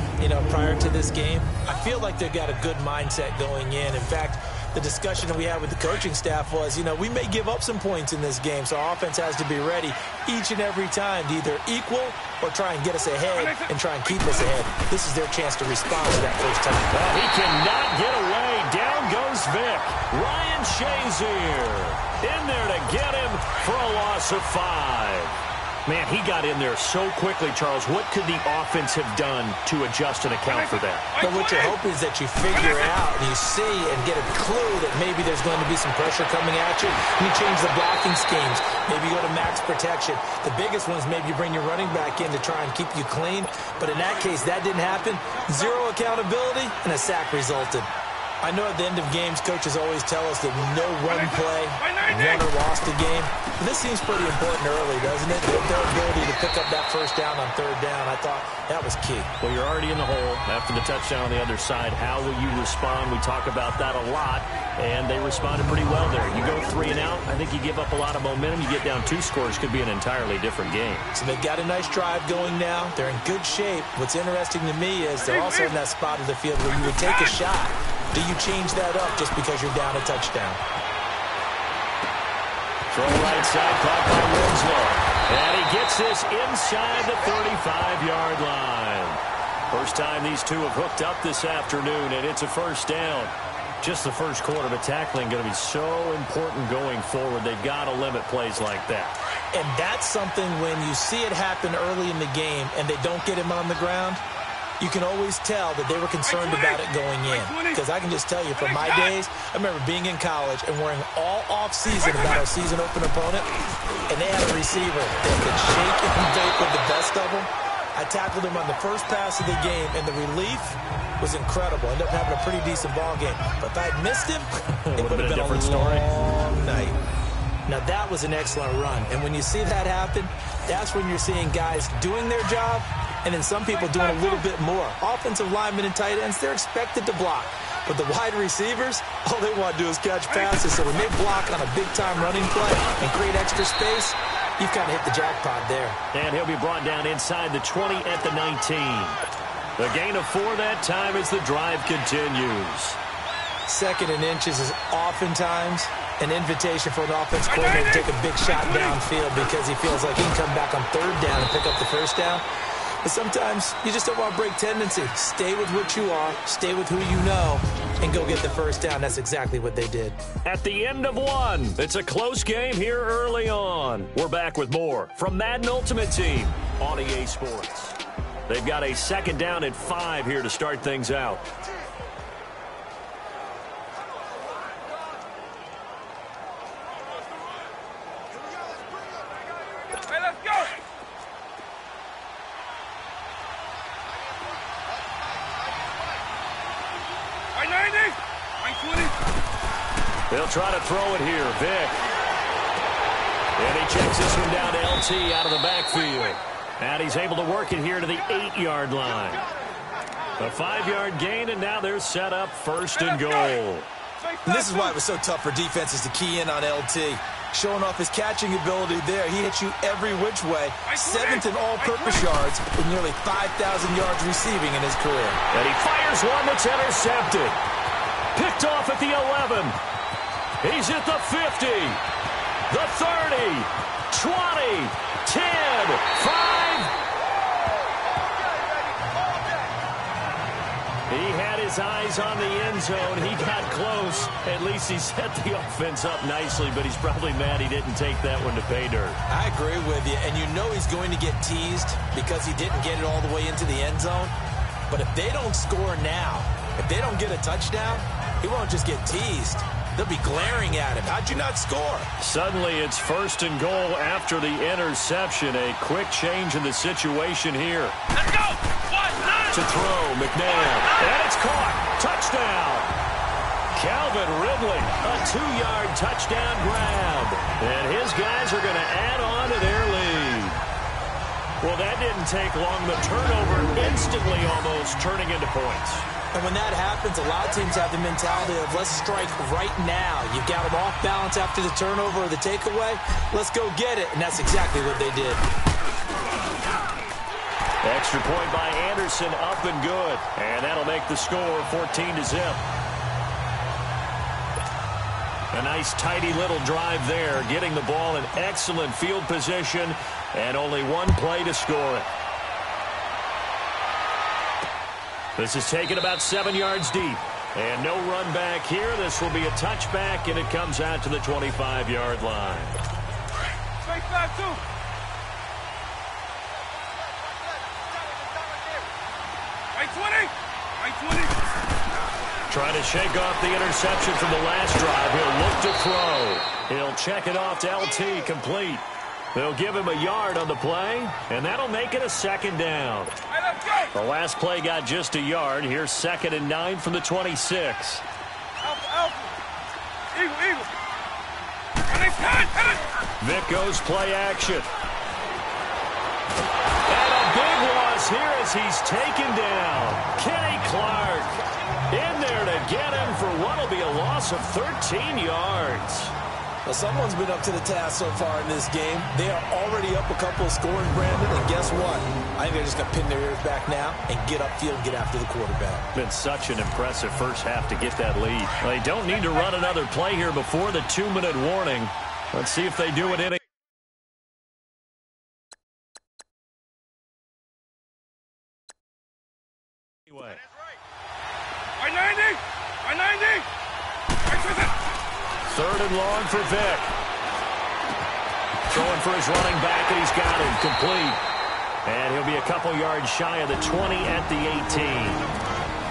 prior to this game, I feel like they've got a good mindset going in. In fact, the discussion that we had with the coaching staff was, we may give up some points in this game, so our offense has to be ready each and every time to either equal or try and get us ahead and try and keep us ahead. This is their chance to respond to that first time. Well, he cannot get away. Down goes Vick. Ryan Shazier in there to get him for a loss of 5. Man, he got in there so quickly, Charles. What could the offense have done to adjust and account for that? But what you're hoping is that you figure out and you see and get a clue that maybe there's going to be some pressure coming at you. You change the blocking schemes. Maybe you go to max protection. The biggest one is maybe you bring your running back in to try and keep you clean. But in that case, that didn't happen. Zero accountability, and a sack resulted. I know at the end of games, coaches always tell us that no run play won or lost a game. But this seems pretty important early, doesn't it? Their ability to pick up that first down on third down, I thought that was key. Well, you're already in the hole after the touchdown on the other side. How will you respond? We talk about that a lot, and they responded pretty well there. You go 3 and out, I think you give up a lot of momentum. You get down 2 scores, could be an entirely different game. So they've got a nice drive going now. They're in good shape. What's interesting to me is they're also in that spot of the field where you would take a shot. Do you change that up just because you're down a touchdown? Throw right side, caught by Winslow. And he gets this inside the 35-yard line. First time these two have hooked up this afternoon, and it's a first down. Just the first quarter, but tackling going to be so important going forward. They've got to limit plays like that. And that's something when you see it happen early in the game and they don't get him on the ground, you can always tell that they were concerned about it going in. Because I can just tell you, from my days, I remember being in college and worrying all off-season about our season open opponent, and they had a receiver that could shake and bake with the best of them. I tackled him on the first pass of the game, and the relief was incredible. Ended up having a pretty decent ball game. But if I had missed him, it would have been a different story. Night. Now, that was an excellent run. And when you see that happen, that's when you're seeing guys doing their job, and then some people doing a little bit more. Offensive linemen and tight ends, they're expected to block. But the wide receivers, all they want to do is catch passes. So when they block on a big-time running play and create extra space, you've kind of hit the jackpot there. And he'll be brought down inside the 20 at the 19. The gain of 4 that time as the drive continues. 2nd and inches is oftentimes an invitation for an offense coordinator to take a big shot downfield because he feels like he can come back on 3rd down and pick up the 1st down. But sometimes you just don't want to break tendency. Stay with what you are, stay with who you know, and go get the 1st down. That's exactly what they did. At the end of 1, it's a close game here early on. We're back with more from Madden Ultimate Team on EA Sports. They've got a 2nd down and 5 here to start things out. Hey, let's go! Right 90, right 20. They'll try to throw it here. Vic. And he checks this one down to LT out of the backfield. And he's able to work it here to the 8-yard line. A 5-yard gain, and now they're set up 1st and goal. And this is why it was so tough for defenses to key in on LT. Showing off his catching ability there. He hits you every which way. 7th in all-purpose yards with nearly 5,000 yards receiving in his career. And he fires one that's intercepted. Picked off at the 11. He's at the 50. The 30. 20. 10. 5. He had his eyes on the end zone. He got close. At least he set the offense up nicely, but he's probably mad he didn't take that one to pay dirt. I agree with you, and you know he's going to get teased because he didn't get it all the way into the end zone. But if they don't score now, if they don't get a touchdown, he won't just get teased. They'll be glaring at him. How'd you not score? Suddenly it's 1st and goal after the interception. A quick change in the situation here. Let's go! To throw, McNabb. And it's caught. Touchdown. Calvin Ridley, a 2-yard touchdown grab. And his guys are going to add on to their lead. Well, that didn't take long. The turnover instantly almost turning into points. And when that happens, a lot of teams have the mentality of let's strike right now. You've got them off balance after the turnover or the takeaway. Let's go get it. And that's exactly what they did. Extra point by Anderson, up and good. And that'll make the score 14-0. A nice, tidy little drive there, getting the ball in excellent field position, and only one play to score it. This is taken about 7 yards deep. And no run back here. This will be a touchback, and it comes out to the 25-yard line. Straight back, too. Right 20. Right 20. Trying to shake off the interception from the last drive. He'll look to throw. He'll check it off to LT, complete. They'll give him a yard on the play, and that'll make it a 2nd down. Hey, let's go. The last play got just a yard. Here's 2nd and 9 from the 26. Alpha. Eagle. And it's time. Hit it. Vic goes play action. And a big loss here as he's taken down. Kenny Clark in there to get him for what will be a loss of 13 yards. Well, someone's been up to the task so far in this game. They are already up a couple of scores, Brandon, and guess what? I think they're just going to pin their ears back now and get upfield and get after the quarterback. Been such an impressive first half to get that lead. They don't need to run another play here before the 2-minute warning. Let's see if they do it in anyway. Right 90. Right 90. Right 20. 3rd and long for Vic. Throwing for his running back, and he's got him complete. And he'll be a couple yards shy of the 20 at the 18.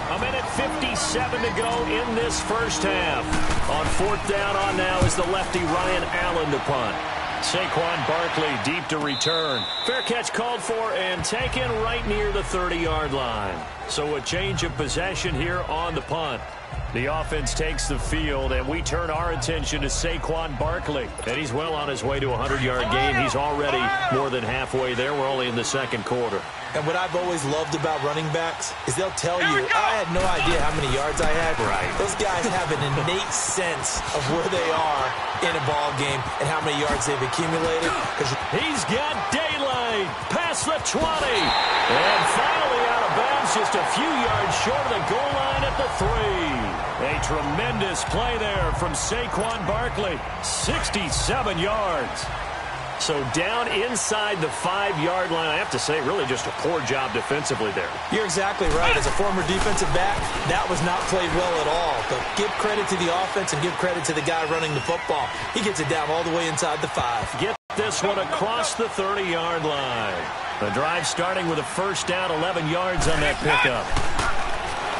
1:57 to go in this first half. On 4th down on now is the lefty Ryan Allen to punt. Saquon Barkley deep to return. Fair catch called for and taken right near the 30-yard line. So a change of possession here on the punt. The offense takes the field, and we turn our attention to Saquon Barkley. And he's well on his way to a 100-yard game. He's already more than halfway there. We're only in the second quarter. And what I've always loved about running backs is they'll tell you, I had no idea how many yards I had. Right. Those guys have an innate sense of where they are in a ball game and how many yards they've accumulated. He's got daylight past the 20. And finally out of bounds, just a few yards short of the goal line at the 3. A tremendous play there from Saquon Barkley. 67 yards. So down inside the 5-yard line. I have to say, really just a poor job defensively there. You're exactly right. As a former defensive back, that was not played well at all. But give credit to the offense and give credit to the guy running the football. He gets it down all the way inside the 5. Get this one across the 30-yard line. The drive starting with a first down, 11 yards on that pickup.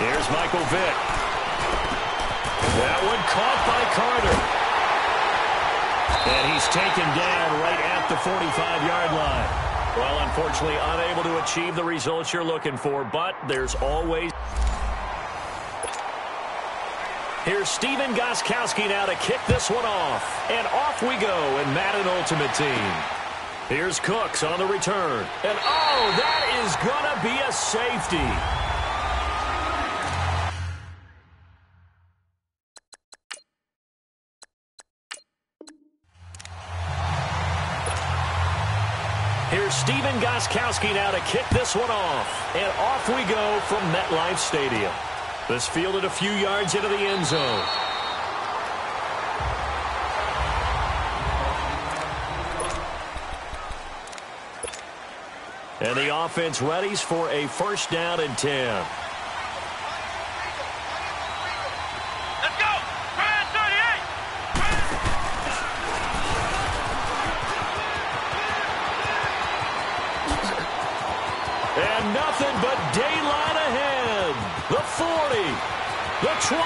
Here's Michael Vick. That one caught by Carter. And he's taken down right at the 45-yard line. Well, unfortunately, unable to achieve the results you're looking for, but there's always... Here's Steven Gostkowski now to kick this one off. And off we go in Madden Ultimate Team. Here's Cooks on the return. And, oh, that is going to be a safety. Here's Steven Gostkowski now to kick this one off. And off we go from MetLife Stadium. This fielded a few yards into the end zone. And the offense readies for a first down and 10. Let's go! Brand 38! And nothing but daylight ahead. The 40, the 20,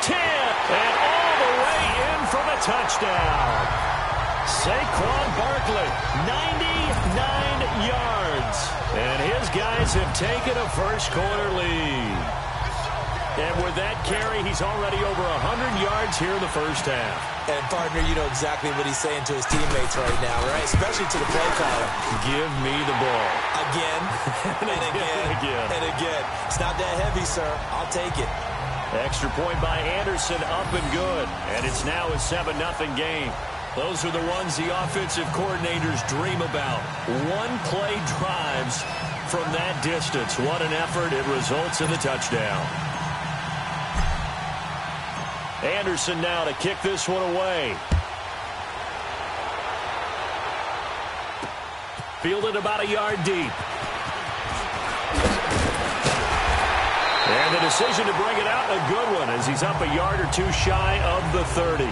10, and all the way in for the touchdown. Saquon Barkley, 99 yards. And his guys have taken a first-quarter lead. And with that carry, he's already over 100 yards here in the first half. And, partner, you know exactly what he's saying to his teammates right now, right? Especially to the play caller. Give me the ball. Again, and again, and again. It's not that heavy, sir. I'll take it. Extra point by Anderson, up and good. And it's now a 7-0 game. Those are the ones the offensive coordinators dream about. One-play drives from that distance. What an effort. It results in the touchdown. Anderson now to kick this one away. Fielded about a yard deep. And the decision to bring it out, a good one, as he's up a yard or two shy of the 30.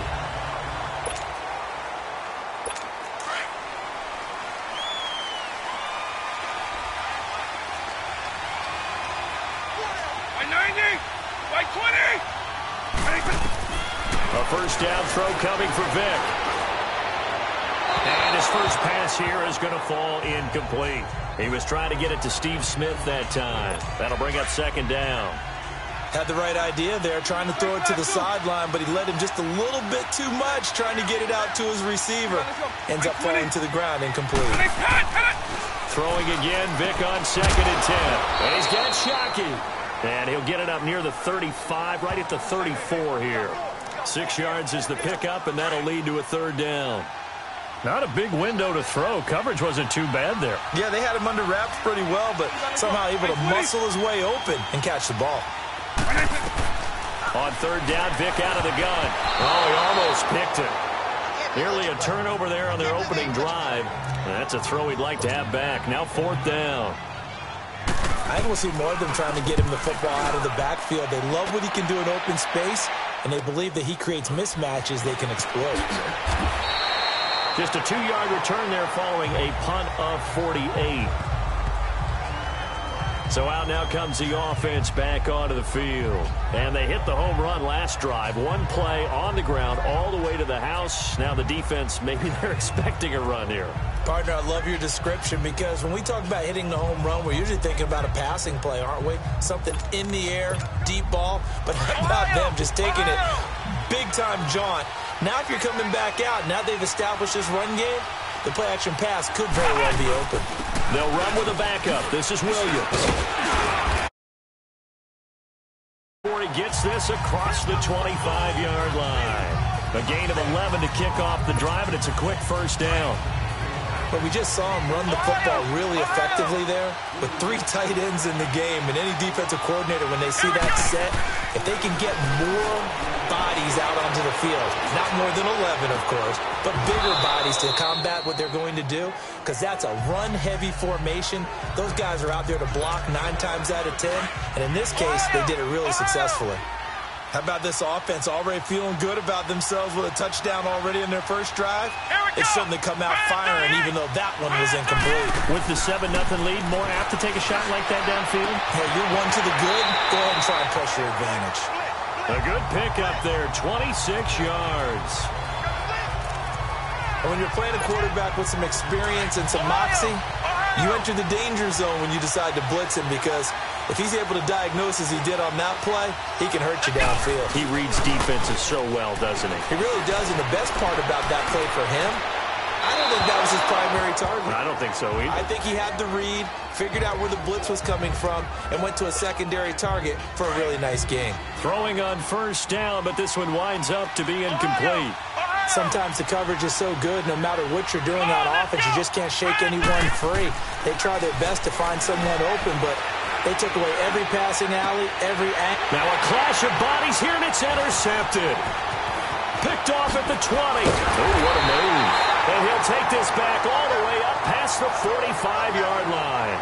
By 90! By 20! A first down throw coming for Vick. And his first pass here is going to fall incomplete. He was trying to get it to Steve Smith that time. That'll bring up second down. Had the right idea there, trying to throw it to the sideline, but he let him just a little bit too much, trying to get it out to his receiver. Ends up falling to the ground, incomplete. Throwing again, Vick on second and 10. And he's got Shockey. And he'll get it up near the 35, right at the 34 here. 6 yards is the pickup, and that'll lead to a third down. Not a big window to throw. Coverage wasn't too bad there. Yeah, they had him under wraps pretty well, but somehow able to muscle his way open and catch the ball. On third down, Vick out of the gun. Oh, he almost picked it. Nearly a turnover there on their opening drive. That's a throw he'd like to have back. Now fourth down. I think we'll see more of them trying to get him the football out of the backfield. They love what he can do in open space, and they believe that he creates mismatches they can exploit. Just a 2-yard return there following a punt of 48. So out now comes the offense back onto the field. And they hit the home run last drive. One play on the ground all the way to the house. Now the defense, maybe they're expecting a run here. Partner, I love your description because when we talk about hitting the home run, we're usually thinking about a passing play, aren't we? Something in the air, deep ball. But how about them just taking it big-time jaunt? Now if you're coming back out, now they've established this run game, the play-action pass could very well be open. They'll run with a backup. This is Williams. He gets this across the 25-yard line. A gain of 11 to kick off the drive, and it's a quick first down. But we just saw him run the football really effectively there with 3 tight ends in the game. And any defensive coordinator, when they see that set, if they can get more bodies out onto the field, not more than 11, of course, but bigger bodies to combat what they're going to do, because that's a run-heavy formation. Those guys are out there to block 9 times out of 10. And in this case, they did it really successfully. How about this offense already feeling good about themselves with a touchdown already in their first drive? They certainly come out firing, even though that one was incomplete. With the 7-0 lead, more apt to take a shot like that downfield? Hey, you're one to the good. Go ahead and try and push your advantage. A good pick up there, 26 yards. And when you're playing a quarterback with some experience and some moxie, you enter the danger zone when you decide to blitz him, because if he's able to diagnose as he did on that play, he can hurt you downfield. He reads defenses so well, doesn't he? He really does, and the best part about that play for him, I don't think that was his primary target. I don't think so either. I think he had the read, figured out where the blitz was coming from, and went to a secondary target for a really nice game. Throwing on first down, but this one winds up to be incomplete. Sometimes the coverage is so good, no matter what you're doing on offense, you just can't shake anyone free. They try their best to find someone open, but they took away every passing alley, every angle. Now a clash of bodies here, and it's intercepted. Picked off at the 20. Oh, what a move. And he'll take this back all the way up past the 45-yard line.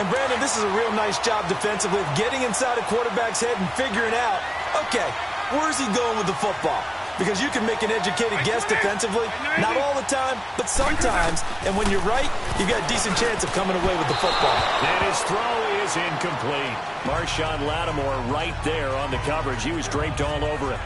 And, Brandon, this is a real nice job defensively of getting inside a quarterback's head and figuring out, okay, where's he going with the football? Because you can make an educated guess defensively, not all the time, but sometimes. And when you're right, you've got a decent chance of coming away with the football. And his throw is incomplete. Marshawn Lattimore right there on the coverage. He was draped all over it.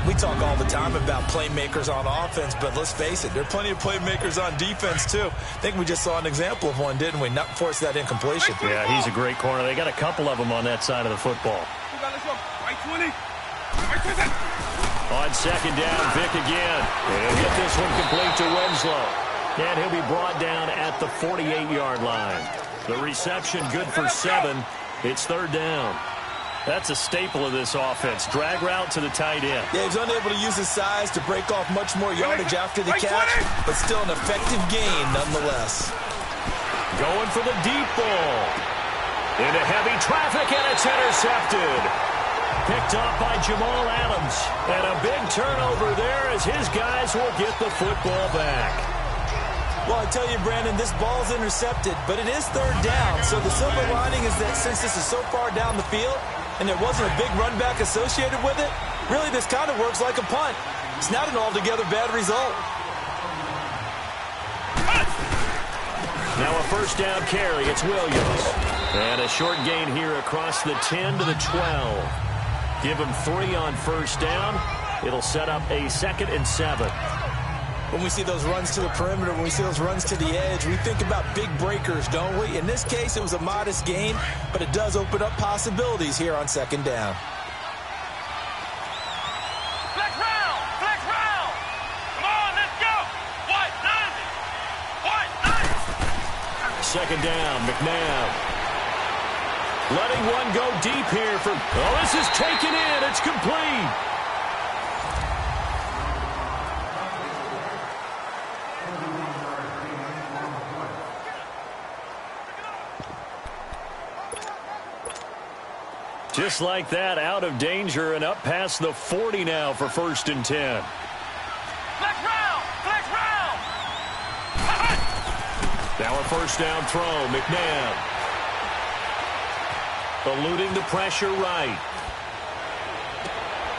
We talk all the time about playmakers on offense, but let's face it, there are plenty of playmakers on defense, too. I think we just saw an example of one, didn't we? Not force that incompletion. Yeah, he's a great corner. They got a couple of them on that side of the football. On second down, Vick again. And he'll get this one complete to Winslow. And he'll be brought down at the 48-yard line. The reception good for 7. It's third down. That's a staple of this offense. Drag route to the tight end. Yeah, he's unable to use his size to break off much more yardage after the catch, but still an effective gain nonetheless. Going for the deep ball. Into heavy traffic, and it's intercepted. Picked up by Jamal Adams. And a big turnover there as his guys will get the football back. Well, I tell you, Brandon, this ball's intercepted, but it is third down. So the silver lining is that since this is so far down the field and there wasn't a big run back associated with it, really this kind of works like a punt. It's not an altogether bad result. Now a first down carry. It's Williams. And a short gain here across the 10 to the 12. Give him 3 on first down. It'll set up a 2nd and 7. When we see those runs to the perimeter, when we see those runs to the edge, we think about big breakers, don't we? In this case, it was a modest gain, but it does open up possibilities here on second down. Flex round! Flex round! Come on, let's go! White, 90! Second down, McNabb. Letting one go deep here for... Oh, this is taken in. It's complete. Just like that, out of danger and up past the 40 now for 1st and 10. Flex round! Flex round! Now a first down throw, McNabb. Eluding the pressure right.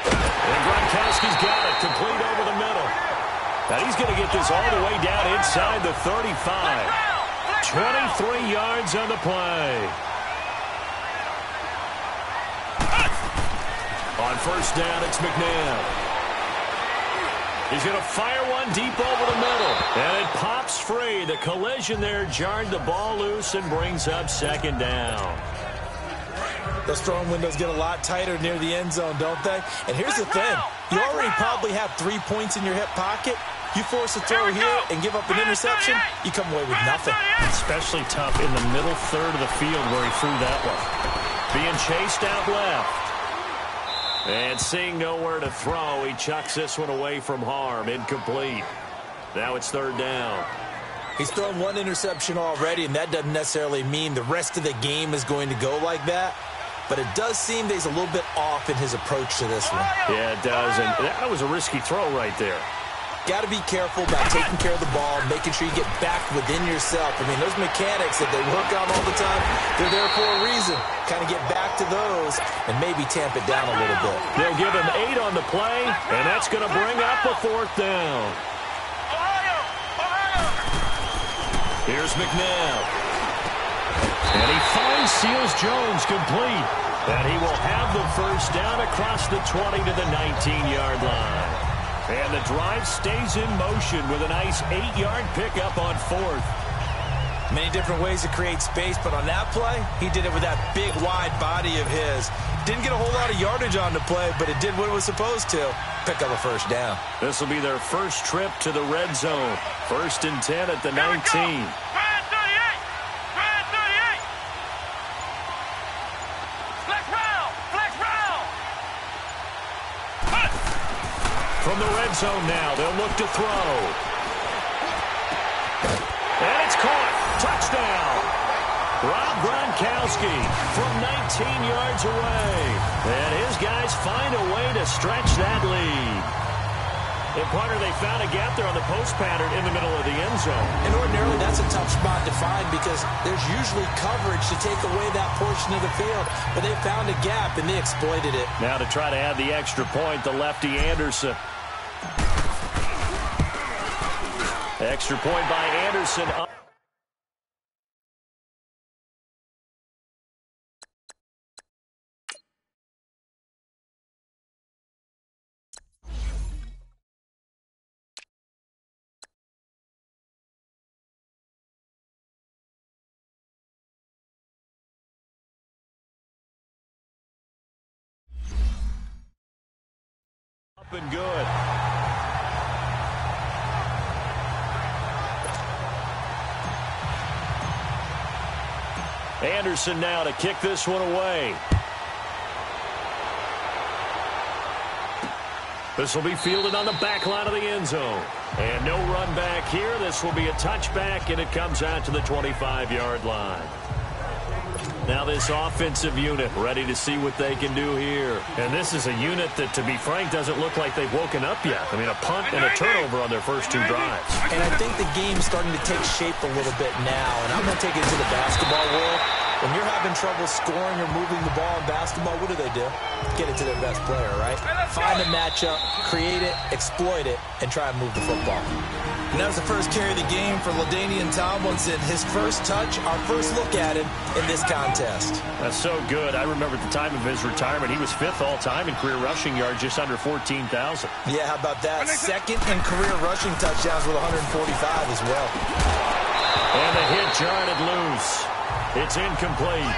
And Gronkowski's got it, complete over the middle. Now he's going to get this all the way down inside the 35. 23 yards on the play. On first down, it's McNabb. He's going to fire one deep over the middle. And it pops free. The collision there jarred the ball loose and brings up second down. Those throwing windows get a lot tighter near the end zone, don't they? And here's the thing. You already probably have 3 points in your hip pocket. You force a throw here and give up an interception, you come away with nothing. Especially tough in the middle third of the field where he threw that one. Being chased out left. And seeing nowhere to throw, he chucks this one away from harm. Incomplete. Now it's third down. He's thrown one interception already, and that doesn't necessarily mean the rest of the game is going to go like that. But it does seem that he's a little bit off in his approach to this one. Yeah, it does. And that was a risky throw right there. Got to be careful about taking care of the ball, making sure you get back within yourself. I mean, those mechanics that they work on all the time, they're there for a reason. Kind of get back to those and maybe tamp it down a little bit. They'll give him 8 on the play, and that's going to bring up a fourth down. Here's McNabb. And he finds Seals Jones complete. And he will have the first down across the 20 to the 19-yard line. And the drive stays in motion with a nice 8-yard pickup on fourth. Many different ways to create space, but on that play, he did it with that big, wide body of his. Didn't get a whole lot of yardage on the play, but it did what it was supposed to. Pick up a first down. This will be their first trip to the red zone. 1st and 10 at the 19. From the red zone now, they'll look to throw. And it's caught. Touchdown. Rob Gronkowski from 19 yards away. And his guys find a way to stretch that lead. And partner, they found a gap there on the post pattern in the middle of the end zone. And ordinarily, that's a tough spot to find because there's usually coverage to take away that portion of the field. But they found a gap, and they exploited it. Now to try to add the extra point, the lefty Anderson. Extra point by Anderson. Up and good. Anderson now to kick this one away. This will be fielded on the back line of the end zone. And no run back here. This will be a touchback, and it comes out to the 25-yard line. Now this offensive unit ready to see what they can do here. And this is a unit that, to be frank, doesn't look like they've woken up yet. I mean, a punt and a turnover on their first 2 drives. And I think the game's starting to take shape a little bit now. And I'm going to take it to the basketball world. When you're having trouble scoring or moving the ball in basketball, what do? Get it to their best player, right? Find a matchup, create it, exploit it, and try and move the football. And that was the first carry of the game for LaDainian Tomlinson. His first touch, our first look at him in this contest. That's so good. I remember at the time of his retirement, he was 5th all-time in career rushing yards, just under 14,000. Yeah, how about that? 2nd in career rushing touchdowns with 145 as well. And the hit jarred it loose. It's incomplete.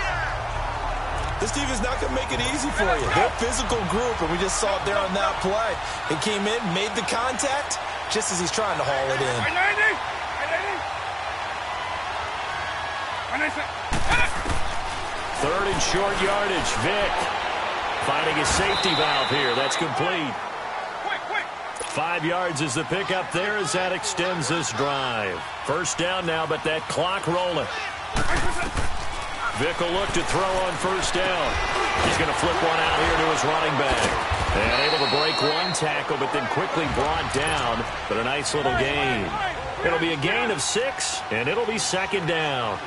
This team is not going to make it easy for you. They're a physical group, and we just saw it there on that play. He came in, made the contact, just as he's trying to haul it in. 3rd and short yardage. Vick finding his safety valve here. That's complete. 5 yards is the pickup there as that extends this drive. First down now, but that clock rolling. Vick will look to throw on first down. He's going to flip one out here to his running back. And able to break one tackle, but then quickly brought down. But a nice little gain. It'll be a gain of 6, and it'll be 2nd down.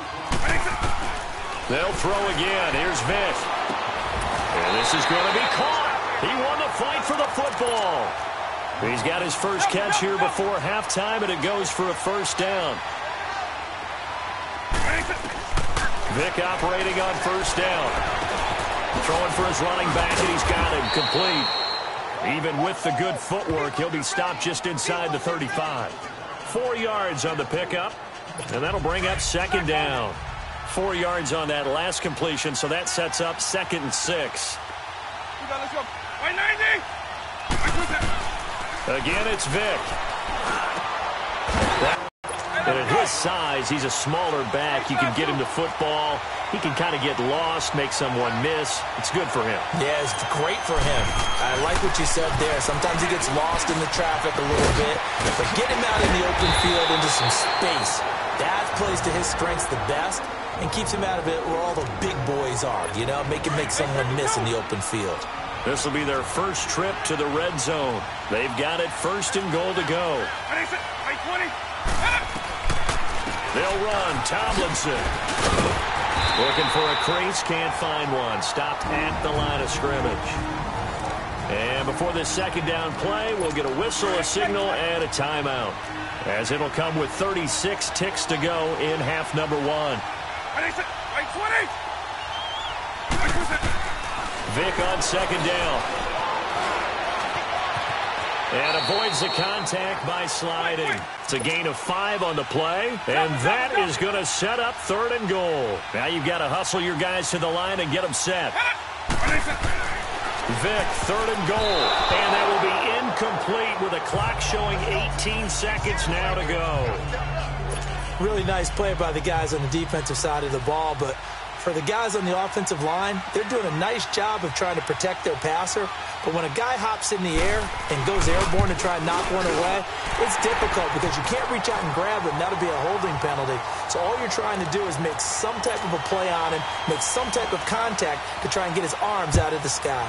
They'll throw again. Here's Vick. And this is going to be caught. He won the fight for the football. He's got his first catch here before halftime, and it goes for a first down. Vick operating on first down. Throwing for his running back, and he's got him complete. Even with the good footwork, he'll be stopped just inside the 35. 4 yards on the pickup, and that'll bring up second down. 4 yards on that last completion, so that sets up 2nd and 6. Let's go. Right 90. Again, it's Vic. And at his size, he's a smaller back. You can get him to football. He can kind of get lost, make someone miss. It's good for him. Yeah, it's great for him. I like what you said there. Sometimes he gets lost in the traffic a little bit, but get him out in the open field into some space. That plays to his strengths the best and keeps him out of it where all the big boys are, you know, make someone miss in the open field. This will be their first trip to the red zone. They've got it 1st and goal to go. Right 20. They'll run. Tomlinson. Looking for a crease. Can't find one. Stopped at the line of scrimmage. And before this second down play, we'll get a whistle, a signal, and a timeout, as it'll come with 36 ticks to go in half number 1. Right 20. Vic on second down. And avoids the contact by sliding. It's a gain of 5 on the play, and that is going to set up 3rd and goal. Now you've got to hustle your guys to the line and get them set. Vic, 3rd and goal, and that will be incomplete with a clock showing 18 seconds now to go. Really nice play by the guys on the defensive side of the ball, but for the guys on the offensive line, they're doing a nice job of trying to protect their passer. But when a guy hops in the air and goes airborne to try and knock one away, it's difficult because you can't reach out and grab him. That'll be a holding penalty. So all you're trying to do is make some type of a play on him, make some type of contact to try and get his arms out of the sky.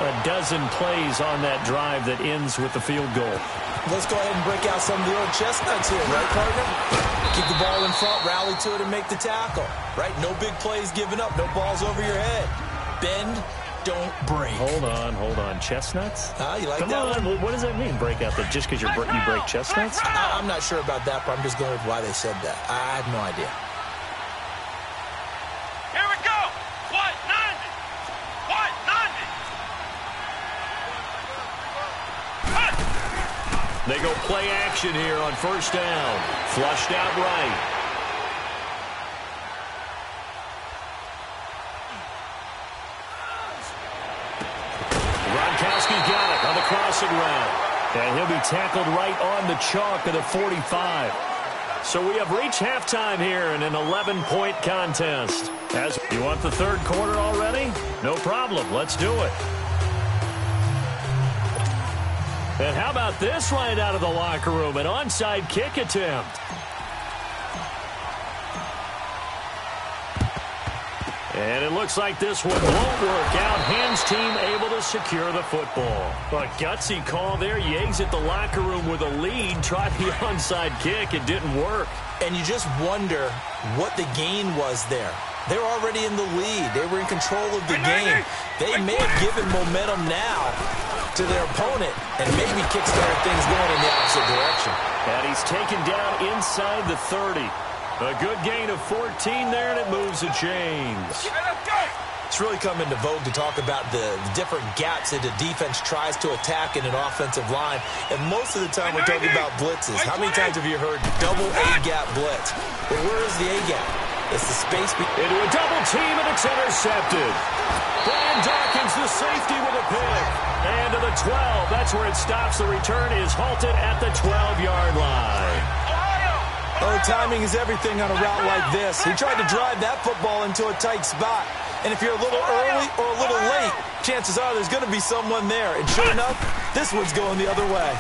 A dozen plays on that drive that ends with the field goal. Let's go ahead and break out some of the old chestnuts here, right, partner? Keep the ball in front, rally to it, and make the tackle, right? No big plays given up, no balls over your head. Bend, don't break. Hold on. Chestnuts? You like Come that on. one? What does that mean, break out? That just because you break chestnuts? I'm not sure about that, but I'm just going with why they said that. I have no idea. Here we go. What? 90. What? 90. They go play action here on 1st down. Flushed out right. Gronkowski's got it on the crossing route. And he'll be tackled right on the chalk of the 45. So we have reached halftime here in an 11-point contest. As you want the 3rd quarter already? No problem. Let's do it. And how about this right out of the locker room? An onside kick attempt. And it looks like this one won't work out. Hens team able to secure the football. A gutsy call there. You exit the locker room with a lead. Tried the onside kick. It didn't work. And you just wonder what the gain was there. They're already in the lead. They were in control of the game. They may have given momentum now to their opponent and maybe kickstarted things going in the opposite direction. And he's taken down inside the 30. A good gain of 14 there, and it moves the chains. It's really come into vogue to talk about the different gaps that a defense tries to attack in an offensive line. And most of the time we're talking about blitzes. How many times have you heard double A-gap blitz? But where is the A-gap? It's the space. Into a double team, and it's intercepted. Brian Dawkins, the safety, with a pick. And to the 12. That's where it stops. The return is halted at the 12-yard line. Oh, timing is everything on a route like this. He tried to drive that football into a tight spot. And if you're a little early or a little late, chances are there's going to be someone there. And sure enough, this one's going the other way.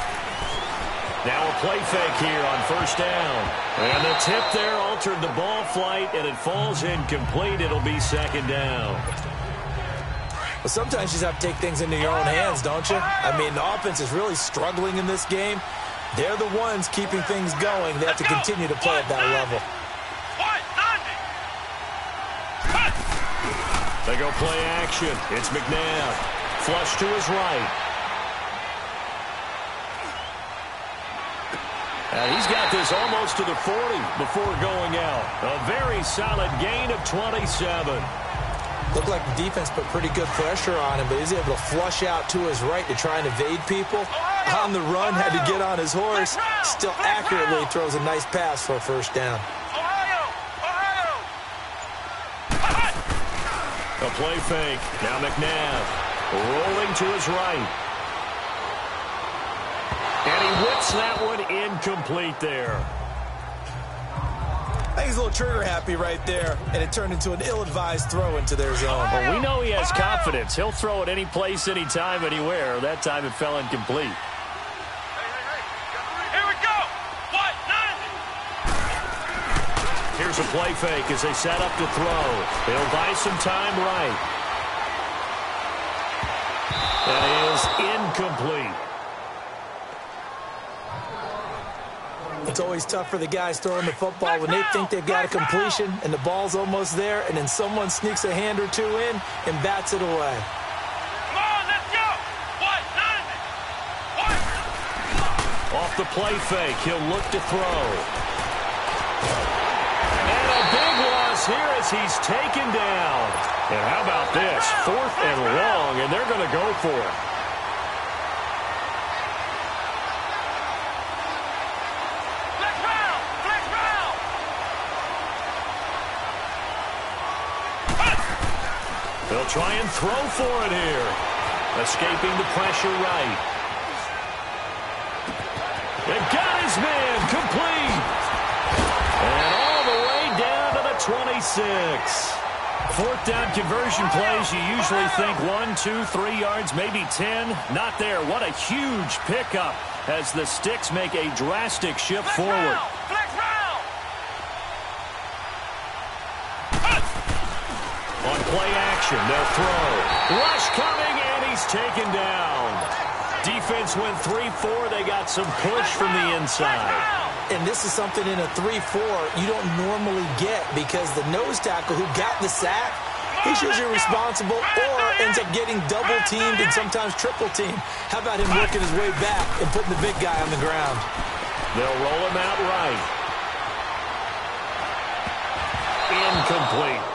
Now a play fake here on 1st down. And the tip there altered the ball flight, and it falls incomplete. It'll be 2nd down. Well, sometimes you just have to take things into your own hands, don't you? I mean, the offense is really struggling in this game. They're the ones keeping things going. They have to continue to play at that level. They go play action. It's McNabb. Flush to his right. And he's got this almost to the 40 before going out. A very solid gain of 27. Looked like the defense put pretty good pressure on him, but he's able to flush out to his right to try and evade people. On the run, had to get on his horse. Still accurately throws a nice pass for a first down. A play fake. Now McNabb rolling to his right. And he whips that one incomplete there. I think he's a little trigger happy right there, and it turned into an ill-advised throw into their zone. Well, we know he has confidence. He'll throw it any place, anytime, anywhere. That time it fell incomplete. Here we go. What? None. Here's a play fake as they set up to throw. They'll buy some time right. That is incomplete. It's always tough for the guys throwing the football when they think they've got a completion and the ball's almost there, and then someone sneaks a hand or two in and bats it away. Come on, let's go. What? None. What? Off the play fake, he'll look to throw. And a big loss here as he's taken down. And how about this? 4th and long, and they're going to go for it. They'll try and throw for it here. Escaping the pressure right. They got his man complete. And all the way down to the 26. 4th down conversion plays, you usually think 1, 2, 3 yards, maybe 10. Not there. What a huge pickup as the Sticks make a drastic shift forward. On play action, they'll throw. Rush coming, and he's taken down. Defense went 3-4. They got some push from the inside. And this is something in a 3-4 you don't normally get because the nose tackle who got the sack, he's usually responsible or ends up getting double-teamed and sometimes triple-teamed. How about him working his way back and putting the big guy on the ground? They'll roll him out right. Incomplete.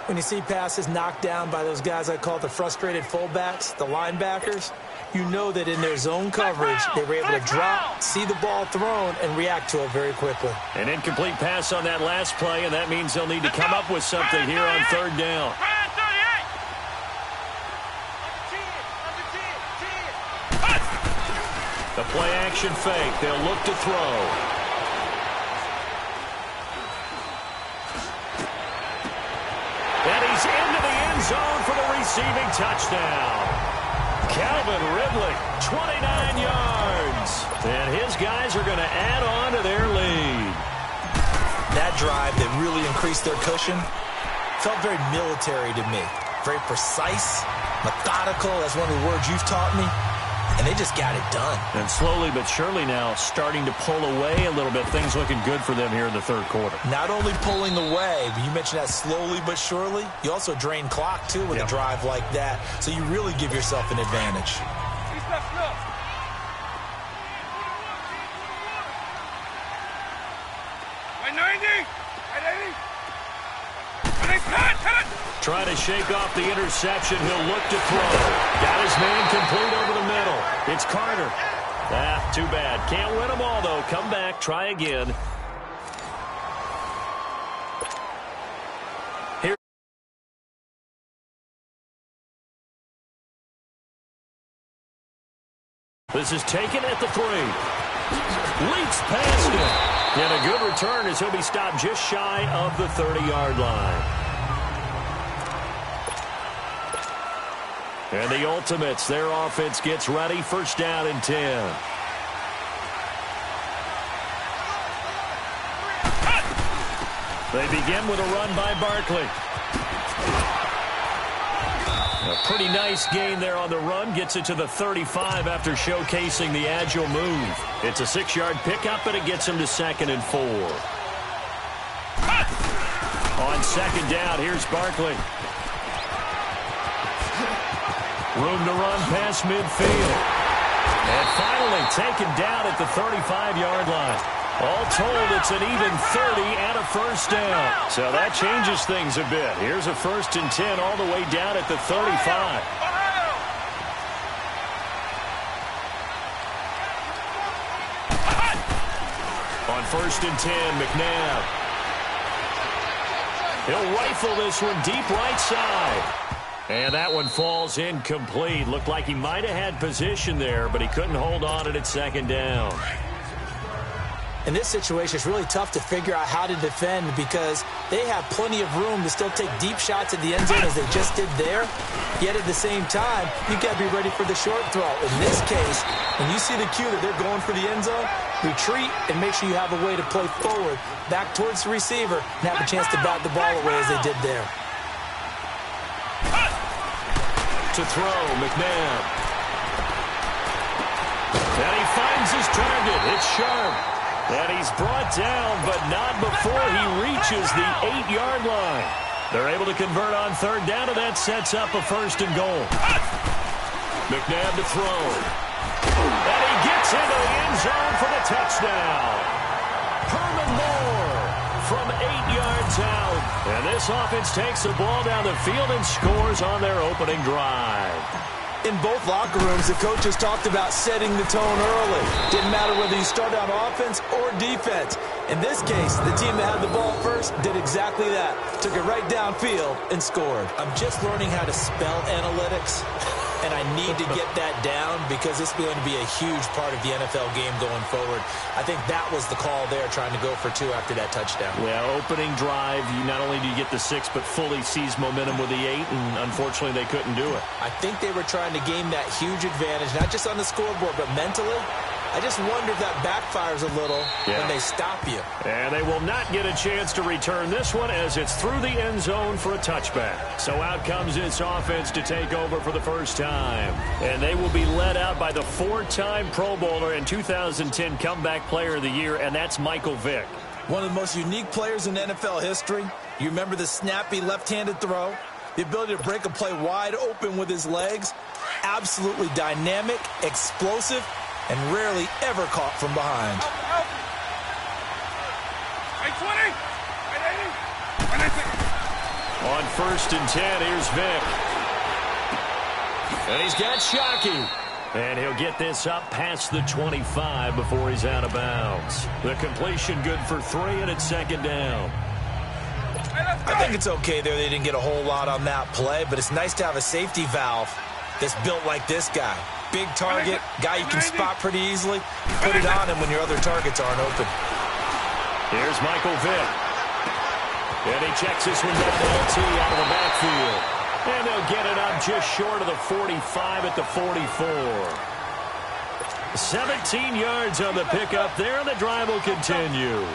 When you see passes knocked down by those guys I call the frustrated fullbacks, the linebackers, you know that in their zone coverage, they were able to drop, see the ball thrown, and react to it very quickly. An incomplete pass on that last play, and that means they'll need to come up with something here on 3rd down. The play action fake. They'll look to throw. And he's into the end zone for the receiving touchdown. Calvin Ridley, 29 yards. And his guys are going to add on to their lead. That drive that really increased their cushion felt very military to me. Very precise, methodical. That's one of the words you've taught me. And they just got it done. And slowly but surely now starting to pull away a little bit. Things looking good for them here in the 3rd quarter. Not only pulling away, but you mentioned that slowly but surely. You also drain clock, too, with a drive like that. So you really give yourself an advantage. Trying to shake off the interception. He'll look to throw. Got his man complete over the middle. It's Carter. Too bad. Can't win them all, though. Come back. Try again. Here. This is taken at the 3. Leaps past him. And a good return as he'll be stopped just shy of the 30-yard line. And the Ultimates, their offense gets ready. 1st down and 10. They begin with a run by Barkley. A pretty nice gain there on the run. Gets it to the 35 after showcasing the agile move. It's a 6-yard pickup, but it gets him to 2nd and 4. On 2nd down, here's Barkley. Room to run past midfield. And finally taken down at the 35-yard line. All told, it's an even 30 and a first down. So that changes things a bit. Here's a 1st and 10 all the way down at the 35. On 1st and 10, McNabb. He'll rifle this one deep right side. And that one falls incomplete. Looked like he might have had position there, but he couldn't hold on at 2nd down. In this situation, it's really tough to figure out how to defend because they have plenty of room to still take deep shots at the end zone as they just did there. Yet at the same time, you got to be ready for the short throw. In this case, when you see the cue that they're going for the end zone, retreat and make sure you have a way to play forward, back towards the receiver, and have a chance to bat the ball away as they did there. To throw, McNabb. And he finds his target. It's Sharp. And he's brought down, but not before he reaches the 8-yard line. They're able to convert on 3rd down, and that sets up a 1st and goal. McNabb to throw. And he gets into the end zone for the touchdown. Herman Moore from 8 yards out. And this offense takes the ball down the field and scores on their opening drive. In both locker rooms, the coaches talked about setting the tone early. Didn't matter whether you start on offense or defense. In this case, the team that had the ball first did exactly that. Took it right downfield and scored. I'm just learning how to spell analytics, and I need to get that down because it's going to be a huge part of the NFL game going forward. I think that was the call there, trying to go for 2 after that touchdown. Yeah, opening drive, you not only do you get the 6, but fully seize momentum with the 8, and unfortunately they couldn't do it. I think they were trying to gain that huge advantage, not just on the scoreboard, but mentally. I just wonder if that backfires a little when they stop you. And they will not get a chance to return this one as it's through the end zone for a touchback. So out comes its offense to take over for the first time. And they will be led out by the 4-time Pro Bowler and 2010 Comeback Player of the Year, and that's Michael Vick. One of the most unique players in NFL history. You remember the snappy left-handed throw? The ability to break a play wide open with his legs. Absolutely dynamic, explosive, and rarely ever caught from behind. On 1st and 10, here's Vick. And he's got Shockey. And he'll get this up past the 25 before he's out of bounds. The completion good for 3, and it's 2nd down. I think it's okay there. They didn't get a whole lot on that play, but it's nice to have a safety valve that's built like this guy. Big target, guy you can spot pretty easily. Put it on him when your other targets aren't open. Here's Michael Vick. And he checks this one down to LT out of the backfield. And they'll get it up just short of the 45 at the 44. 17 yards on the pickup there, and the drive will continue.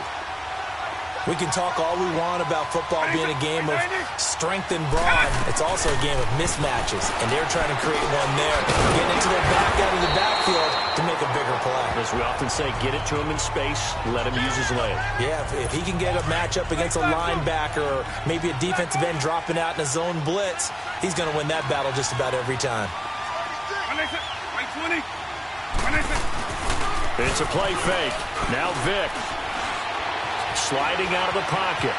We can talk all we want about football being a game of strength and brawn. It's also a game of mismatches, and they're trying to create one there. Get into their back out of the backfield to make a bigger play. As we often say, get it to him in space, let him use his leg. Yeah, if he can get a matchup against a linebacker or maybe a defensive end dropping out in a zone blitz, he's going to win that battle just about every time. It's a play fake. Now Vick. Sliding out of the pocket.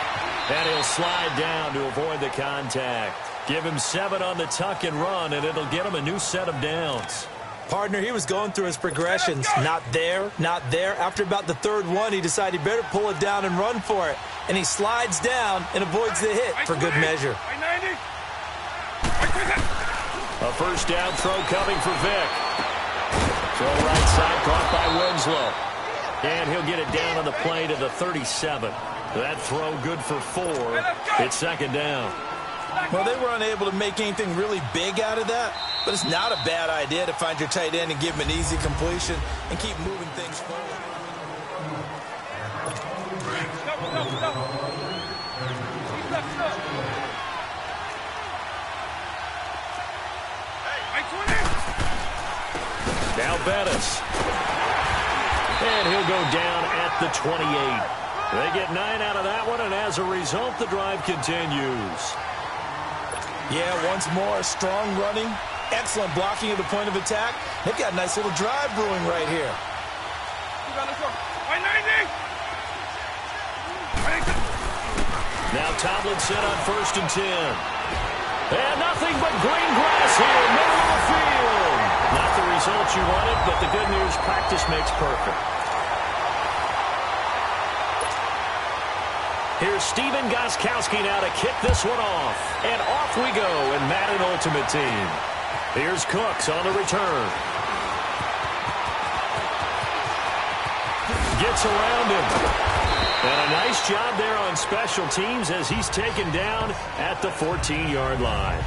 And he'll slide down to avoid the contact. Give him 7 on the tuck and run, and it'll get him a new set of downs. Partner, he was going through his progressions. Not there, not there. After about the 3rd one, he decided he better pull it down and run for it. And he slides down and avoids the hit for good measure. A first down throw coming for Vick. Throw right side, caught by Winslow. And he'll get it down on the play to the 37. That throw good for 4. It's 2nd down. Well, they were unable to make anything really big out of that, but it's not a bad idea to find your tight end and give him an easy completion and keep moving things forward. Now Bettis. And he'll go down at the 28. They get 9 out of that one, and as a result, the drive continues. Yeah, once more, strong running, excellent blocking at the point of attack. They've got a nice little drive brewing right here. Now Tomlinson on 1st and 10. And nothing but green grass here, middle of the field. Not the result you wanted, but the good news, practice makes perfect. Here's Steven Gostkowski now to kick this one off. And off we go in Madden Ultimate Team. Here's Cooks on the return. Gets around him. And a nice job there on special teams as he's taken down at the 14-yard line.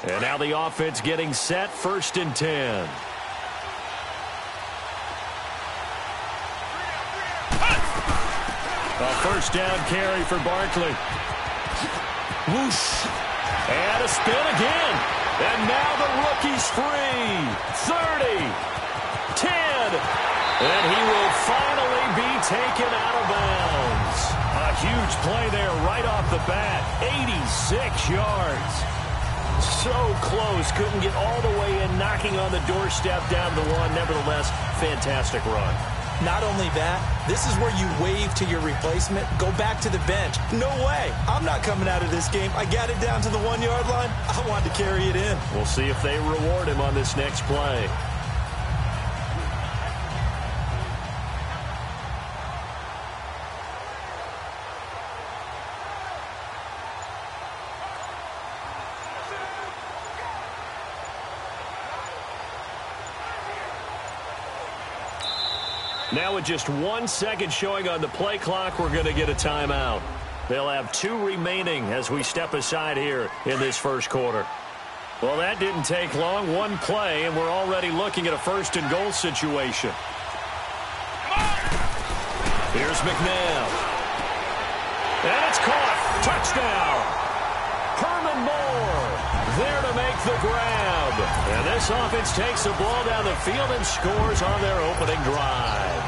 And now the offense getting set, 1st and 10. A 1st down carry for Barkley. Whoosh. And a spin again. And now the rookie's free. 30. 10. And he will finally be taken out of bounds. A huge play there right off the bat. 86 yards. So close. Couldn't get all the way in, knocking on the doorstep down the one. Nevertheless, fantastic run. Not only that, this is where you wave to your replacement, go back to the bench. No way. I'm not coming out of this game. I got it down to the 1-yard line. I wanted to carry it in. We'll see if they reward him on this next play. Now with just 1 second showing on the play clock, we're going to get a timeout. They'll have 2 remaining as we step aside here in this first quarter. Well, that didn't take long. 1 play, and we're already looking at a 1st and goal situation. Here's McNabb. And it's caught. Touchdown. Herman Moore there to make the grab. And this offense takes the ball down the field and scores on their opening drive.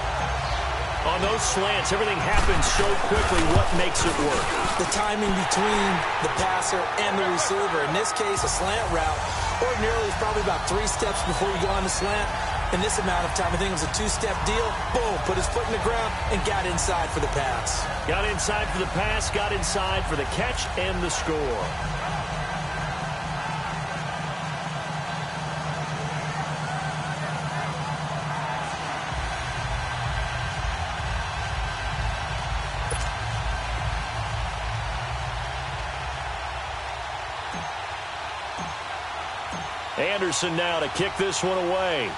On those slants, everything happens so quickly. What makes it work? The timing between the passer and the receiver. In this case, a slant route. Ordinarily, it's probably about 3 steps before you go on the slant. In this amount of time, I think it was a 2-step deal. Boom, put his foot in the ground and got inside for the pass. Got inside for the pass, got inside for the catch and the score. Anderson now to kick this one away.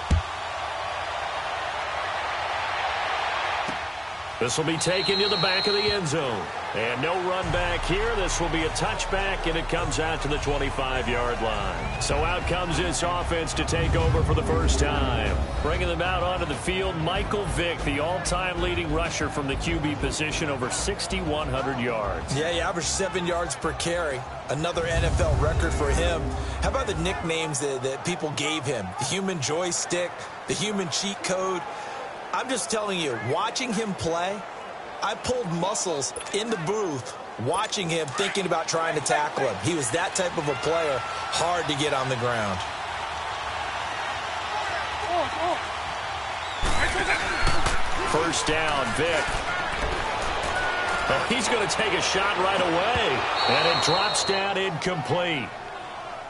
This will be taken to the back of the end zone. And no run back here. This will be a touchback, and it comes out to the 25-yard line. So out comes this offense to take over for the first time. Bringing them out onto the field, Michael Vick, the all-time leading rusher from the QB position, over 6,100 yards. Yeah, he averaged 7 yards per carry. Another NFL record for him. How about the nicknames that people gave him? The human joystick, the human cheat code. I'm just telling you, watching him play, I pulled muscles in the booth watching him, thinking about trying to tackle him. He was that type of a player, hard to get on the ground. First down, Vick. He's going to take a shot right away, and it drops down incomplete.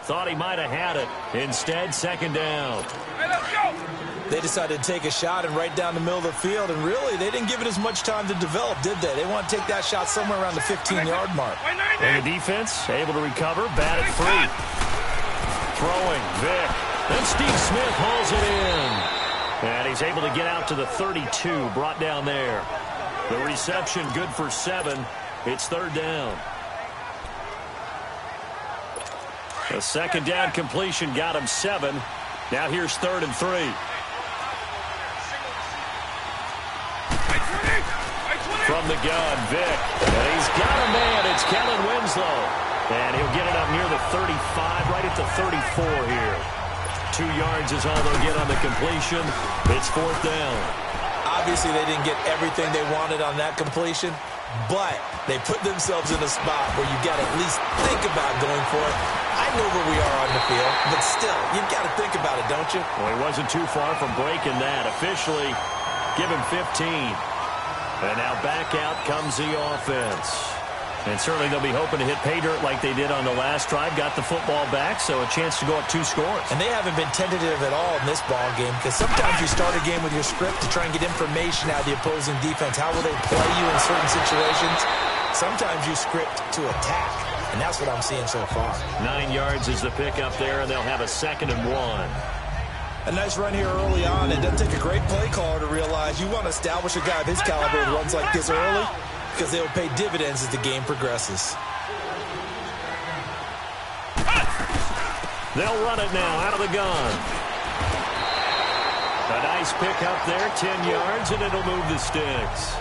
Thought he might have had it. Instead, 2nd down. Hey, let's go! They decided to take a shot and right down the middle of the field, and really, they didn't give it as much time to develop, did they? They want to take that shot somewhere around the 15-yard mark. And the defense able to recover, batted free. Throwing, Vick. Then Steve Smith hauls it in. And he's able to get out to the 32, brought down there. The reception good for 7. It's 3rd down. A 2nd down completion got him 7. Now here's 3rd and 3. From the gun, Vick. And he's got a man. It's Kellen Winslow. And he'll get it up near the 35, right at the 34 here. 2 yards is all they'll get on the completion. It's 4th down. Obviously, they didn't get everything they wanted on that completion, but they put themselves in a spot where you got to at least think about going for it. I know where we are on the field, but still, you've got to think about it, don't you? Well, he wasn't too far from breaking that. Officially, give him 15. And now back out comes the offense. And certainly they'll be hoping to hit pay dirt like they did on the last drive. Got the football back, so a chance to go up 2 scores. And they haven't been tentative at all in this ball game, because sometimes you start a game with your script to try and get information out of the opposing defense. How will they play you in certain situations? Sometimes you script to attack, and that's what I'm seeing so far. 9 yards is the pickup there, and they'll have a 2nd and 1. A nice run here early on. It doesn't take a great play caller to realize you want to establish a guy of his caliber who runs like this early, because they'll pay dividends as the game progresses. They'll run it now out of the gun. A nice pick up there, 10 yards, and it'll move the sticks.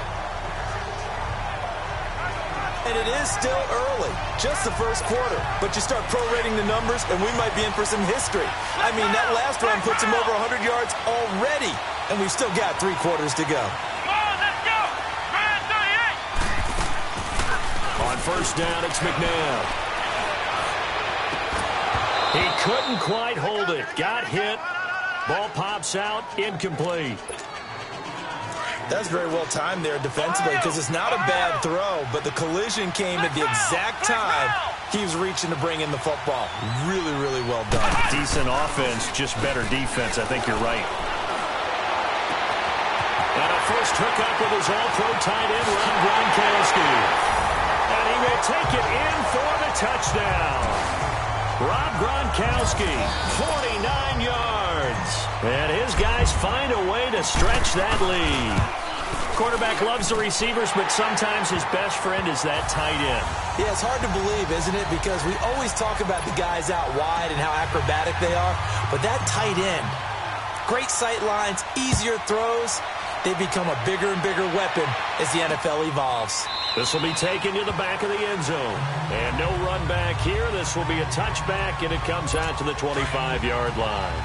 And it is still early, just the first quarter. But you start prorating the numbers, and we might be in for some history. I mean, that last run puts him over 100 yards already, and we've still got 3 quarters to go. Come on, let's go. Man 38. On first down, it's McNabb. He couldn't quite hold it. Got hit. Ball pops out. Incomplete. That's very well timed there defensively, because it's not a bad throw, but the collision came at the exact time he was reaching to bring in the football. Really, really well done. Decent offense, just better defense. I think you're right. And a first hookup with his all-pro tight end, Rob Gronkowski. And he will take it in for the touchdown. Rob Gronkowski, 49 yards. And his guys find a way to stretch that lead. Quarterback loves the receivers, but sometimes his best friend is that tight end. Yeah, it's hard to believe, isn't it? Because we always talk about the guys out wide and how acrobatic they are. But that tight end, great sight lines, easier throws, they become a bigger and bigger weapon as the NFL evolves. This will be taken to the back of the end zone. And no run back here. This will be a touchback, and it comes out to the 25-yard line.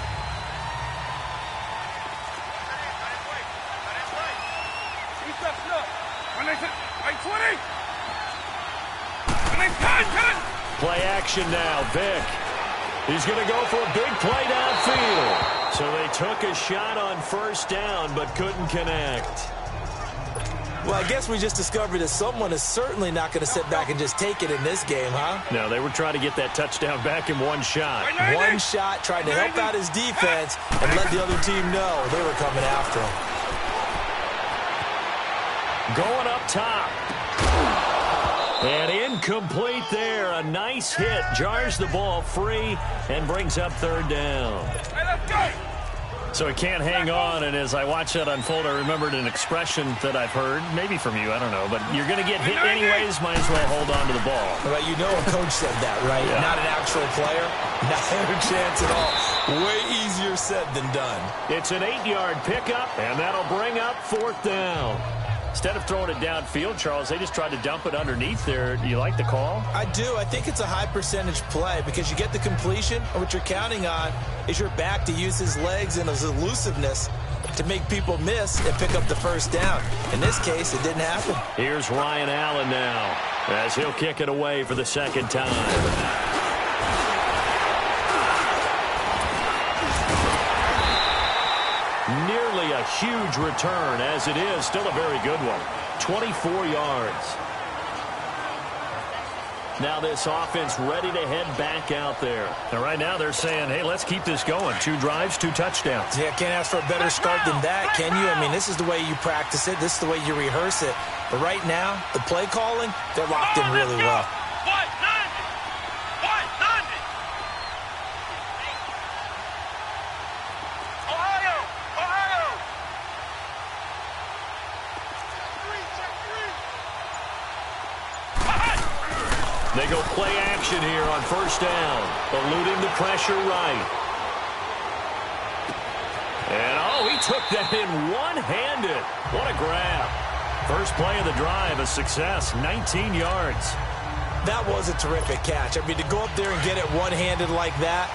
Play action now. Vic. He's going to go for a big play downfield. So they took a shot on first down, but couldn't connect. Well, I guess we just discovered that someone is certainly not going to sit back and just take it in this game, huh? No, they were trying to get that touchdown back in one shot. One shot, trying to help out his defense and let the other team know they were coming after him. Going up top. And incomplete there. A nice hit. Jars the ball free and brings up third down. Hey, let's go. So he can't hang on, and as I watch that unfold, I remembered an expression that I've heard, maybe from you, I don't know, but you're going to get hit anyways, might as well hold on to the ball. Well, you know a coach said that, right? Yeah. Not an actual player. Not a chance at all. Way easier said than done. It's an 8-yard pickup, and that'll bring up fourth down. Instead of throwing it downfield, Charles, they just tried to dump it underneath there. Do you like the call? I do. I think it's a high percentage play because you get the completion, and what you're counting on is your back to use his legs and his elusiveness to make people miss and pick up the first down. In this case, it didn't happen. Here's Ryan Allen now as he'll kick it away for the second time. Nearly a huge return, as it is. Still a very good one. 24 yards. Now this offense ready to head back out there. And right now they're saying, hey, let's keep this going. 2 drives, 2 touchdowns. Yeah, can't ask for a better start than that, can you? I mean, this is the way you practice it. This is the way you rehearse it. But right now, the play calling, they're locked in really well. They go play action here on first down, eluding the pressure right. And, oh, he took that in one-handed. What a grab. First play of the drive, a success, 19 yards. That was a terrific catch. I mean, to go up there and get it one-handed like that,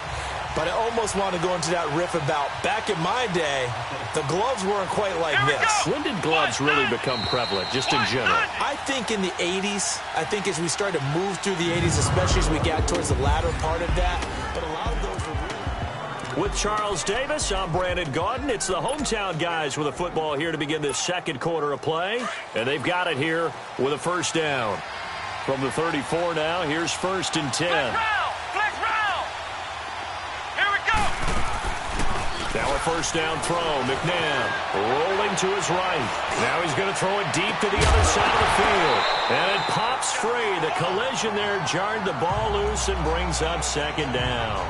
But I almost want to go into that riff about back in my day, the gloves weren't quite like this. When did gloves really become prevalent, just in general? I think in the 80s. I think as we started to move through the 80s, especially as we got towards the latter part of that. But a lot of those were really... With Charles Davis, I'm Brandon Gaudin. It's the hometown guys with the football here to begin this second quarter of play. And they've got it here with a first down. From the 34 now, here's 1st and 10. Flex round. Here we go. Now a first down throw. McNabb rolling to his right. Now he's going to throw it deep to the other side of the field. And it pops free. The collision there jarred the ball loose and brings up 2nd down.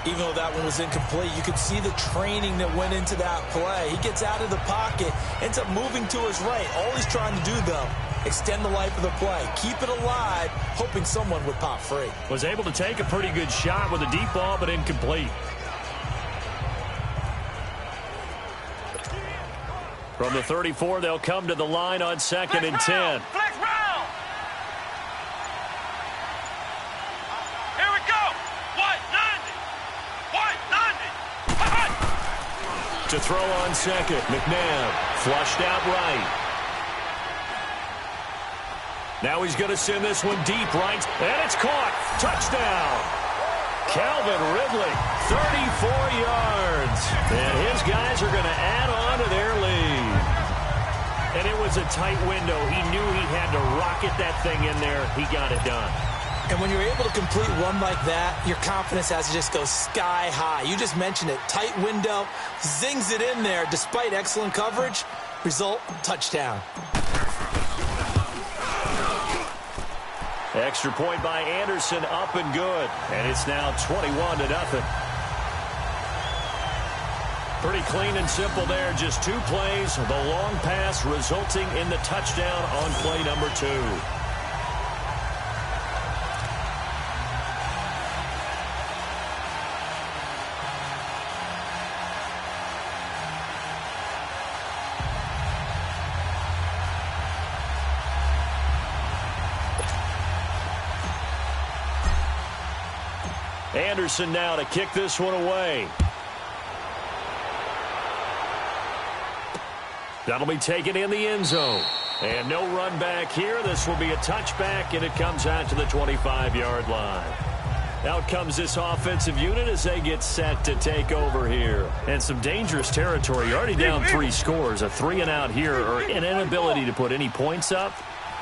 Even though that one was incomplete, you could see the training that went into that play. He gets out of the pocket, ends up moving to his right. All he's trying to do, though, extend the life of the play. Keep it alive, hoping someone would pop free. Was able to take a pretty good shot with a deep ball, but incomplete. From the 34, they'll come to the line on 2nd and 10. Flex round. Here we go. 190. To throw on 2nd, McNabb flushed out right. Now he's going to send this one deep right, and it's caught. Touchdown. Calvin Ridley, 34 yards. And his guys are going to add on to their lead. And it was a tight window. He knew he had to rocket that thing in there. He got it done. And when you're able to complete one like that, your confidence has to just go sky high. You just mentioned it. Tight window, zings it in there despite excellent coverage. Result, touchdown. Extra point by Anderson, up and good. And it's now 21-0. Pretty clean and simple there. Just 2 plays. The long pass resulting in the touchdown on play number 2. Anderson now to kick this one away. That'll be taken in the end zone. And no run back here. This will be a touchback, and it comes out to the 25-yard line. Out comes this offensive unit as they get set to take over here. And some dangerous territory. You're already down 3 scores. A 3-and-out here, or an inability to put any points up.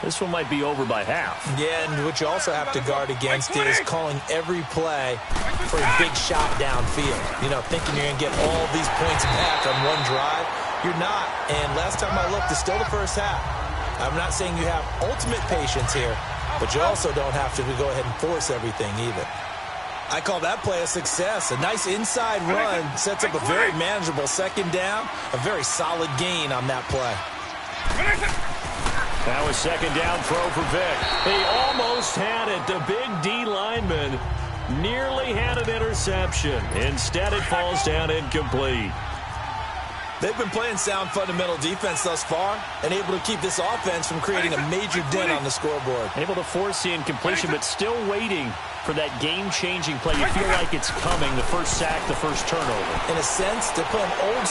This one might be over by half. Yeah, and what you also have to guard against is calling every play for a big shot downfield. You know, thinking you're going to get all these points back on one drive. You're not. And last time I looked, it's still the first half. I'm not saying you have ultimate patience here, but you also don't have to go ahead and force everything either. I call that play a success. A nice inside run sets up a very manageable 2nd down. A very solid gain on that play. Now a 2nd down throw for Vick. He almost had it. The big D lineman nearly had an interception. Instead, it falls down incomplete. They've been playing sound fundamental defense thus far and able to keep this offense from creating a major dent on the scoreboard. Able to force the incompletion, but still waiting for that game-changing play. You feel like it's coming, the first sack, the first turnover. In a sense, they're playing old